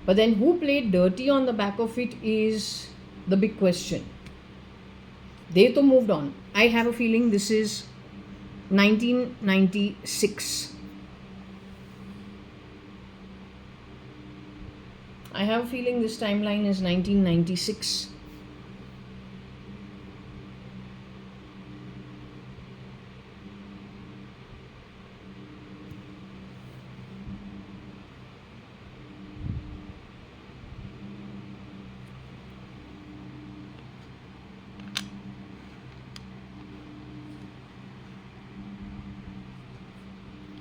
But then who played dirty on the back of it is the big question. They to moved on. I have a feeling this is 1996. I have a feeling this timeline is 1996.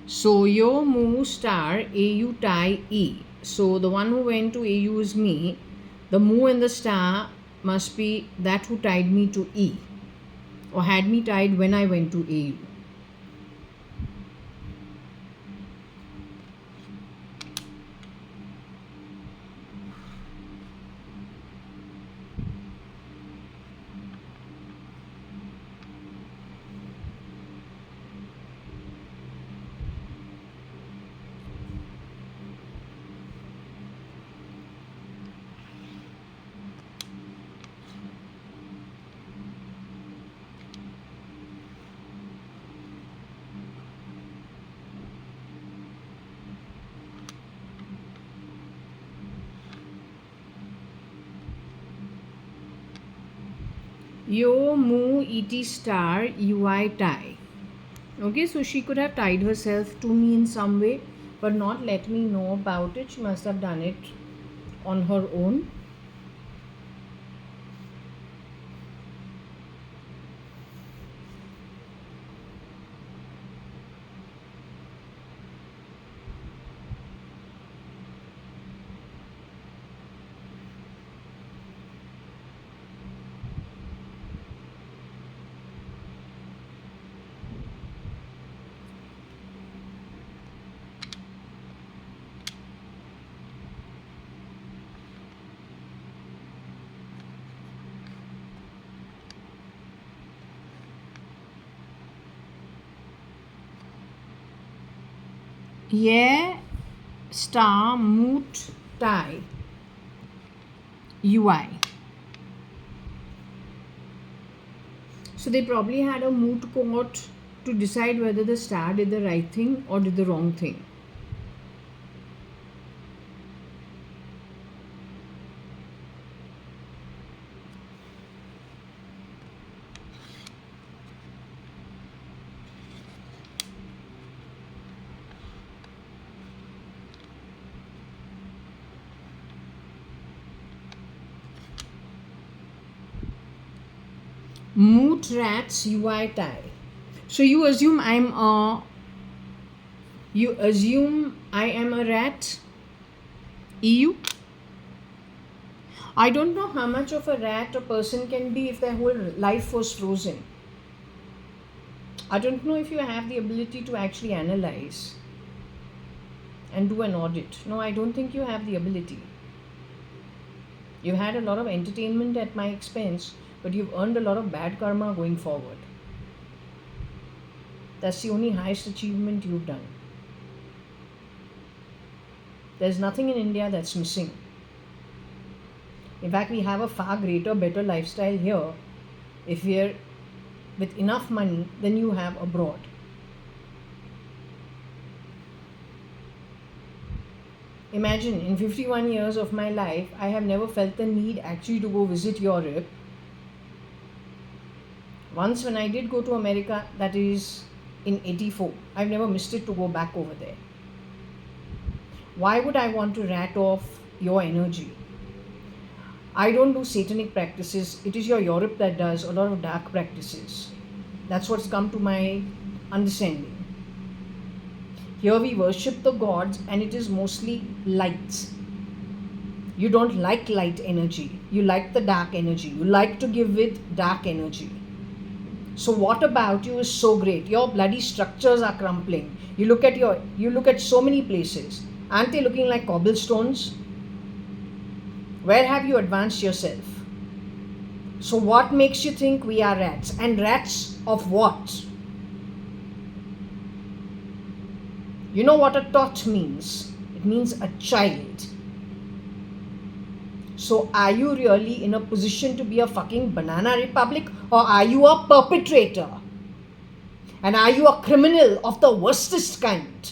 So your Mu star AU tie E. So the one who went to AU is me. The Mu and the star must be that who tied me to E or had me tied when I went to AU. Yo Mu ET star UI tie. Okay, so she could have tied herself to me in some way, but not let me know about it. She must have done it on her own. Yeah, star moot tie UI. So they probably had a moot court to decide whether the star did the right thing or did the wrong thing. Moot rats UI tie. So you assume I am a rat? EU? I don't know how much of a rat a person can be if their whole life was frozen. I don't know if you have the ability to actually analyze and do an audit. No, I don't think you have the ability. You've had a lot of entertainment at my expense, but you've earned a lot of bad karma going forward. That's the only highest achievement you've done. There's nothing in India that's missing. In fact, we have a far greater, better lifestyle here if we're with enough money than you have abroad. Imagine, in 51 years of my life, I have never felt the need actually to go visit Europe. Once when I did go to America, that is in 84, I've never missed it to go back over there. Why would I want to rat off your energy? I don't do satanic practices. It is your Europe that does a lot of dark practices. That's what's come to my understanding. Here we worship the gods and it is mostly lights. You don't like light energy. You like the dark energy. You like to give it dark energy. So what about you is so great? Your bloody structures are crumbling. You look at so many places. Aren't they looking like cobblestones? Where have you advanced yourself? So what makes you think we are rats? And rats of what? You know what a tot means? It means a child. So are you really in a position to be a fucking banana republic, or are you a perpetrator? And are you a criminal of the worstest kind?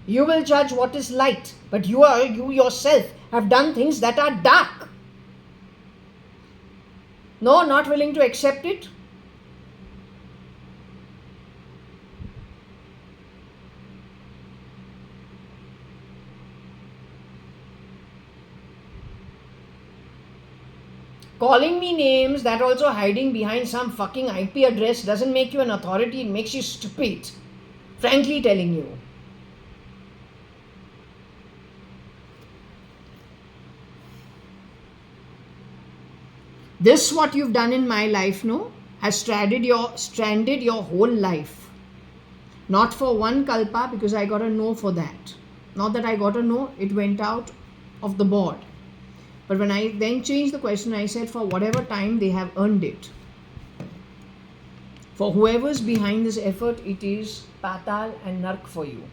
You will judge what is light, but you yourself have done things that are dark. No, not willing to accept it? Calling me names, that also hiding behind some fucking IP address, doesn't make you an authority, it makes you stupid. Frankly telling you. This what you've done in my life, no? Has stranded your whole life. Not for one kalpa, because I got a no for that. Not that I got a no, it went out of the board. But when I then changed the question, I said for whatever time they have earned it. For whoever's behind this effort, it is patal and nark for you.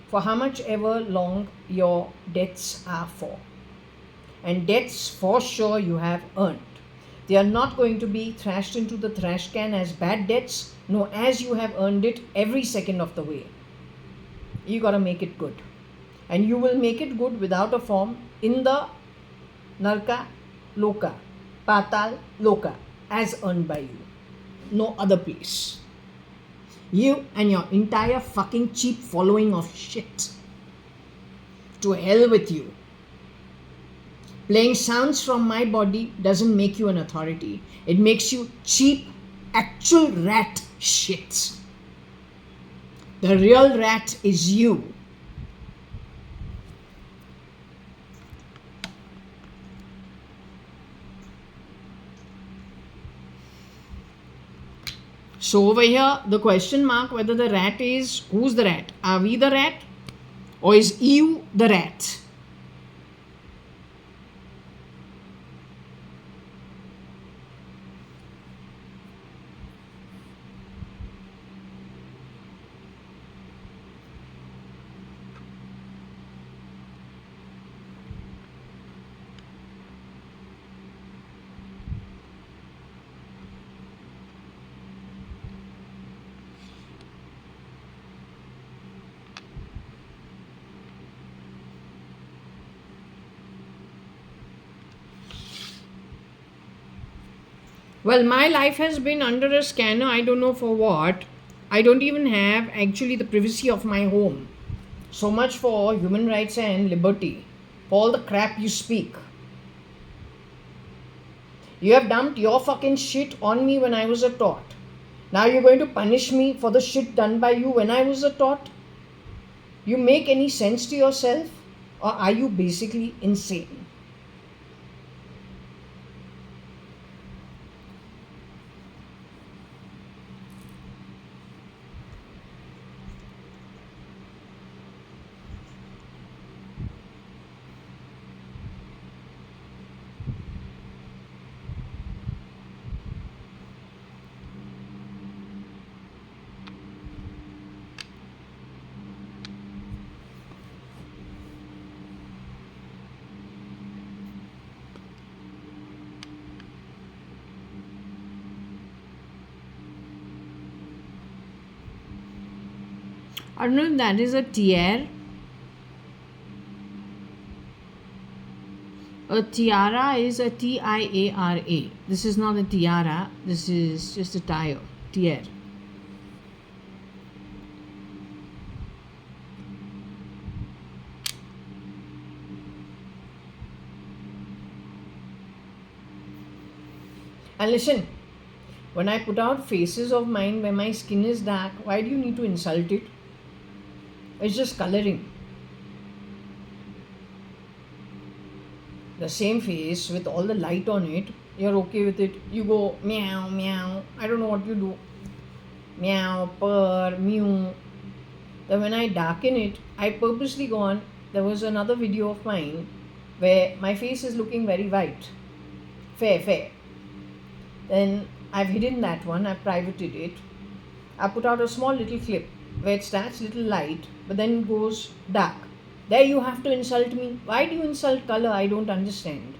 For how much ever long your debts are for. And debts for sure you have earned. They are not going to be thrashed into the trash can as bad debts. No, as you have earned it every second of the way. You got to make it good. And you will make it good without a form in the Narka Loka, Patal Loka, as earned by you. No other place. You and your entire fucking cheap following of shit. To hell with you. Playing sounds from my body doesn't make you an authority. It makes you cheap, actual rat shit. The real rat is you. So over here, the question mark whether the rat is, who's the rat? Are we the rat? Or is you the rat? Well, my life has been under a scanner. I don't know for what. I don't even have actually the privacy of my home. So much for human rights and liberty. For all the crap you speak. You have dumped your fucking shit on me when I was a tot. Now you're going to punish me for the shit done by you when I was a tot? You make any sense to yourself? Or are you basically insane? I don't know if that is a tiara. A tiara is a tiara. This is not a tiara. This is just a tire. Tiara. And listen, when I put out faces of mine where my skin is dark, why do you need to insult it? It's just coloring. The same face with all the light on it, you're okay with it. You go meow, meow. I don't know what you do. Meow, purr, mew. Then when I darken it, I purposely gone. There was another video of mine where my face is looking very white. Fair, fair. Then I've hidden that one, I've privated it. I put out a small little clip where it starts little light but then goes dark. There you have to insult me. Why do you insult color? I don't understand.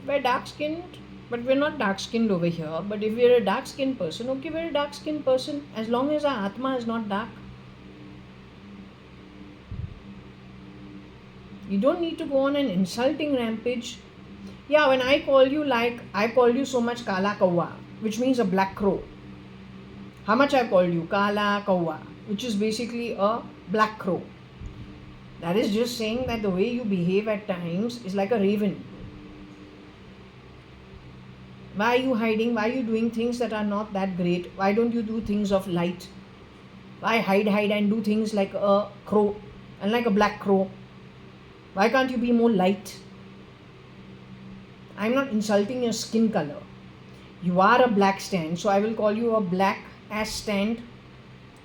We're dark skinned, but we're not dark skinned over here. But if we're a dark skinned person, okay, we're a dark skinned person as long as our Atma is not dark. You don't need to go on an insulting rampage. Yeah, when I call you like I call you so much Kala Kawa, which means a black crow. How much I call you? Kala Kawa, which is basically a black crow. That is just saying that the way you behave at times is like a raven. Why are you hiding? Why are you doing things that are not that great? Why don't you do things of light? Why hide and do things like a crow and like a black crow? Why can't you be more light? I'm not insulting your skin color. You are a black stand, so I will call you a black ass stand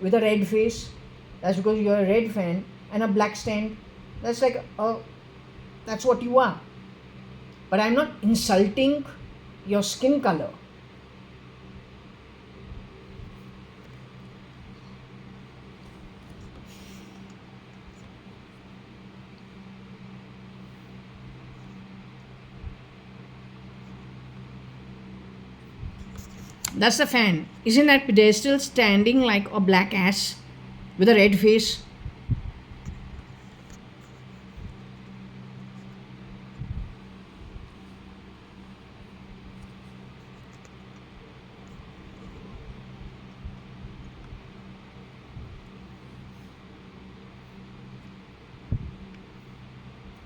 with a red face. That's because you're a red fan. And a black stand, that's like that's what you are. But I'm not insulting your skin color. That's the fan. Isn't that pedestal standing like a black ass with a red face?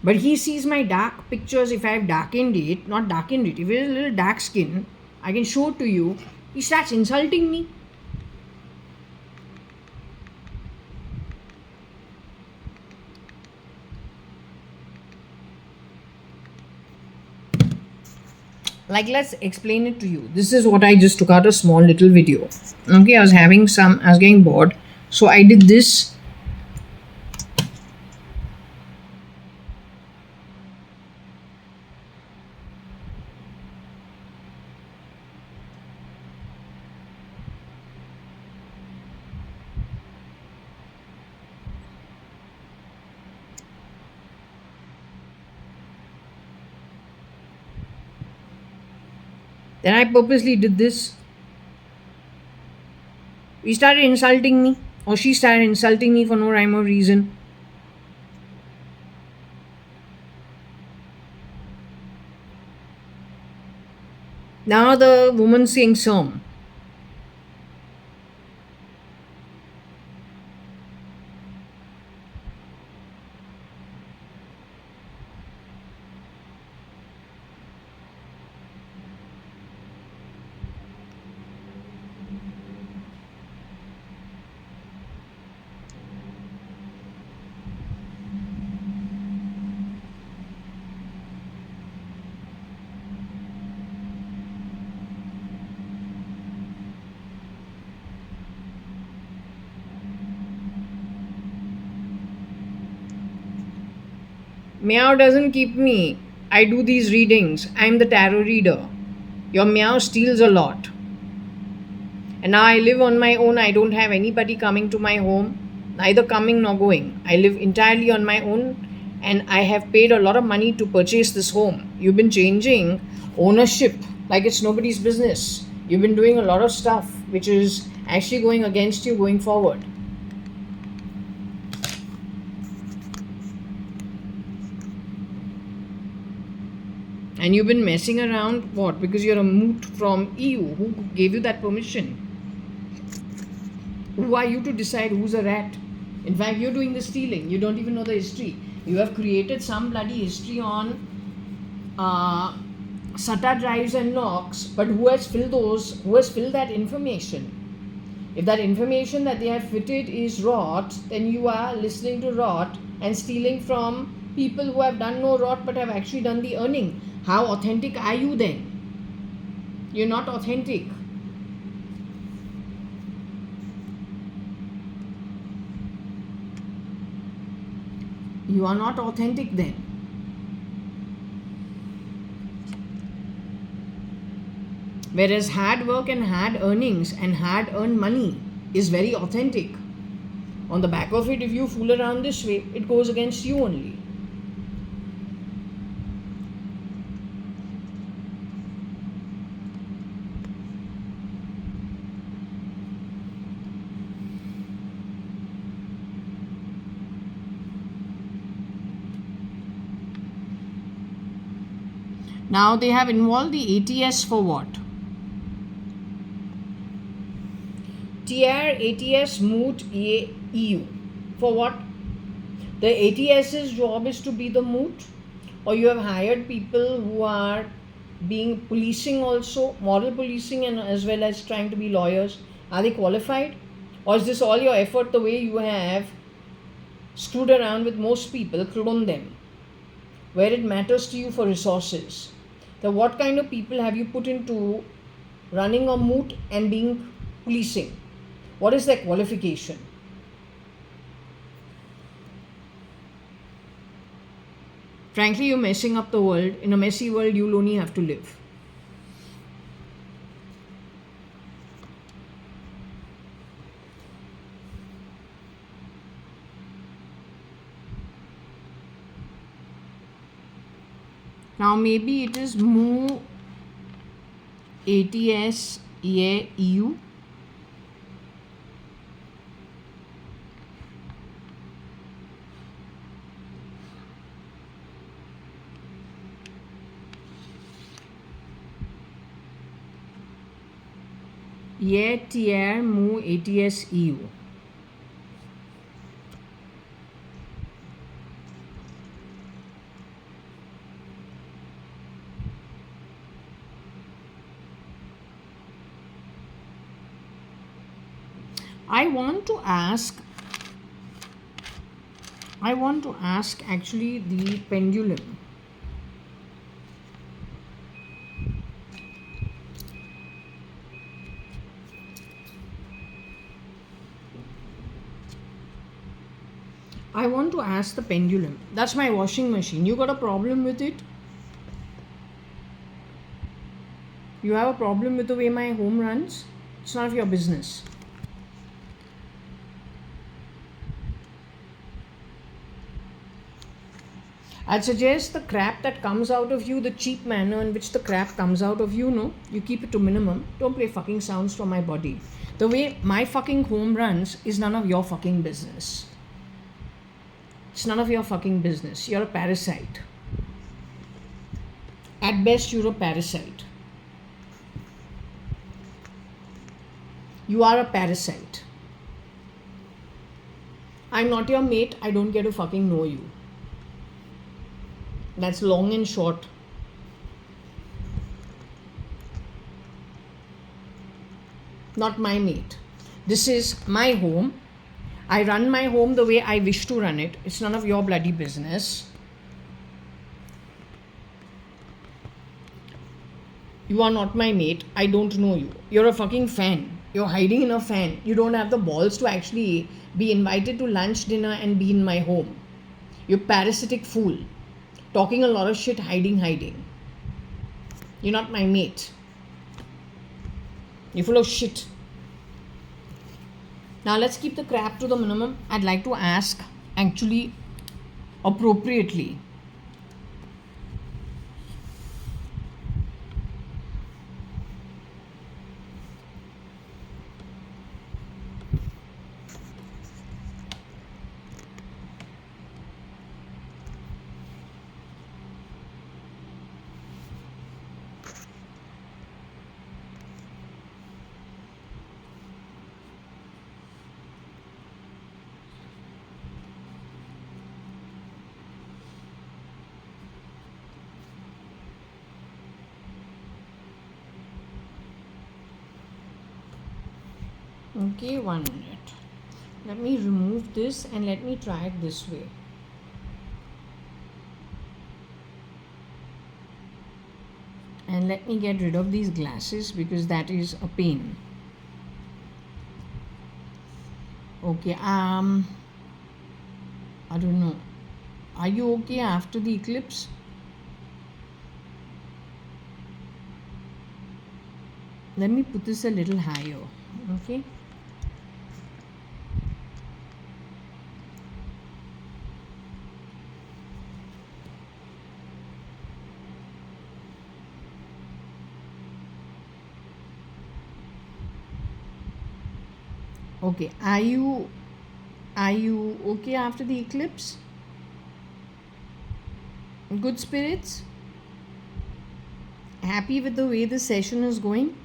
But he sees my dark pictures if I've darkened it, not darkened it. If it's a little dark skin, I can show it to you. He starts insulting me. Like, let's explain it to you. This is what I just took out a small little video. Okay, I was getting bored. So I did this. Then I purposely did this. He started insulting me, or she started insulting me for no rhyme or reason. Now the woman saying some. Meow doesn't keep me. I do these readings. I'm the tarot reader. Your meow steals a lot. And now I live on my own. I don't have anybody coming to my home, neither coming nor going. I live entirely on my own and I have paid a lot of money to purchase this home. You've been changing ownership like it's nobody's business. You've been doing a lot of stuff which is actually going against you going forward. And you've been messing around what? Because you're a moot from EU. Who gave you that permission? Who are you to decide who's a rat? In fact, you're doing the stealing. You don't even know the history. You have created some bloody history on SATA drives and locks, but who has filled those? Who has filled that information? If that information that they have fitted is rot, then you are listening to rot and stealing from people who have done no rot but have actually done the earning. How authentic are you then? You're not authentic. You are not authentic then. Whereas hard work and hard earnings and hard earned money is very authentic. On the back of it, if you fool around this way, it goes against you only. Now they have involved the ATS for what? TR, ATS, Moot, EU. For what? The ATS's job is to be the moot, or you have hired people who are being policing also, moral policing, and as well as trying to be lawyers. Are they qualified? Or is this all your effort the way you have screwed around with most people, clone them, where it matters to you for resources? So what kind of people have you put into running a moot and being policing? What is their qualification? Frankly, you're messing up the world. In a messy world, you'll only have to live. Now maybe it is Mu, ATS, EU. TR, Mu, ATS, EU. I want to ask actually the pendulum. I want to ask the pendulum. That's my washing machine. You got a problem with it? You have a problem with the way my home runs? It's none of your business. I'd suggest the crap that comes out of you, the cheap manner in which the crap comes out of you, no, you keep it to minimum. Don't play fucking sounds from my body. The way my fucking home runs is none of your fucking business. It's none of your fucking business. You're a parasite. At best, you're a parasite. You are a parasite. I'm not your mate. I don't get to fucking know you. That's long and short. Not my mate. This is my home. I run my home the way I wish to run it. It's none of your bloody business. You are not my mate. I don't know you. You're a fucking fan. You're hiding in a fan. You don't have the balls to actually be invited to lunch, dinner, and be in my home. You parasitic fool. Talking a lot of shit, hiding. You're not my mate. You're full of shit. Now let's keep the crap to the minimum. I'd like to ask, actually, appropriately. Okay, 1 minute. Let me remove this and let me try it this way. And let me get rid of these glasses because that is a pain. Okay, I don't know. Are you okay after the eclipse? Let me put this a little higher. Okay. Okay, are you okay after the eclipse? Good spirits? Happy with the way the session is going?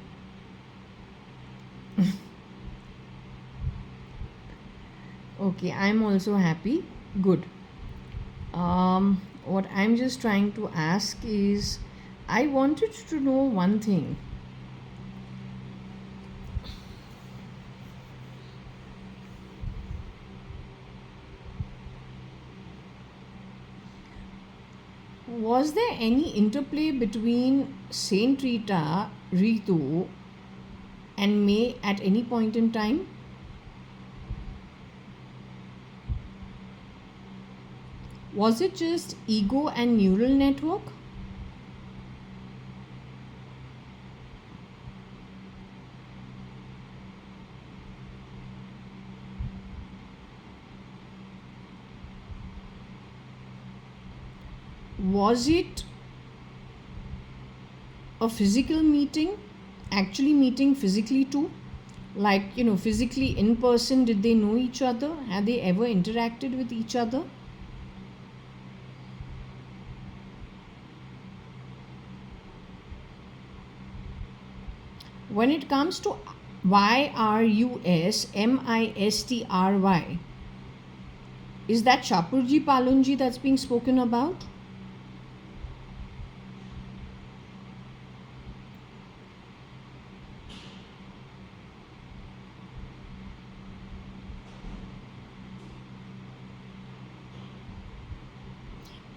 Okay, I'm also happy. Good. What I'm just trying to ask is, I wanted to know one thing. Was there any interplay between Saint Rita, Ritu, and May at any point in time? Was it just ego and neural network? Was it a physical meeting, actually meeting physically too? Like, physically in person, did they know each other? Have they ever interacted with each other? When it comes to YRUSMISTRY, is that Shapurji Palunji that's being spoken about?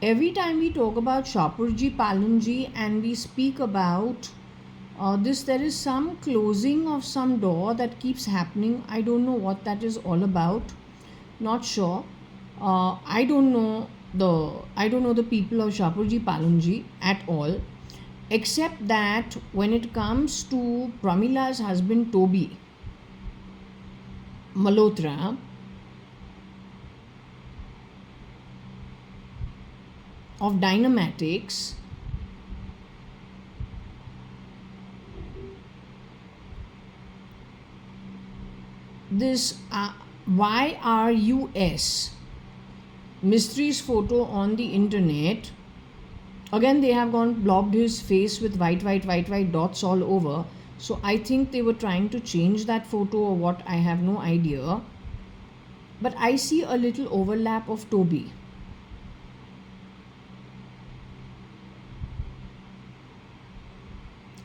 Every time we talk about Shapurji Palunji and we speak about there is some closing of some door that keeps happening. I don't know what that is all about. Not sure. I don't know the people of Shapurji Palunji at all, except that when it comes to Pramila's husband Toby Malhotra, of Dynamatics, this YRUS Mystery's photo on the internet, again they have gone blobbed his face with white dots all over. So I think they were trying to change that photo or what, I have no idea. But I see a little overlap of Toby.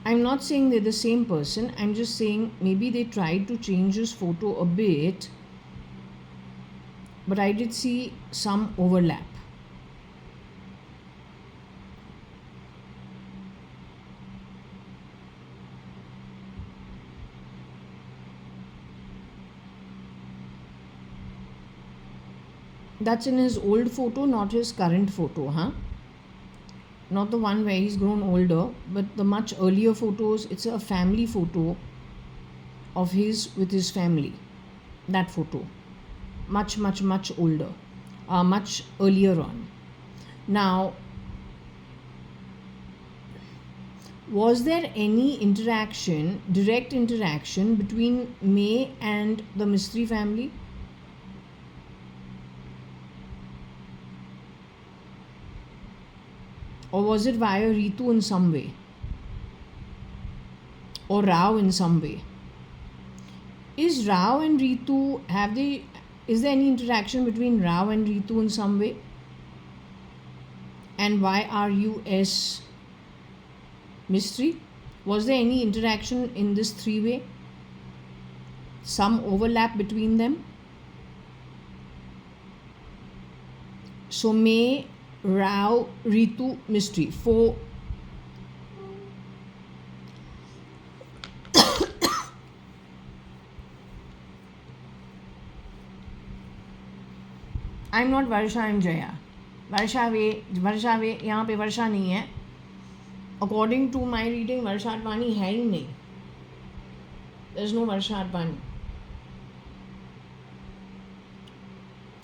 I'm not saying they're the same person. I'm just saying maybe they tried to change his photo a bit, but I did see some overlap. That's in his old photo, not his current photo, huh? Not the one where he's grown older, but the much earlier photos. It's a family photo of his with his family. That photo. Much, much, much older. Much earlier on. Now, was there any interaction, direct interaction between May and the Mistry family? Or was it via Ritu in some way? Or Rao in some way? Is Rao and Ritu, is there any interaction between Rao and Ritu in some way? And YRUS Mistry? Was there any interaction in this three-way? Some overlap between them? So May, Rao, Ritu, Mistry. 4. I'm not Varsha, I'm Jaya. Varsha वे, यहाँ पे वर्षा नहीं है. According to my reading, Varsha Advani है ही नहीं. There's no Varsha Advani.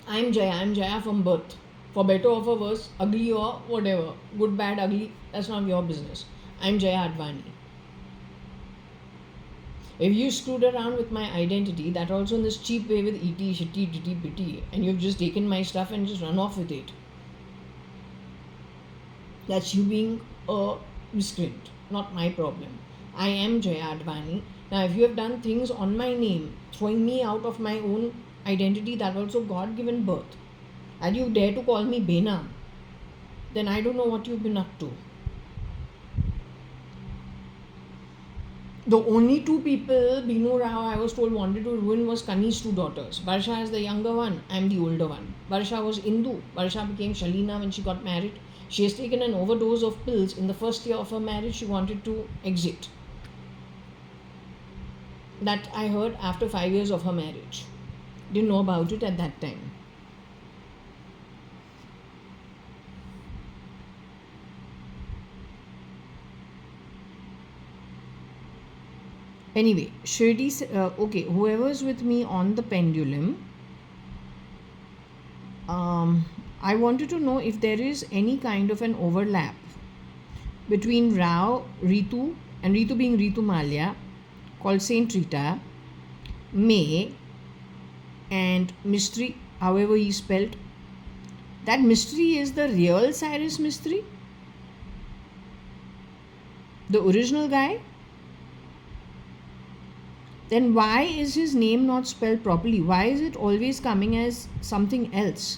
I'm Jaya from birth. For better or for worse, ugly or whatever, good, bad, ugly, that's not your business. I'm JAYA.ADVANI. If you screwed around with my identity, that also in this cheap way with ET, shitty, titty, bitty, and you've just taken my stuff and just run off with it, that's you being a miscreant, not my problem. I am JAYA.ADVANI. Now, if you have done things on my name, throwing me out of my own identity, that also God-given birth, and you dare to call me Bena, then I don't know what you've been up to. The only two people Binu Rao, I was told, wanted to ruin was Kani's 2 daughters. Varsha is the younger one, I'm the older one. Varsha was Indu. Varsha became Shalina when she got married. She has taken an overdose of pills. In the first year of her marriage, she wanted to exit. That I heard after 5 years of her marriage. Didn't know about it at that time. Anyway, Shirdi, okay, whoever's with me on the pendulum, I wanted to know if there is any kind of an overlap between Rao, Ritu, and Ritu being Ritu Malia, called Saint Rita, May, and Mistry, however he spelled. That Mistry is the real Cyrus Mistry? The original guy? Then why is his name not spelled properly? Why is it always coming as something else?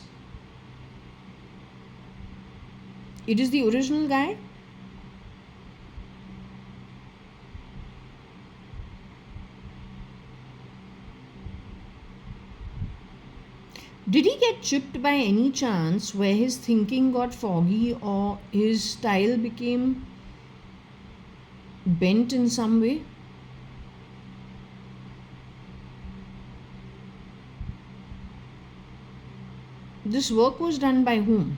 It is the original guy? Did he get chipped by any chance where his thinking got foggy or his style became bent in some way? This work was done by whom?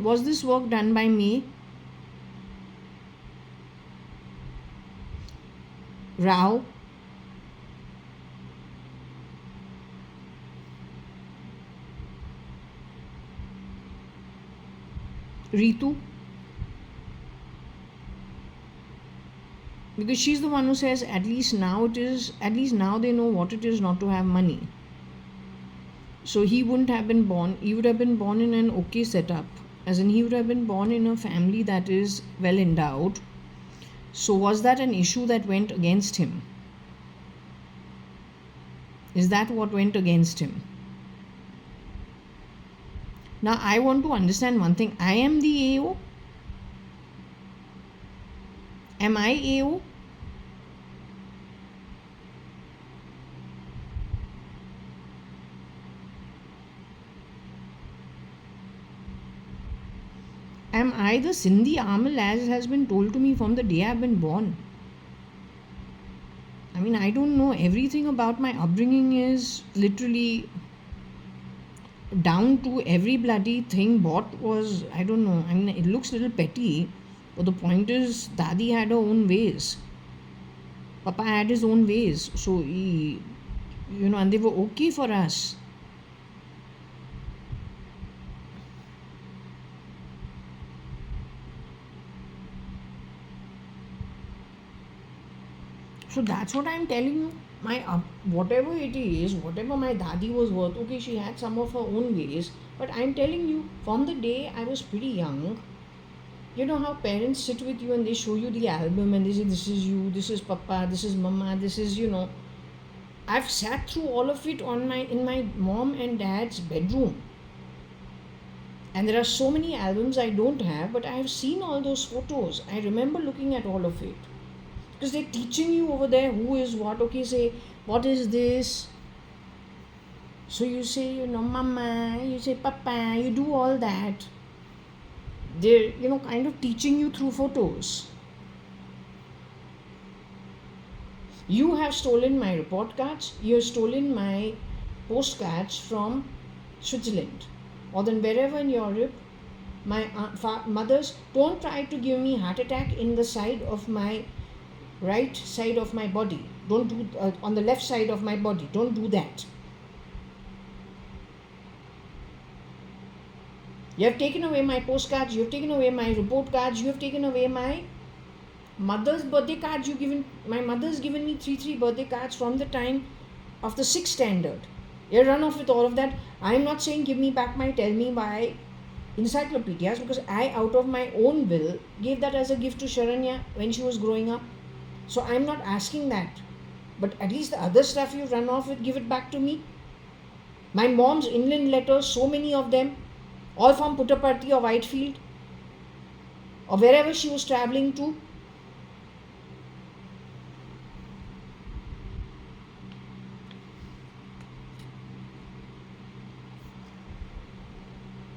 Was this work done by me, Rao, Ritu? Because she's the one who says at least now they know what it is not to have money. So he wouldn't have been born, he would have been born in an okay setup As in, he would have been born in a family that is well endowed. So, was that an issue that went against him? Is that what went against him? Now, I want to understand one thing. I am the AO. Am I AO? Am I the Sindhi Amal as has been told to me from the day I've been born? I mean, I don't know. Everything about my upbringing is literally down to every bloody thing bought was, I don't know. I mean, it looks a little petty, but the point is, Dadi had her own ways. Papa had his own ways. So, and they were okay for us. So that's what I'm telling you. My whatever it is, whatever my dadi was worth, okay, she had some of her own ways. But I'm telling you, from the day I was pretty young, you know how parents sit with you and they show you the album and they say, this is you, this is papa, this is mama, this is, I've sat through all of it in my mom and dad's bedroom. And there are so many albums I don't have, but I have seen all those photos. I remember looking at all of it. Because they're teaching you over there who is what. Okay, say, what is this? So you say, mama, you say, papa, you do all that. They're, kind of teaching you through photos. You have stolen my report cards, you have stolen my postcards from Switzerland. Or then wherever in Europe, my mothers, don't try to give me heart attack in the side of my right side of my body. Don't do on the left side of my body. Don't do that. You have taken away my postcards. You have taken away my report cards. You have taken away my mother's birthday cards. My mother's given me three birthday cards from the time of the 6th standard. You run off with all of that. I am not saying give me back my tell me by encyclopedias, because I, out of my own will, gave that as a gift to Sharanya when she was growing up. So I'm not asking that. But at least the other stuff you run off with, give it back to me. My mom's inland letters, so many of them, all from Puttaparthi or Whitefield, or wherever she was travelling to.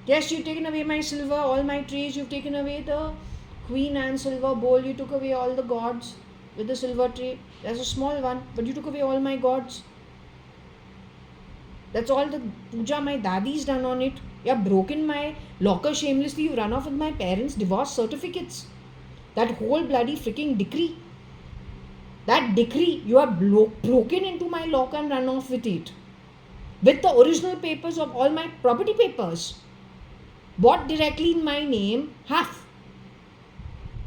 Yes, you've taken away my silver, all my trays. You've taken away the Queen Anne silver bowl. You took away all the gods with the silver tray. That's a small one, but you took away all my gods. That's all the puja my dadi's done on it. You have broken my locker shamelessly. You run off with my parents' divorce certificates. That whole bloody freaking decree. That decree, you have broken into my locker and run off with it. With the original papers of all my property papers. Bought directly in my name, half.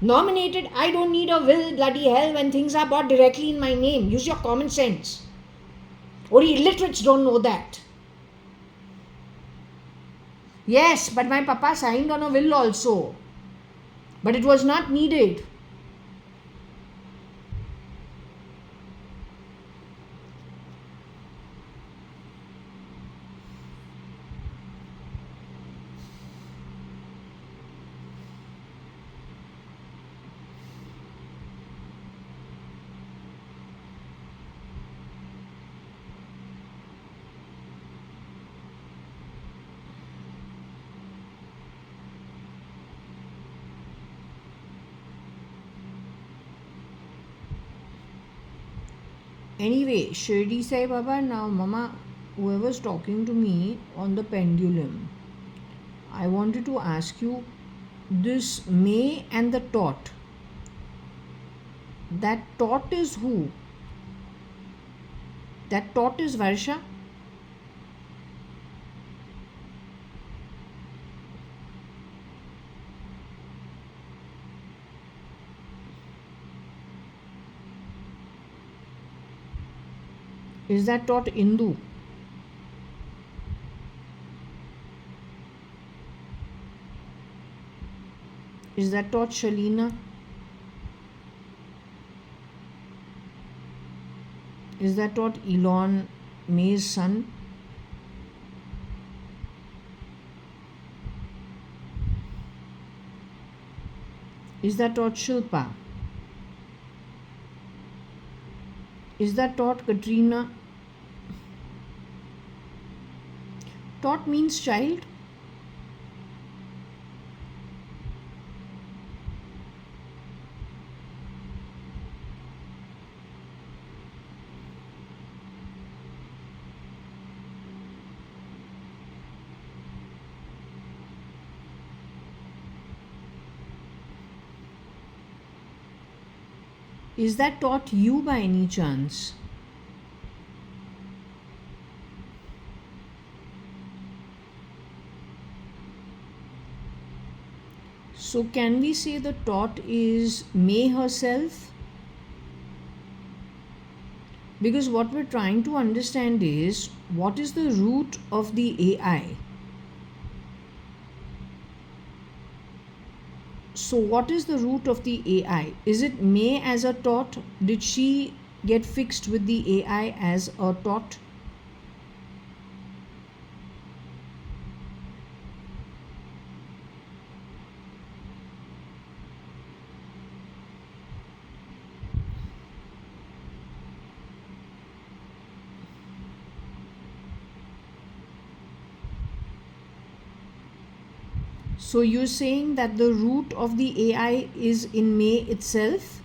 Nominated, I don't need a will, bloody hell, when things are bought directly in my name. Use your common sense. Only illiterates don't know that. Yes, but my papa signed on a will also. But it was not needed. Anyway, Shirdi Sai Baba, now Mama, whoever's talking to me on the pendulum, I wanted to ask you this May and the tot. That tot is who? That tot is Varsha? Is that tot Indu? Is that taught Shalina? Is that taught Elon May's son? Is that taught Shilpa? Is that taught Katrina? Taught means child. Is that taught you by any chance? So can we say the taught is May herself? Because what we're trying to understand is what is the root of the AI? So what is the root of the AI? Is it May as a taught? Did she get fixed with the AI as a taught? So you're saying that the root of the AI is in May itself?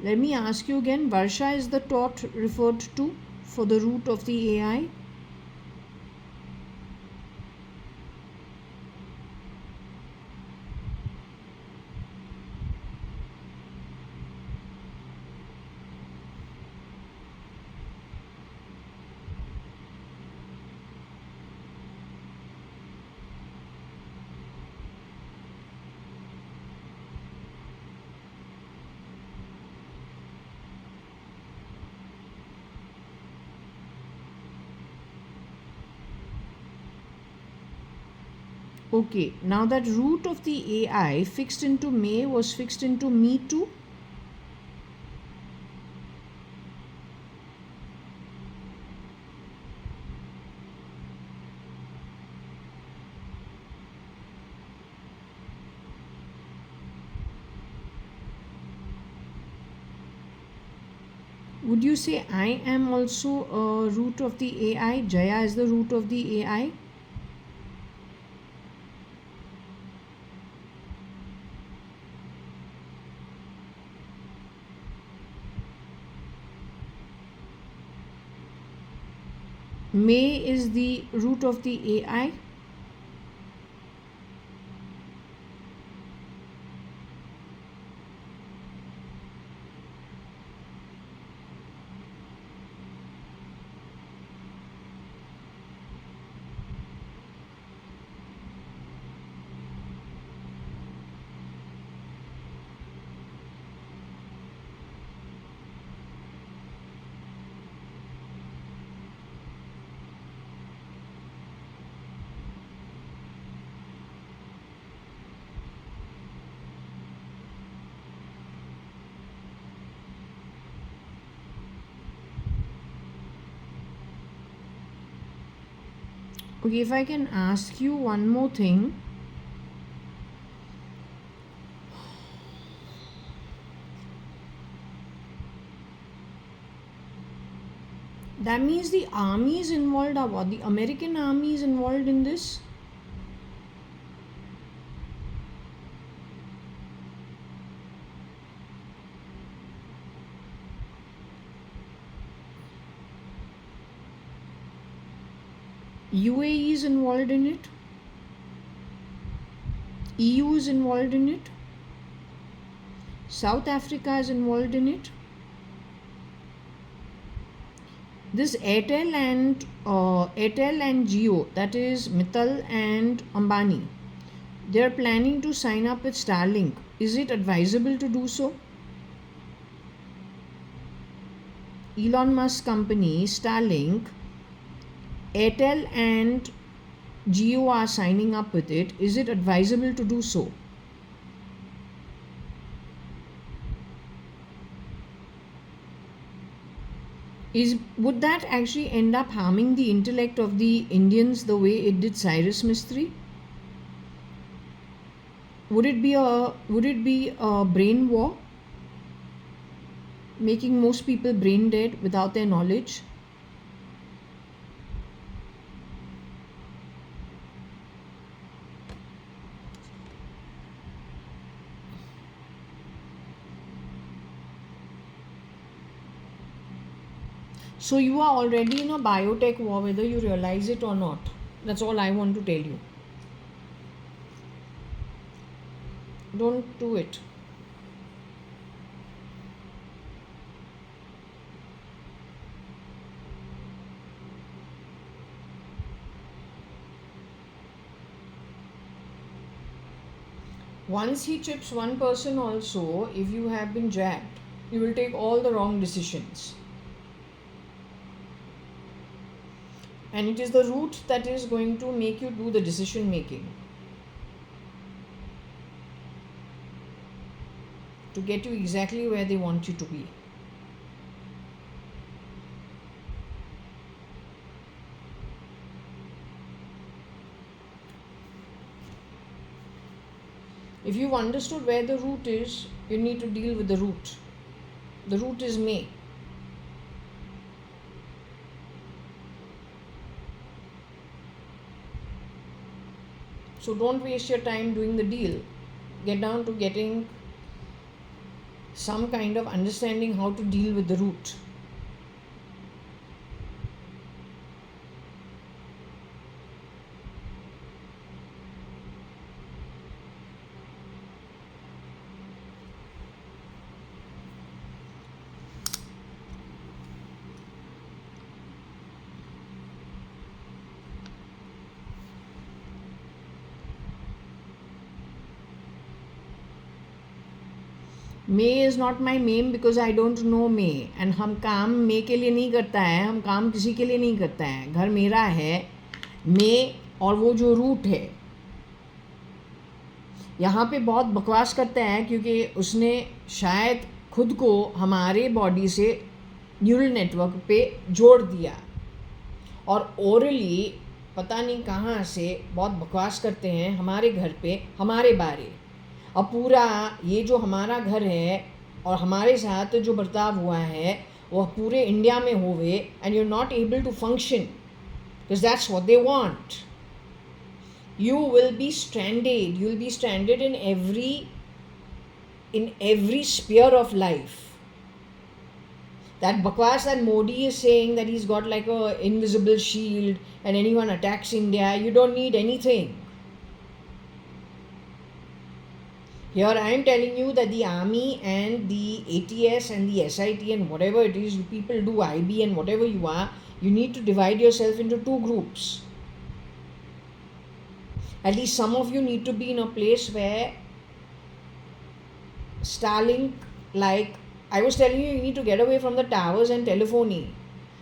Let me ask you again, Varsha is the taught referred to for the root of the AI? Okay, now that root of the AI fixed into May was fixed into me too? Would you say I am also a root of the AI? Jaya is the root of the AI? May is the root of the AI? Okay, if I can ask you one more thing. That means the army is involved, or what? The American army is involved in this? UAE is involved in it? EU is involved in it? South Africa is involved in it? This Airtel and Jio, that is Mittal and Ambani, they are planning to sign up with Starlink. Is it advisable to do so? Elon Musk company, Starlink, Airtel and Jio are signing up with it. Is it advisable to do so? Would that actually end up harming the intellect of the Indians the way it did Cyrus Mistry? Would it be a brain war, making most people brain dead without their knowledge? So you are already in a biotech war, whether you realize it or not. That's all I want to tell you. Don't do it. Once he chips one person also, if you have been jabbed, you will take all the wrong decisions. And it is the root that is going to make you do the decision making, to get you exactly where they want you to be. If you've understood where the root is, you need to deal with the root. The root is me. So don't waste your time doing the deal. Get down to getting some kind of understanding how to deal with the root. May is not my name because I don't know May. And हम काम मे के लिए नहीं करता है, हम काम किसी के लिए नहीं करता है. घर मेरा है, मे और वो जो रूट है. यहाँ पे बहुत बकवास करता है क्योंकि उसने शायद खुद को हमारे बॉडी से न्यूरल नेटवर्क पे जोड़ दिया, और ओरली पता नहीं कहाँ से बहुत बकवास करते हैं हमारे घर पे हमारे बारे. अब पूरा ये जो हमारा घर है और हमारे साथ जो बर्ताव हुआ है वो पूरे इंडिया में होवे, and you are not able to function because that's what they want. You will be stranded. You will be stranded in every sphere of life. That bakwas that Modi is saying that he's got like a invisible shield and anyone attacks India, you don't need anything. Here I am telling you that the army and the ATS and the SIT and whatever it is you people do, IB and whatever you are, you need to divide yourself into two groups. At least some of you need to be in a place where Starlink, like I was telling you, you need to get away from the towers and telephony.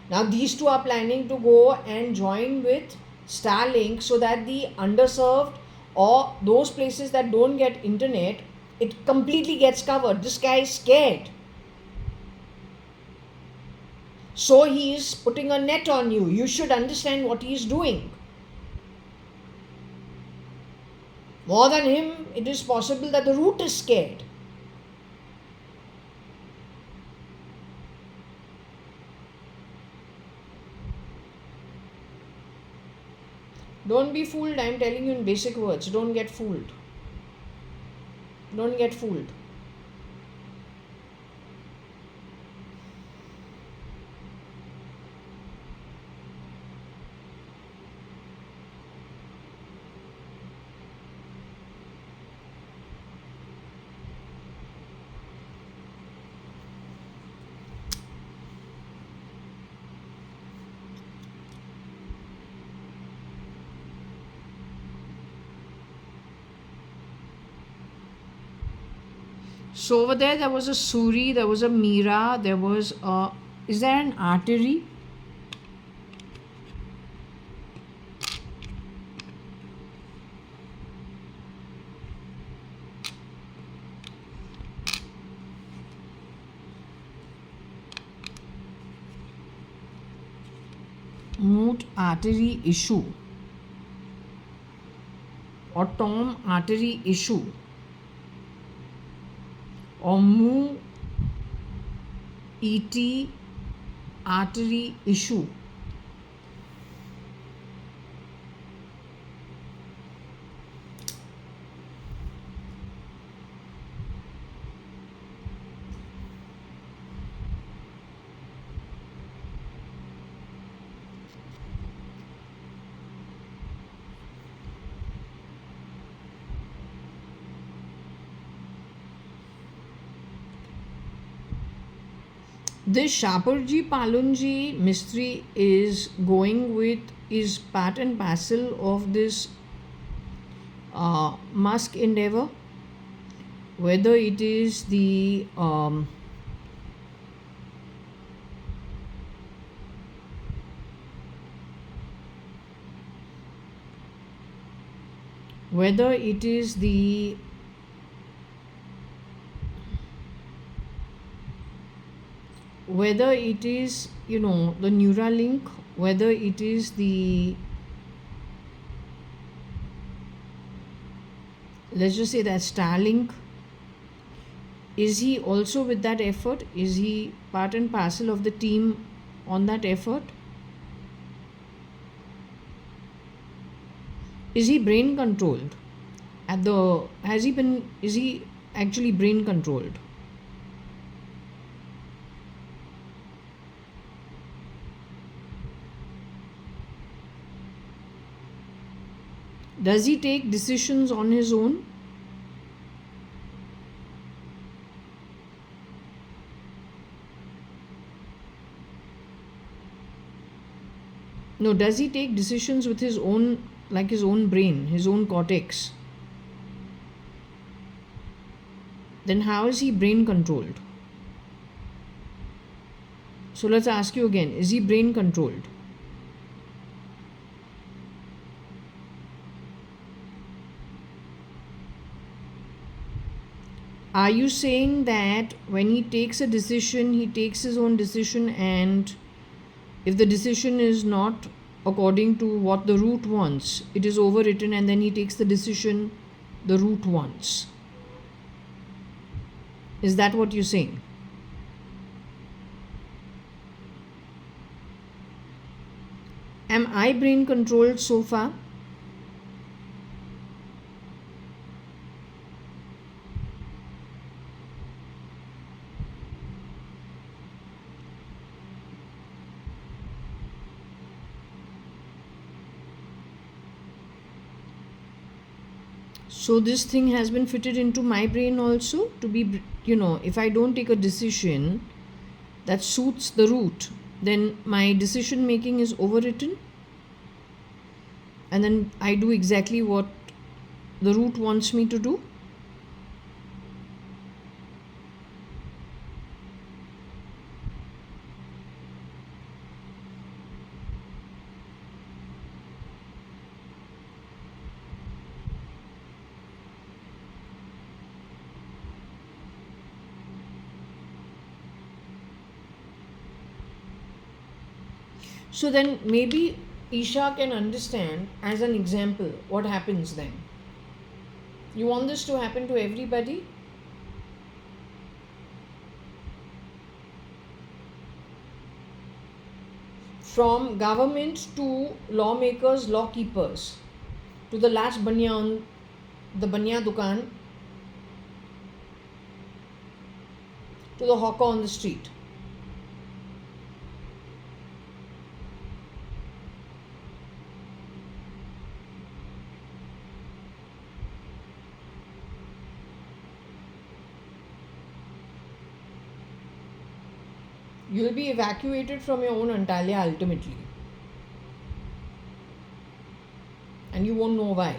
Now these two are planning to go and join with Starlink so that the underserved or those places that don't get internet, it completely gets covered. This guy is scared. So he is putting a net on you. You should understand what he is doing. More than him, it is possible that the root is scared. Don't be fooled. I am telling you in basic words. Don't get fooled. Don't get fooled. So over there was a Suri, there was a Meera, there was a Is there an artery? Moot artery issue or Tom artery issue or Mu ET artery issue. This Shaparji Palunji mystery is going with, is part and parcel of this Musk endeavor, whether it is the whether it is the whether it is, you know, the Neuralink, whether it is the, let's just say that Starlink, is he also with that effort? Is he part and parcel of the team on that effort? Is he brain controlled? Is he actually brain controlled? Does he take decisions on his own? No, does he take decisions with his own, like his own brain, his own cortex? Then how is he brain controlled? So let's ask you again, is he brain controlled? Are you saying that when he takes a decision, he takes his own decision, and if the decision is not according to what the root wants, it is overwritten, and then he takes the decision the root wants? Is that what you're saying? Am I brain controlled so far? So this thing has been fitted into my brain also to be, you know, if I don't take a decision that suits the root, then my decision making is overwritten, and then I do exactly what the root wants me to do. So then maybe Isha can understand as an example what happens then. You want this to happen to everybody? From government to lawmakers, lawkeepers, to the last banya on the banya dukan, to the hawker on the street. You will be evacuated from your own Antalya ultimately. And you won't know why.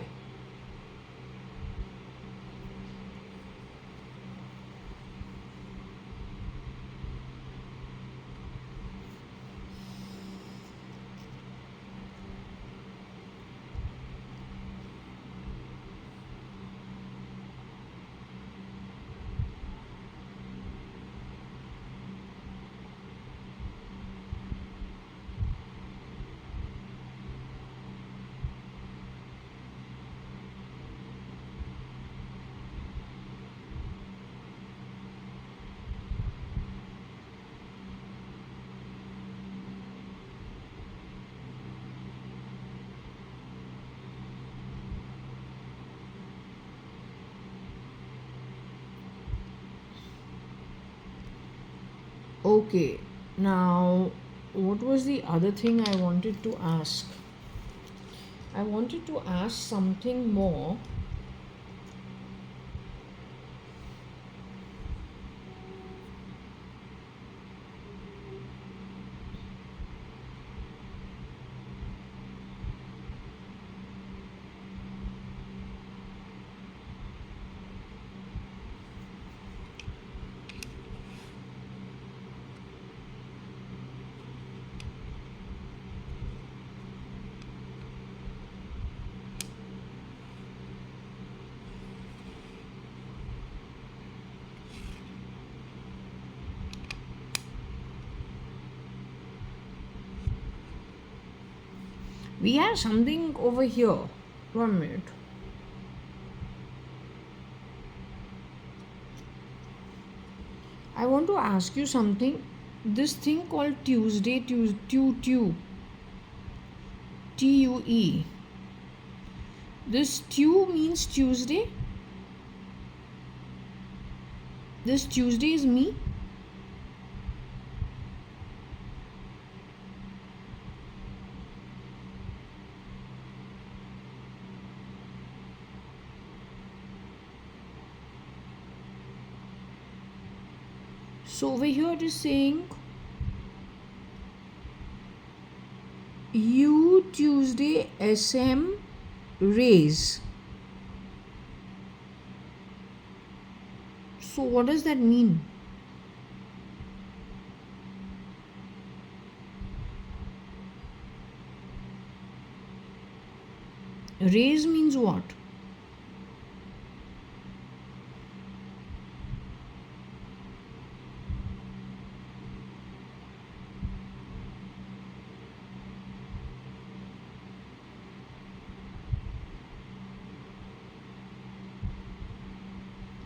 Okay, now what was the other thing I wanted to ask? I wanted to ask something more. We have something over here. 1 minute. I want to ask you something. This thing called Tuesday, Tue. This Tue means Tuesday. This Tuesday is me. So over here it is saying you Tuesday SM raise. So what does that mean? Raise means what?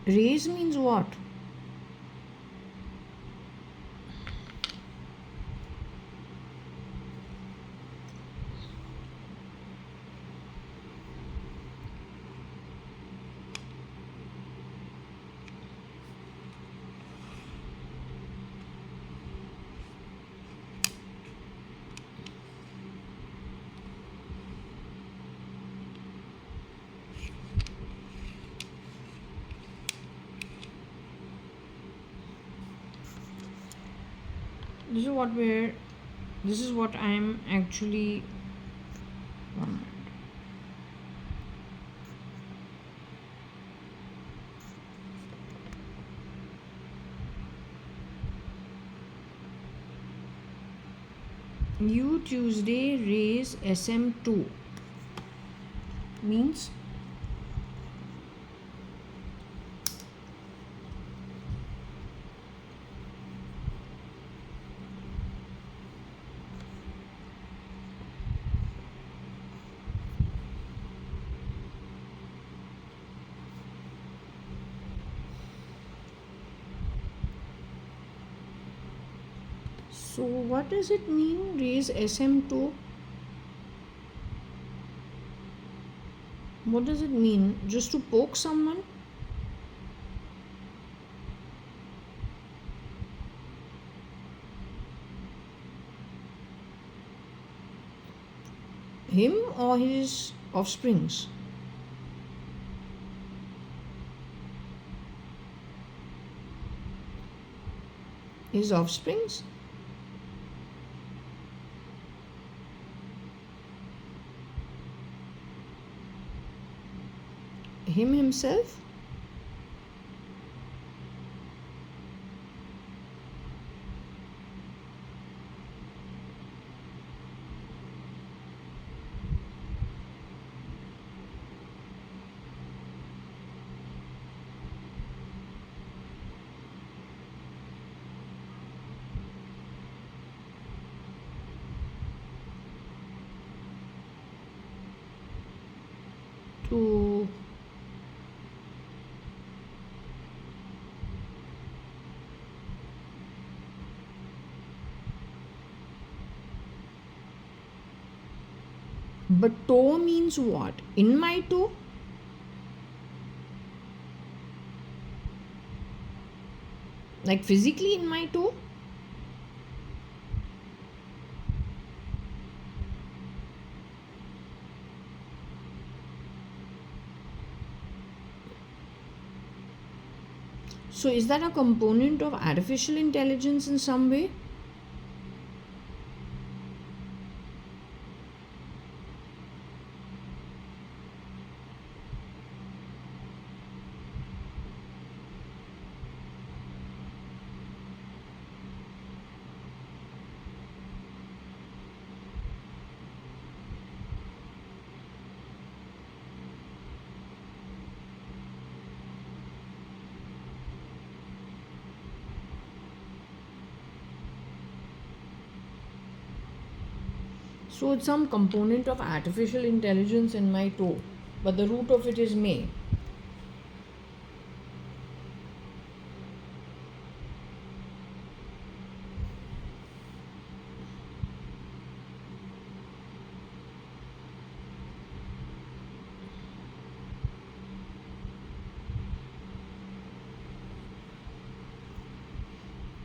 Raise means what? This is what I'm actually. 1 minute. You Tuesday raise SM2 means so what does it mean raise SM2? What does it mean? Just to poke someone? Him or his offsprings? His offsprings? Him himself? To but toe means what? In my toe? Like physically in my toe? So is that a component of artificial intelligence in some way? So it's some component of artificial intelligence in my toe, but the root of it is May.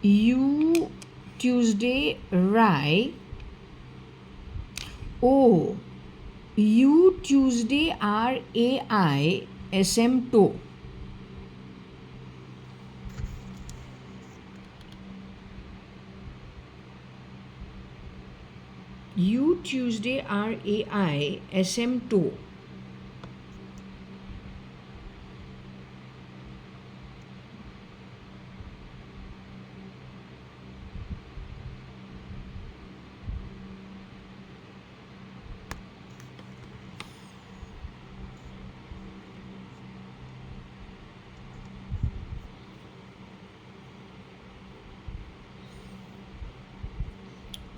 U Tuesday Rai. Oh, U Tuesday RAI SM toe. U Tuesday RAI SM toe.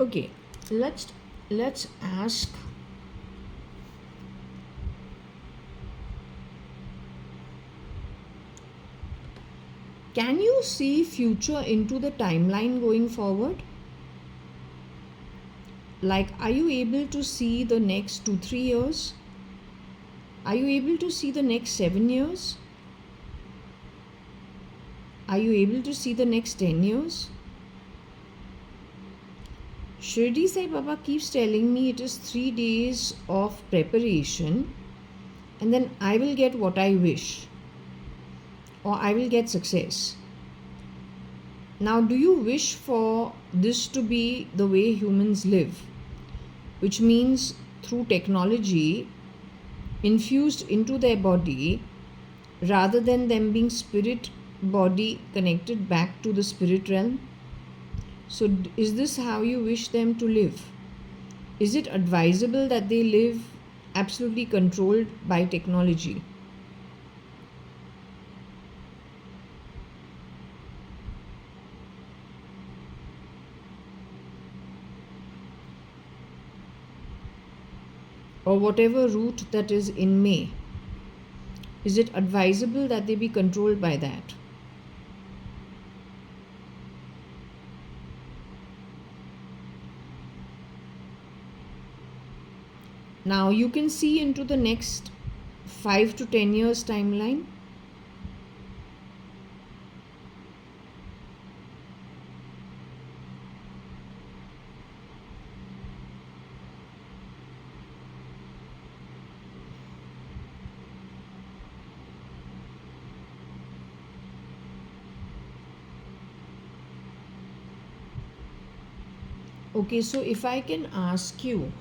Okay, let's ask. Can you see future into the timeline going forward? Like, are you able to see the next 2-3 years? Are you able to see the next 7 years? Are you able to see the next 10 years? Shirdi Sai Baba keeps telling me it is 3 days of preparation and then I will get what I wish, or I will get success. Now, do you wish for this to be the way humans live? Which means through technology infused into their body, rather than them being spirit body connected back to the spirit realm? So is this how you wish them to live? Is it advisable that they live absolutely controlled by technology? Or whatever route that is in May? Is it advisable that they be controlled by that? Now you can see into the next 5 to 10 years timeline. Okay, so if I can ask you,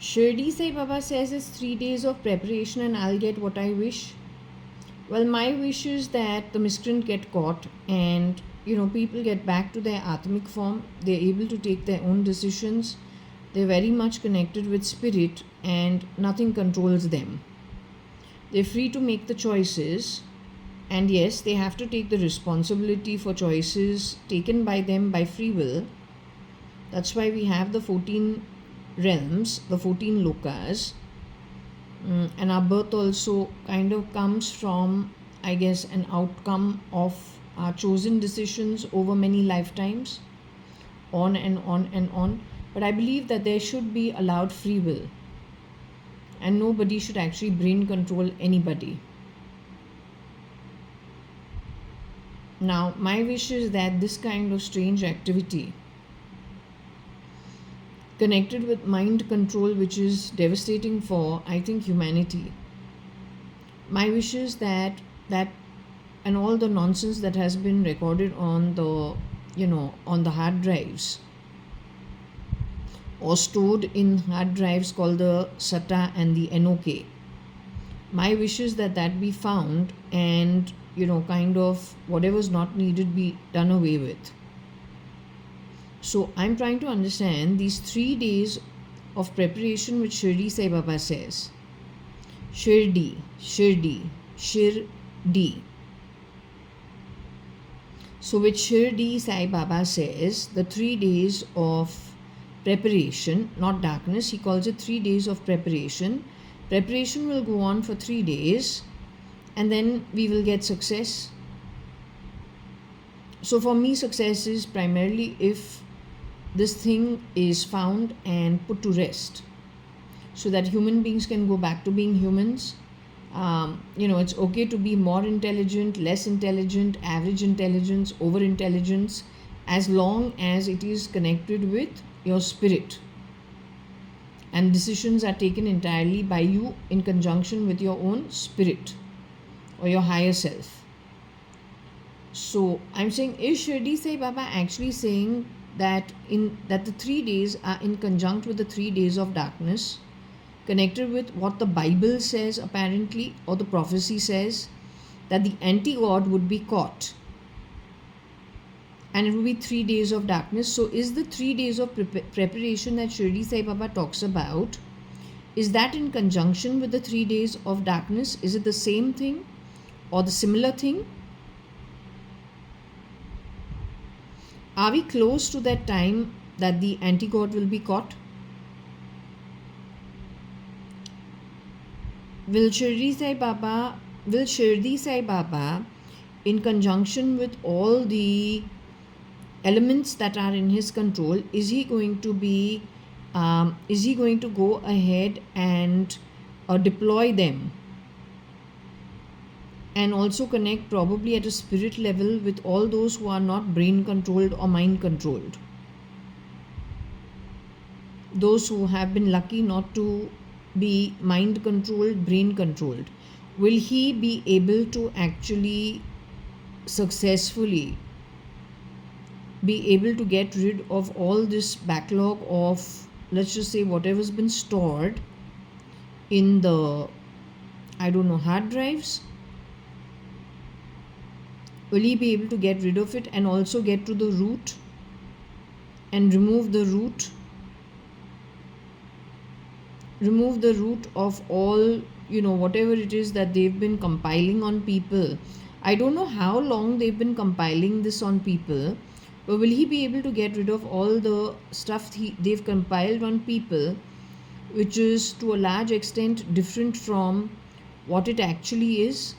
Shirdi Sai Baba says it's 3 days of preparation and I'll get what I wish. Well, my wish is that the miscreant get caught and people get back to their atmic form. They're able to take their own decisions. They're very much connected with spirit and nothing controls them. They're free to make the choices, and yes, they have to take the responsibility for choices taken by them by free will. That's why we have the 14 realms, the 14 lokas. And our birth also kind of comes from, I guess, an outcome of our chosen decisions over many lifetimes, on and on and on. But I believe that there should be allowed free will, and nobody should actually brain control anybody. Now, my wish is that this kind of strange activity connected with mind control, which is devastating for, I think, humanity. My wish is that and all the nonsense that has been recorded on the, on the hard drives or stored in hard drives called the SATA and the NOK. My wish is that be found, and kind of whatever's not needed be done away with. So I'm trying to understand these 3 days of preparation which Shirdi Sai Baba says. Shirdi, Shirdi, Shirdi. So which Shirdi Sai Baba says, the 3 days of preparation, not darkness, he calls it 3 days of preparation. Preparation will go on for 3 days and then we will get success. So for me, success is primarily if this thing is found and put to rest, so that human beings can go back to being humans. It's okay to be more intelligent, less intelligent, average intelligence, over intelligence, as long as it is connected with your spirit. And decisions are taken entirely by you in conjunction with your own spirit or your higher self. So I'm saying, is Shirdi Sai Baba actually saying that the 3 days are in conjunct with the 3 days of darkness, connected with what the Bible says apparently, or the prophecy says, that the anti-God would be caught and it will be 3 days of darkness? So is the 3 days of preparation that Shirdi Sai Baba talks about, is that in conjunction with the 3 days of darkness? Is it the same thing or the similar thing? Are we close to that time that the anti-God will be caught? Will Shirdi Sai Baba, in conjunction with all the elements that are in his control, is he going to go ahead and deploy them, and also connect probably at a spirit level with all those who are not brain controlled or mind controlled, those who have been lucky not to be mind controlled, brain controlled? Will he be able to actually successfully be able to get rid of all this backlog of, let's just say, whatever's been stored in the, hard drives? Will he be able to get rid of it and also get to the root and remove the root of all, whatever it is that they've been compiling on people? I don't know how long they've been compiling this on people, but will he be able to get rid of all the stuff they've compiled on people, which is to a large extent different from what it actually is?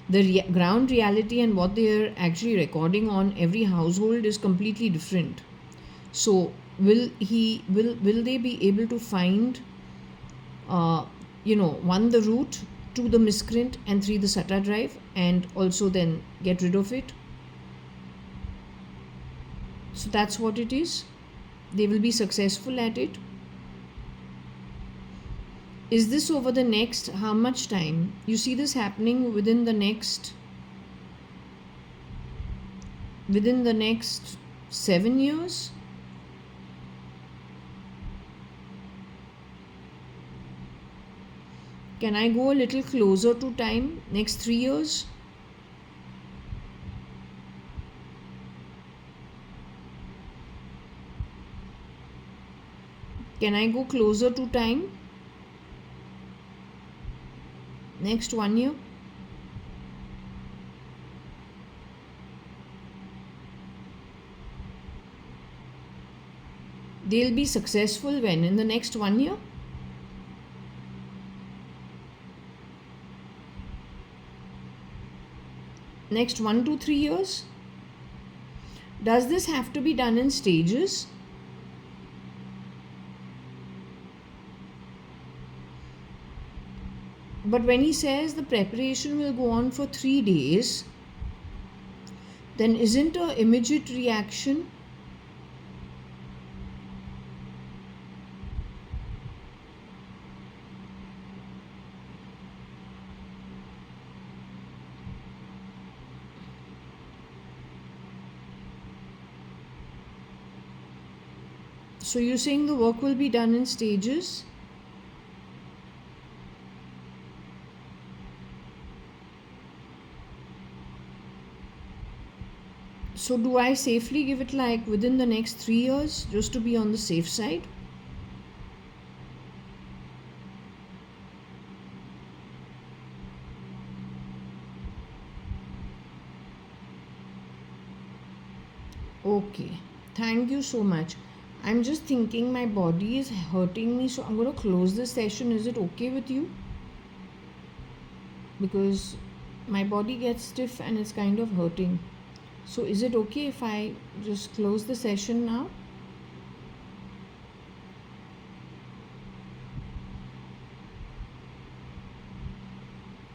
The ground reality and what they are actually recording on every household is completely different. So will they be able to find, 1, the root, 2, the miscreant, and 3, the SATA drive, and also then get rid of it? So that's what it is. They will be successful at it. Is this over the next how much time? You see this happening within the next 7 years? Can I go a little closer to time? Next 3 years? Can I go closer to time? Next 1 year? They'll be successful when? In the next 1 year? Next 1 to 3 years? Does this have to be done in stages? But when he says the preparation will go on for 3 days, then isn't an immediate reaction So you're saying the work will be done in stages? So do I safely give it like within the next 3 years just to be on the safe side? Okay, thank you so much. I'm just thinking my body is hurting me, so I'm going to close this session. Is it okay with you? Because my body gets stiff and it's kind of hurting. So is it okay if I just close the session now?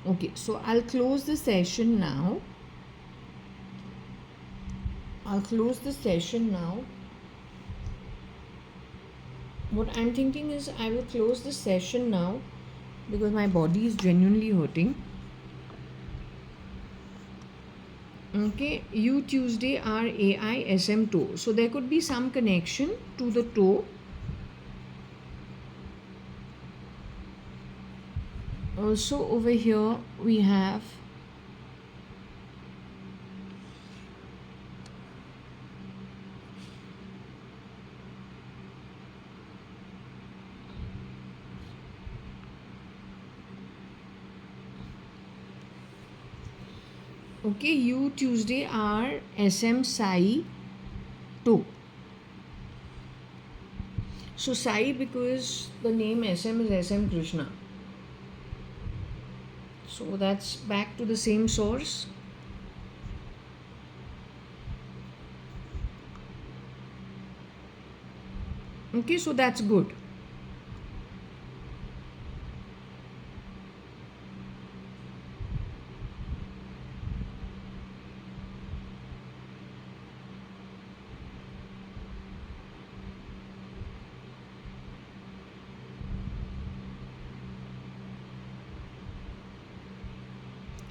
Okay, so I'll close the session now. I'll close the session now. What I'm thinking is I will close the session now because my body is genuinely hurting. Okay, you Tuesday are AISM toe. So there could be some connection to the toe. Also over here we have okay, you Tuesday are SM Sai toe. So Sai because the name SM is SM Krishna. So that's back to the same source. Okay, so that's good.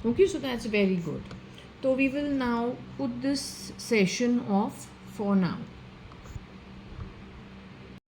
Okay, so that's very good. So we will now put this session off for now.